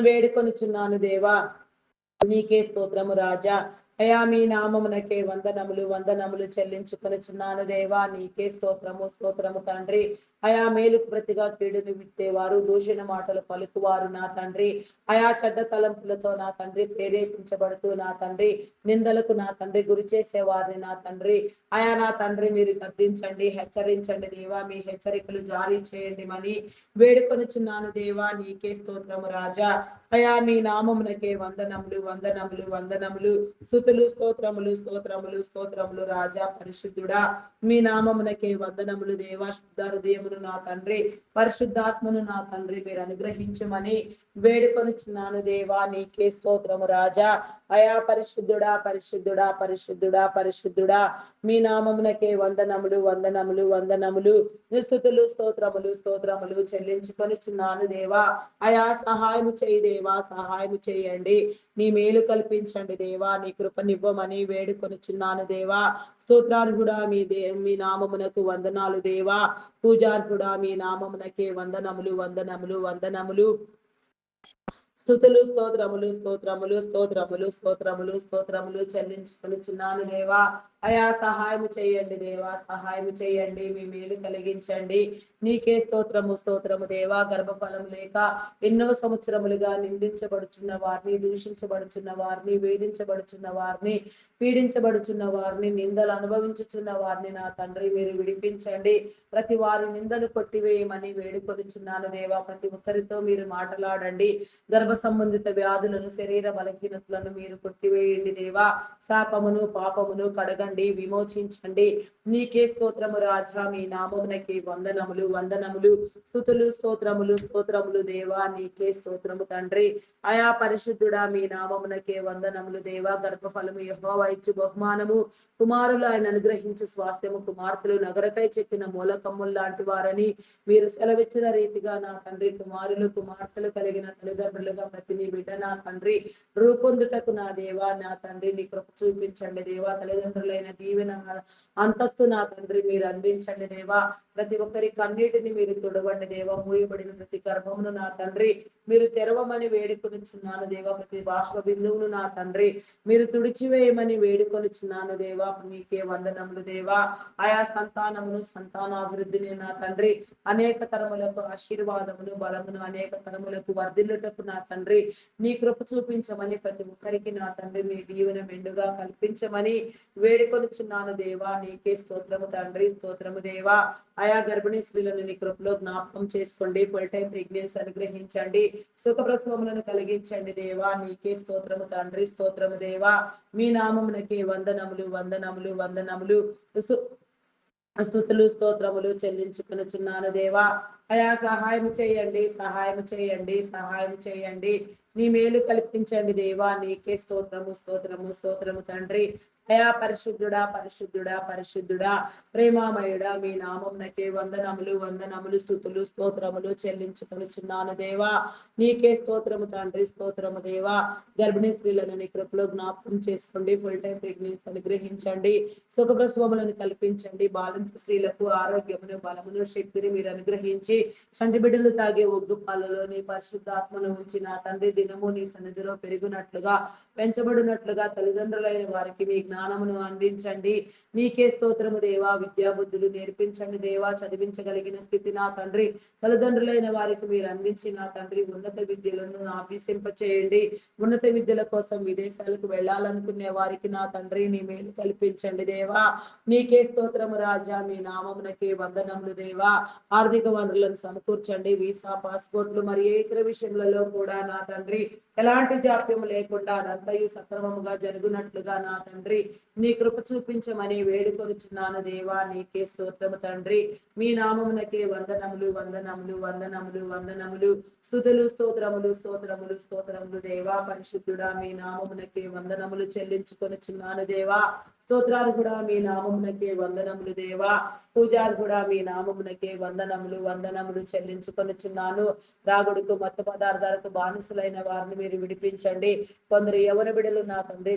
S1: వేడుకొనుచున్నాను దేవా. నీకే స్తోత్రము రాజా. అయా మీ నామమునకే వందనములు వందనములు చెల్లించుకొనుచున్నాను దేవా. నీకే స్తోత్రము స్తోత్రము తండ్రి. అయా మేలుకు ప్రతిగా కీడును విత్తేవారు, దూషణ మాటలు పలుకువారు నా తండ్రి, అయా చెడ్డ తలంపులతో నా తండ్రి ప్రేరేపించబడుతూ నా తండ్రి నిందలకు నా తండ్రి గురి చేసేవారిని నా తండ్రి, అయా నా తండ్రి మీరు గద్దించండి, హెచ్చరించండి దేవా. మీ హెచ్చరికలు జారీ చేయండి మని వేడుకొనుచున్నాను దేవా. నీకే స్తోత్రము రాజా. అయా మీ నామమునకే వందనములు వందనములు వందనములు, స్తుతులు స్తోత్రములు స్తోత్రములు స్తోత్రములు రాజా పరిశుద్ధుడా. మీ నామమునకే వందనములు దేవా. శుద్ధ హృదయమును నా తండ్రి, పరిశుద్ధాత్మను నా తండ్రి మీరు అనుగ్రహించమని వేడుకొనుచున్నాను దేవా. నీకే స్తోత్రము రాజా. అయా పరిశుద్ధుడా పరిశుద్ధుడా పరిశుద్ధుడా పరిశుద్ధుడా. మీ నామమునకే వందనములు వందనములు వందనములు, స్తుతులు స్తోత్రములు స్తోత్రములు చెల్లించుకొనుచున్నాను దేవా. అయా సహాయము చేయి దేవా, సహాయము చేయండి. నీ మేలు కల్పించండి దేవా. నీ కృపనివ్వమని వేడుకొనుచున్నాను దేవా. స్తోత్రార్హుడా మీ నామమునకు వందనాలు దేవా. పూజార్హుడా మీ నామమునకే వందనములు వందనములు వందనములు, స్తుతులు స్తోత్రములు స్తోత్రములు స్తోత్రములు స్తోత్రములు స్తోత్రములు చెల్లించుకొనుచున్నాను దేవా. అయా సహాయము చేయండి దేవా, సహాయము చేయండి. మీ మేలు కలిగించండి. నీకే స్తోత్రము స్తోత్రము దేవా. గర్భఫలం లేక ఎన్నో సంవత్సరములుగా నిందించబడుచున్న వారిని, దూషించబడుచున్న వారిని, వేధించబడుచున్న వారిని, పీడించబడుచున్న వారిని, నిందలు అనుభవించుచున్న వారిని నా తండ్రి మీరు విడిపించండి. ప్రతి వారి నిందను కొట్టివేయమని వేడుకొనుచున్నాను దేవా. ప్రతి ఒక్కరితో మీరు మాట్లాడండి. గర్భ సంబంధిత వ్యాధులను, శరీర బలహీనతలను మీరు కొట్టివేయండి దేవా. శాపమును పాపమును కడగండి, విమోచించండి. నీకే స్తోత్రము రాజా. మీ నామమునకి వందనములు వందనములు, స్తుతులు స్తోత్రములు స్తోత్రములు దేవా. నీకే స్తోత్రము తండ్రి. అయా పరిశుద్ధుడా మీ నామమునకే వందనములు దేవా. గర్భఫలము యెహోవా ఇచ్చు బహుమానము, కుమారులు ఆయన అనుగ్రహించు స్వాస్థ్యము, కుమార్తెలు నగరకై చెక్కిన మూలకమ్ములు లాంటి వారని మీరు సెలవిచ్చిన రీతిగా నా తండ్రి కుమారులు కుమార్తెలు కలిగిన తల్లిదండ్రులుగా ప్రతి నీ బిడ్డ నా తండ్రి రూపొందుటకు నా దేవా నా తండ్రి నీ కృప చూపించండి దేవా. తల్లిదండ్రులైన దీవెన అంతస్తు నా తండ్రి మీరు అందించండి దేవా. ప్రతి ఒక్కరి కన్నీటిని మీరు తుడవండి దేవా. మూయబడిన ప్రతి గర్భమును నా తండ్రి మీరు తెరవమని వేడుకొనుచున్నాను దేవా. ప్రతి బాష్ప బిందువును నా తండ్రి మీరు తుడిచివేయమని వేడుకొనుచున్నాను దేవా. నీకే వందనములు దేవా. ఆయా సంతానమును సంతానాభివృద్ధిని నా తండ్రి అనేక తరములకు ఆశీర్వాదమును బలమును అనేక తరములకు వర్ధిల్లుటకు నా తండ్రి నీ కృప చూపించమని ప్రతి ఒక్కరికి నా తండ్రి మీ దీవెన మెండుగా కల్పించమని వేడుకొనుచున్నాను దేవా. నీకే స్తోత్రము తండ్రి, స్తోత్రము దేవా. ఆయా గర్భిణీ స్త్రీలను నీ కృపలో జ్ఞాపకం చేసుకోండి. ఫుల్ టైం ప్రెగ్నెన్సీ అనుగ్రహించండి. సుఖప్రసవములను కలిగించండి దేవా. నీకే స్తోత్రము తండ్రి, స్తోత్రము దేవా. మీ నామమునకే వందనములు వందనములు వందనములు, స్తుతులు స్తోత్రములు చెల్లించుకొనుచున్నాను దేవా. అయా సహాయం చేయండి, సహాయం చేయండి, సహాయం చేయండి. నీ మేలు కల్పించండి దేవా. నీకే స్తోత్రము స్తోత్రము స్తోత్రము తండ్రి. అయా పరిశుద్ధుడా పరిశుద్ధుడా పరిశుద్ధుడా ప్రేమామయుడా మీ నామమునకే వందనములు వందనములు, స్తుతులు స్తోత్రములు చెల్లించుకొనుచున్నాను దేవా. నీకే స్తోత్రము తండ్రి, స్తోత్రము దేవా. గర్భిణీ స్త్రీలను నీ కృపలో జ్ఞాపకం చేసుకోండి. ఫుల్ టైం ప్రెగ్నెన్సీ అనుగ్రహించండి. సుఖప్రసవములను కల్పించండి. బాలింత స్త్రీలకు ఆరోగ్యమును బలమును శక్తిని మీరు అనుగ్రహించి చంటి బిడ్డలు తాగే ఒగ్గు పాలలో నీ పరిశుద్ధాత్మను ఉంచి నా తండ్రి దినము నీ సన్నిధిలో పెరుగునట్లుగా పెంచబడినట్లుగా తల్లిదండ్రులైన వారికి మీ జ్ఞానమును అందించండి. నీకే స్తోత్రము దేవా. విద్యాబుద్ధులు నేర్పించండి దేవా. చదివించగలిగిన స్థితి నా తండ్రి తల్లిదండ్రులైన వారికి మీరు అందించి నా తండ్రి ఉన్నత విద్యలను అభ్యసింప చేయండి. ఉన్నత విద్యల కోసం విదేశాలకు వెళ్ళాలనుకునే వారికి నా తండ్రి నీ మేలు కల్పించండి దేవా. నీకే స్తోత్రము రాజా. మీ నామమునకే వందనములు దేవా. ఆర్థిక వనరులను సమకూర్చండి. వీసా పాస్పోర్ట్లు మరి ఏ ఇతర విషయములలో కూడా నా తండ్రి ఎలాంటి జాప్యం లేకుండా అదంతయు సక్రమముగా జరుగునట్లుగా నా తండ్రి నీ కృప చూపించమని వేడుకొనుచున్నాను దేవా. నీకే స్తోత్రము తండ్రి. మీ నామమునకే వందనములు వందనములు వందనములు వందనములు, స్తుతులు స్తోత్రములు స్తోత్రములు స్తోత్రములు దేవా. పరిశుద్ధుడా మీ నామమునకే వందనములు చెల్లించుకొనుచున్నాను దేవా. స్తోత్రార్హుడా మీ నామమునకే వందనములు దేవా. పూజార్హుడా మీ నామమునకే వందనములు వందనములు చెల్లించుకొనుచున్నాను. రాగుడుకు మత్తు పదార్థాలకు బానిసలైన వారిని మీరు విడిపించండి. కొందరు యవన బిడలు నా తండ్రి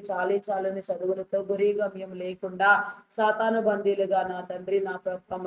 S1: చాలని చదువులతో గురి గమ్యం లేకుండా సాతాను బందీలుగా నా తండ్రి నా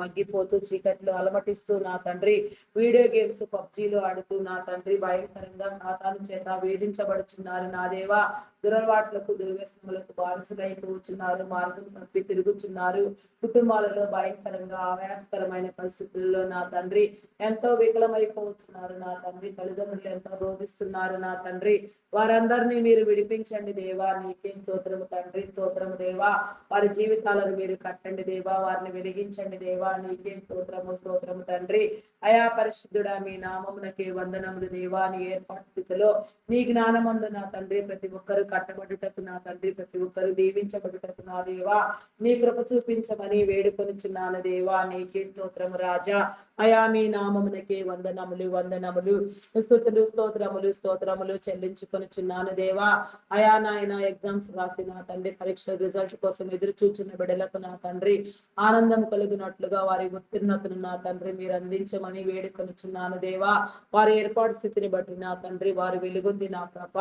S1: మగ్గిపోతూ చీకట్లు అలమటిస్తూ నా తండ్రి వీడియో గేమ్స్ పబ్జీలు ఆడుతూ నా తండ్రి భయంకరంగా సాతాను చేత వేధించబడుచున్నారు నా దేవా. దురలవాట్లకు దుర్వ్యసనములకు బానిసలైపోతున్నారు. మార్గం తప్పి తిరుగుచున్నారు. కుటుంబాలలో భయంకరంగా ఆయాస్కరమైన పరిస్థితుల్లో నా తండ్రి ఎంతో వికలమైపోతున్నారు నా తండ్రి. తల్లిదండ్రులు ఎంతో రోధిస్తున్నారు నా తండ్రి. వారందరినీ మీరు విడిపించండి దేవా. నీకే స్తోత్రము తండ్రి. స్తోత్రము దేవా. వారి జీవితాలను మీరు కట్టండి దేవా. వారిని వెలిగించండి దేవా. నీకే స్తోత్రము స్తోత్రము తండ్రి. అయా పరిశుద్ధుడా మీ నామమునకే వందనములు దేవా. నీ ఏర్పాటు స్థితిలో నీ జ్ఞానమందు నా తండ్రి ప్రతి ఒక్కరు కట్టబడుటకు నా తండ్రి ప్రతి ఒక్కరు దీవించబడుటకు నా దేవా నీ కృప చూపించమని వేడుకొనుచున్నాను దేవా. నీకే స్తోత్రము రాజా. అయా మీ నామమునకే వందనములు వందనములు స్తుతులు స్తోత్రములు స్తోత్రములు చెల్లించుకొనుచున్నాను దేవా. అయా నాయన ఎగ్జామ్స్ రాసిన తండ్రి పరీక్ష రిజల్ట్ కోసం ఎదురు చూచిన బిడలకు నా తండ్రి ఆనందం కలిగినట్లుగా వారి ఉత్తీర్ణతను నా తండ్రి మీరు అందించమని వేడుకొనుచున్నాను దేవా. వారి ఏర్పాటు స్థితిని బట్టి నా తండ్రి వారు వెలుగొంది నా ప్రభ.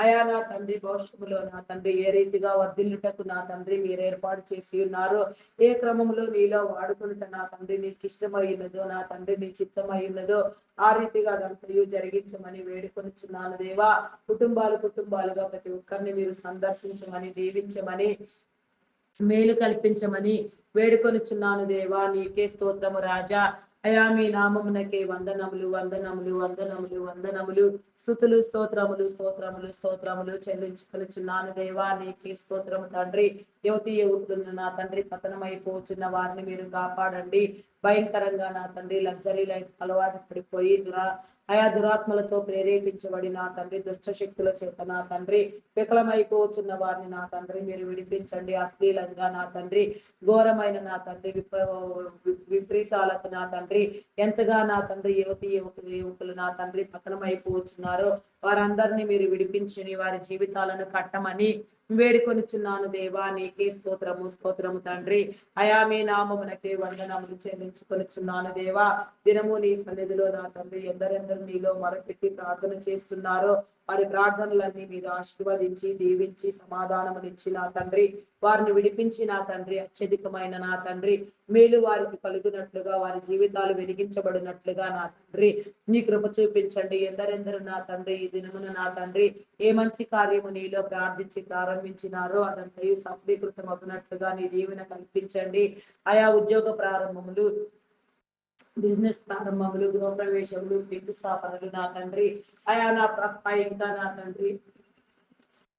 S1: అయా నా తండ్రి భవిష్యత్తులో నా తండ్రి ఏ రీతిగా వర్ధిల్లుటకు నా తండ్రి మీరు ఏర్పాటు చేసి ఉన్నారు. ఏ క్రమంలో నీలో వాడుకుంట నా తండ్రి నీకు ఇష్టమైనదో నా తండ్రి నీ చిత్తమైనదో ఆ రీతిగా అదంతయు జరిగించమని వేడుకొనుచున్నాను దేవా. కుటుంబాలుగా ప్రతి ఒక్కరిని మీరు సందర్శించమని దీవించమని మేలు కల్పించమని వేడుకొనుచున్నాను దేవా. నీకే స్తోత్రము రాజా. అయా మీ నామమునకే వందనములు వందనములు వందనములు వందనములు స్తుతులు స్తోత్రములు స్తోత్రములు స్తోత్రములు చెల్లించుకొనుచున్నాను దేవా. నీకే స్తోత్రము తండ్రి. యువకులను నా తండ్రి పతనమైపోతున్న వారిని మీరు కాపాడండి. భయంకరంగా నా తండ్రి లగ్జరీ లైఫ్ అలవాటు పడిపోయి అయా దురాత్మలతో ప్రేరేపించబడి నా తండ్రి దుష్ట శక్తుల చేత నా తండ్రి వికలమైపోతున్న వారిని నా తండ్రి మీరు విడిపించండి. అశ్లీలంగా నా తండ్రి ఘోరమైన నా తండ్రి విపరీతాలకు నా తండ్రి ఎంతగా నా తండ్రి యువకులు నా తండ్రి పతనమైపోతున్నారు. వారందరినీ మీరు విడిపించని వారి జీవితాలను కట్టమని వేడుకొనుచున్నాను దేవా. నీకే స్తోత్రము స్తోత్రము తండ్రి. అయా మీ నామమునకే వందనములు చెల్లించుకొనుచున్నాను దేవా. దినము నీ సన్నిధిలో నా తండ్రి ఎందరెందరు నీలో మొరపెట్టి ప్రార్థన చేస్తున్నారో వారి ప్రార్థనలన్నీ మీరు ఆశీర్వదించి దీవించి సమాధానమునిచ్చి నా తండ్రి వారిని విడిపించి నా తండ్రి అత్యధికమైన నా తండ్రి మేలు వారికి కలుగునట్లుగా వారి జీవితాలు వెలిగించబడినట్లుగా నా తండ్రి నీ కృప చూపించండి. ఎందరెందరు నా తండ్రి ఈ దినమున నా తండ్రి ఏ మంచి కార్యము నీలో ప్రార్థించి ప్రారంభించినారో అదంతయు సఫలీకృతం అవునట్లుగా నీ దీవెన కల్పించండి. ఆయా ఉద్యోగ ప్రారంభములు బిజినెస్ ప్రారంభములు గృహ ప్రవేశములు శంకుస్థాపనలు నా తండ్రి అయా నా ఇంకా నా తండ్రి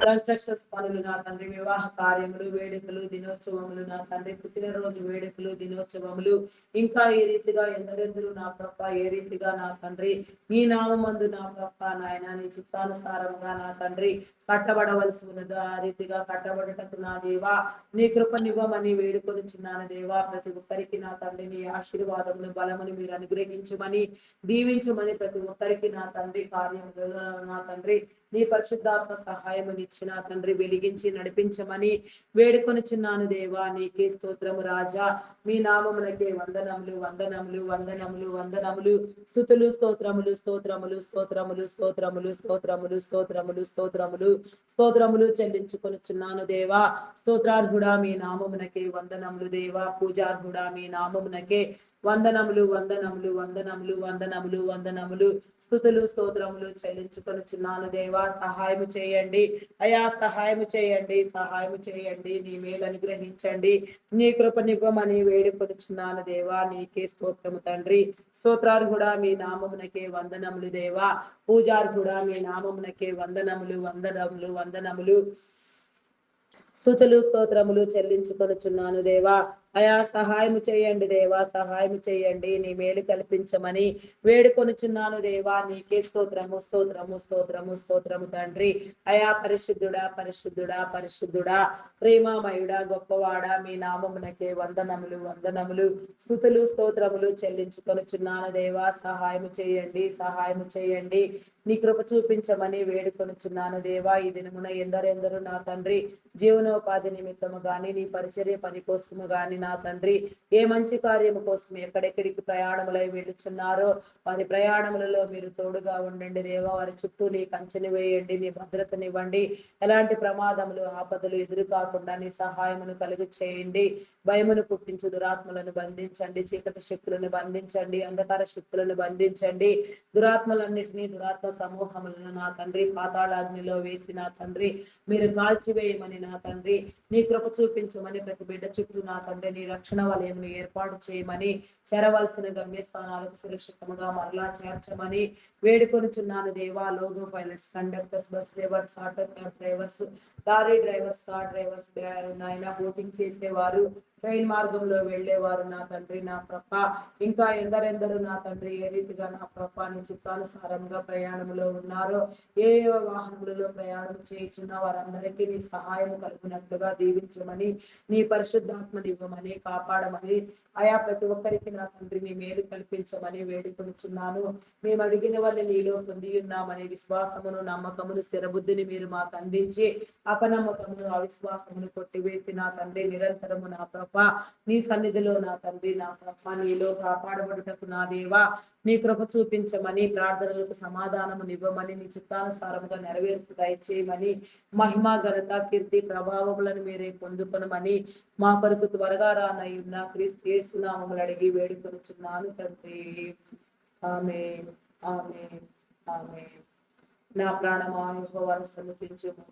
S1: కన్స్ట్రక్షన్స్ పనులు నా తండ్రి వివాహ కార్యములు వేడుకలు దినోత్సవములు నా తండ్రి పుట్టినరోజు వేడుకలు దినోత్సవములు ఇంకా ఈ రీతిగా ఎందరెందరూ నా ప్రభ ఏ రీతిగా నా తండ్రి నీ నామందు నా ప్రభ నాయన నీ చిత్తానుసారంగా నా తండ్రి కట్టబడవలసి ఉన్నదో ఆ రీతిగా కట్టబడటకు నా దేవా నీ కృపనివ్వమని వేడుకొనుచున్నాను దేవా. ప్రతి ఒక్కరికి నా తండ్రి నీ ఆశీర్వాదములు బలమును మీరు అనుగ్రహించమని దీవించమని ప్రతి ఒక్కరికి నా తండ్రి కార్యములు నా తండ్రి నీ పరిశుద్ధాత్మ సహాయం ఇచ్చిన తండ్రి వెలిగించి నడిపించమని వేడుకొనుచున్నాను దేవా. నీకే స్తోత్రము రాజా. మీ నామమునకే వందనములు వందనములు వందనములు వందనములు స్తుతులు స్తోత్రములు స్తోత్రములు స్తోత్రములు స్తోత్రములు స్తోత్రములు స్తోత్రములు స్తోత్రములు స్తోత్రములు చెల్లించుకొనుచున్నాను దేవా. స్తోత్రార్హుడా మీ నామమునకే వందనములు దేవా. పూజార్హుడా మీ నామమునకే వందనములు వందనములు వందనములు వందనములు వందనములు స్తుతులు స్తోత్రములు చెల్లించుకొనుచున్నాను దేవా. సహాయము చేయండి అయా సహాయము చేయండి సహాయము చేయండి. నీ మేలు అనుగ్రహించండి. నీ కృపనివ్వమని వేడుకొనుచున్నాను దేవా. నీకే స్తోత్రము తండ్రి. స్తోత్రార్హుడా మీ నామమునకే వందనములు దేవా. పూజార్హుడా మీ నామమునకే వందనములు వందనములు వందనములు స్తుతులు స్తోత్రములు చెల్లించుకొనుచున్నాను దేవా. అయా సహాయం చేయండి దేవా, సహాయం చేయండి. నీ మేలు కల్పించమని వేడుకొనుచున్నాను దేవా. నీకే స్తోత్రము, స్తోత్రము, స్తోత్రము, స్తోత్రము తండ్రి. అయా పరిశుద్ధుడా, పరిశుద్ధుడా, పరిశుద్ధుడా, ప్రేమామయుడా, గొప్పవాడా, మీ నామమునకే వందనములు, వందనములు, స్తుతులు, స్తోత్రములు చెల్లించుకొనుచున్నాను దేవా. సహాయం చేయండి, సహాయం చేయండి. నీ కృప చూపించమని వేడుకొనుచున్నాను దేవా. ఈ దినమున ఎందరెందరూ నా తండ్రి జీవనోపాధి నిమిత్తము గాని, నీ పరిచర్య పని కోసము గాని నా తండ్రి ఏ మంచి కార్యము కోసం ఎక్కడెక్కడికి ప్రయాణములై వెళ్ళుచున్నారో వారి ప్రయాణములలో మీరు తోడుగా ఉండండి దేవా. వారి చుట్టూ నీ కంచెని వేయండి, నీ భద్రతనివ్వండి. ఎలాంటి ప్రమాదములు ఆపదలు ఎదురు కాకుండా నీ సహాయమును కలుగు చేయండి. భయమును పుట్టించు దురాత్మలను బంధించండి, చీకటి శక్తులను బంధించండి, అంధకార శక్తులను బంధించండి. దురాత్మలన్నిటినీ, దురాత్మ సమూహములను నా తండ్రి పాతాళాగ్నిలో వేసి నా తండ్రి మీరు కాల్చివేయమని నా తండ్రి నీ కృప చూపించమని ప్రతి బిడ్డ చుట్టూ నా తండ్రి నీ రక్షణ వలయమును ఏర్పాటు చేయమని చేరవలసిన గమ్యస్థానాలకు సురక్షితముగా మరలా చేర్చమని వేడుకొనుచున్నాను దేవా. Logo pilots, conductors, bus drivers, auto cab drivers, lorry drivers, car drivers, నాయన బోటింగ్ చేసేవారు, ట్రైన్ మార్గంలో వెళ్ళేవారు నా తండ్రి నా ప్రభ, ఇంకా ఎందరెందరూ నా తండ్రి ఏ రీతిగా నా ప్రభ నీ చిత్తానుసారంగా ప్రయాణంలో ఉన్నారో, ఏ వాహనములలో ప్రయాణం చేయుచున్న వారందరికీ నీ సహాయం కలుగునట్లుగా దీవించమని, నీ పరిశుద్ధాత్మని ఇవ్వమని, కాపాడమని, ఆయా ప్రతి ఒక్కరికి నా తండ్రి నీ మేలు కల్పించమని వేడుకొనుచున్నాను. మేము అడిగిన వాళ్ళని నీలో పొంది ఉన్నామని విశ్వాసమును, నమ్మకమును, స్థిరబుద్ధిని మీరు మాకు అందించి అపనమ్మకమును, అవిశ్వాసమును కొట్టివేసి నా తండ్రి నిరంతరము నా ప్రభ నీ సన్నిధిలో నా తండ్రి నా ప్రభ నీలో కాపాడబడుటకు నా దేవా నీ కృప చూపించమని, ప్రార్థనలకు సమాధానము నివ్వమని, నీ చిత్తానుసారముగా నెరవేర్పు దయచేయమని, మహిమ ఘనత కీర్తి ప్రభావములను మీరే పొందుకొనమని మా కొరకు త్వరగా రానయ్యున్న క్రీస్తు యేసు నామములు అడిగి వేడుకొనుచున్నాను తండ్రి. ఆమేన్, ఆమేన్, ఆమేన్. నా ప్రాణమా యెహోవాను సన్నుతించుము,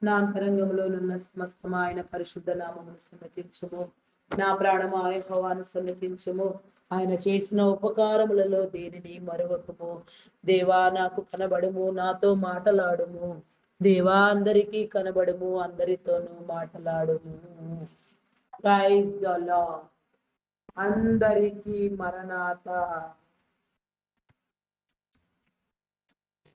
S1: నా అంతరంగంలో నున్న సమస్తమైన పరిశుద్ధ నామమును సన్నుతించుము. నా ప్రాణమా యెహోవాను సన్నుతించుము, ఆయన చేసిన ఉపకారములలో దేనిని మరువకుము. దేవా నాకు కనబడుము, నాతో మాటలాడుము. దేవా అందరికీ కనబడుము, అందరితోనూ మాటలాడుము. Praise the lord. అందరికీ మరణాత.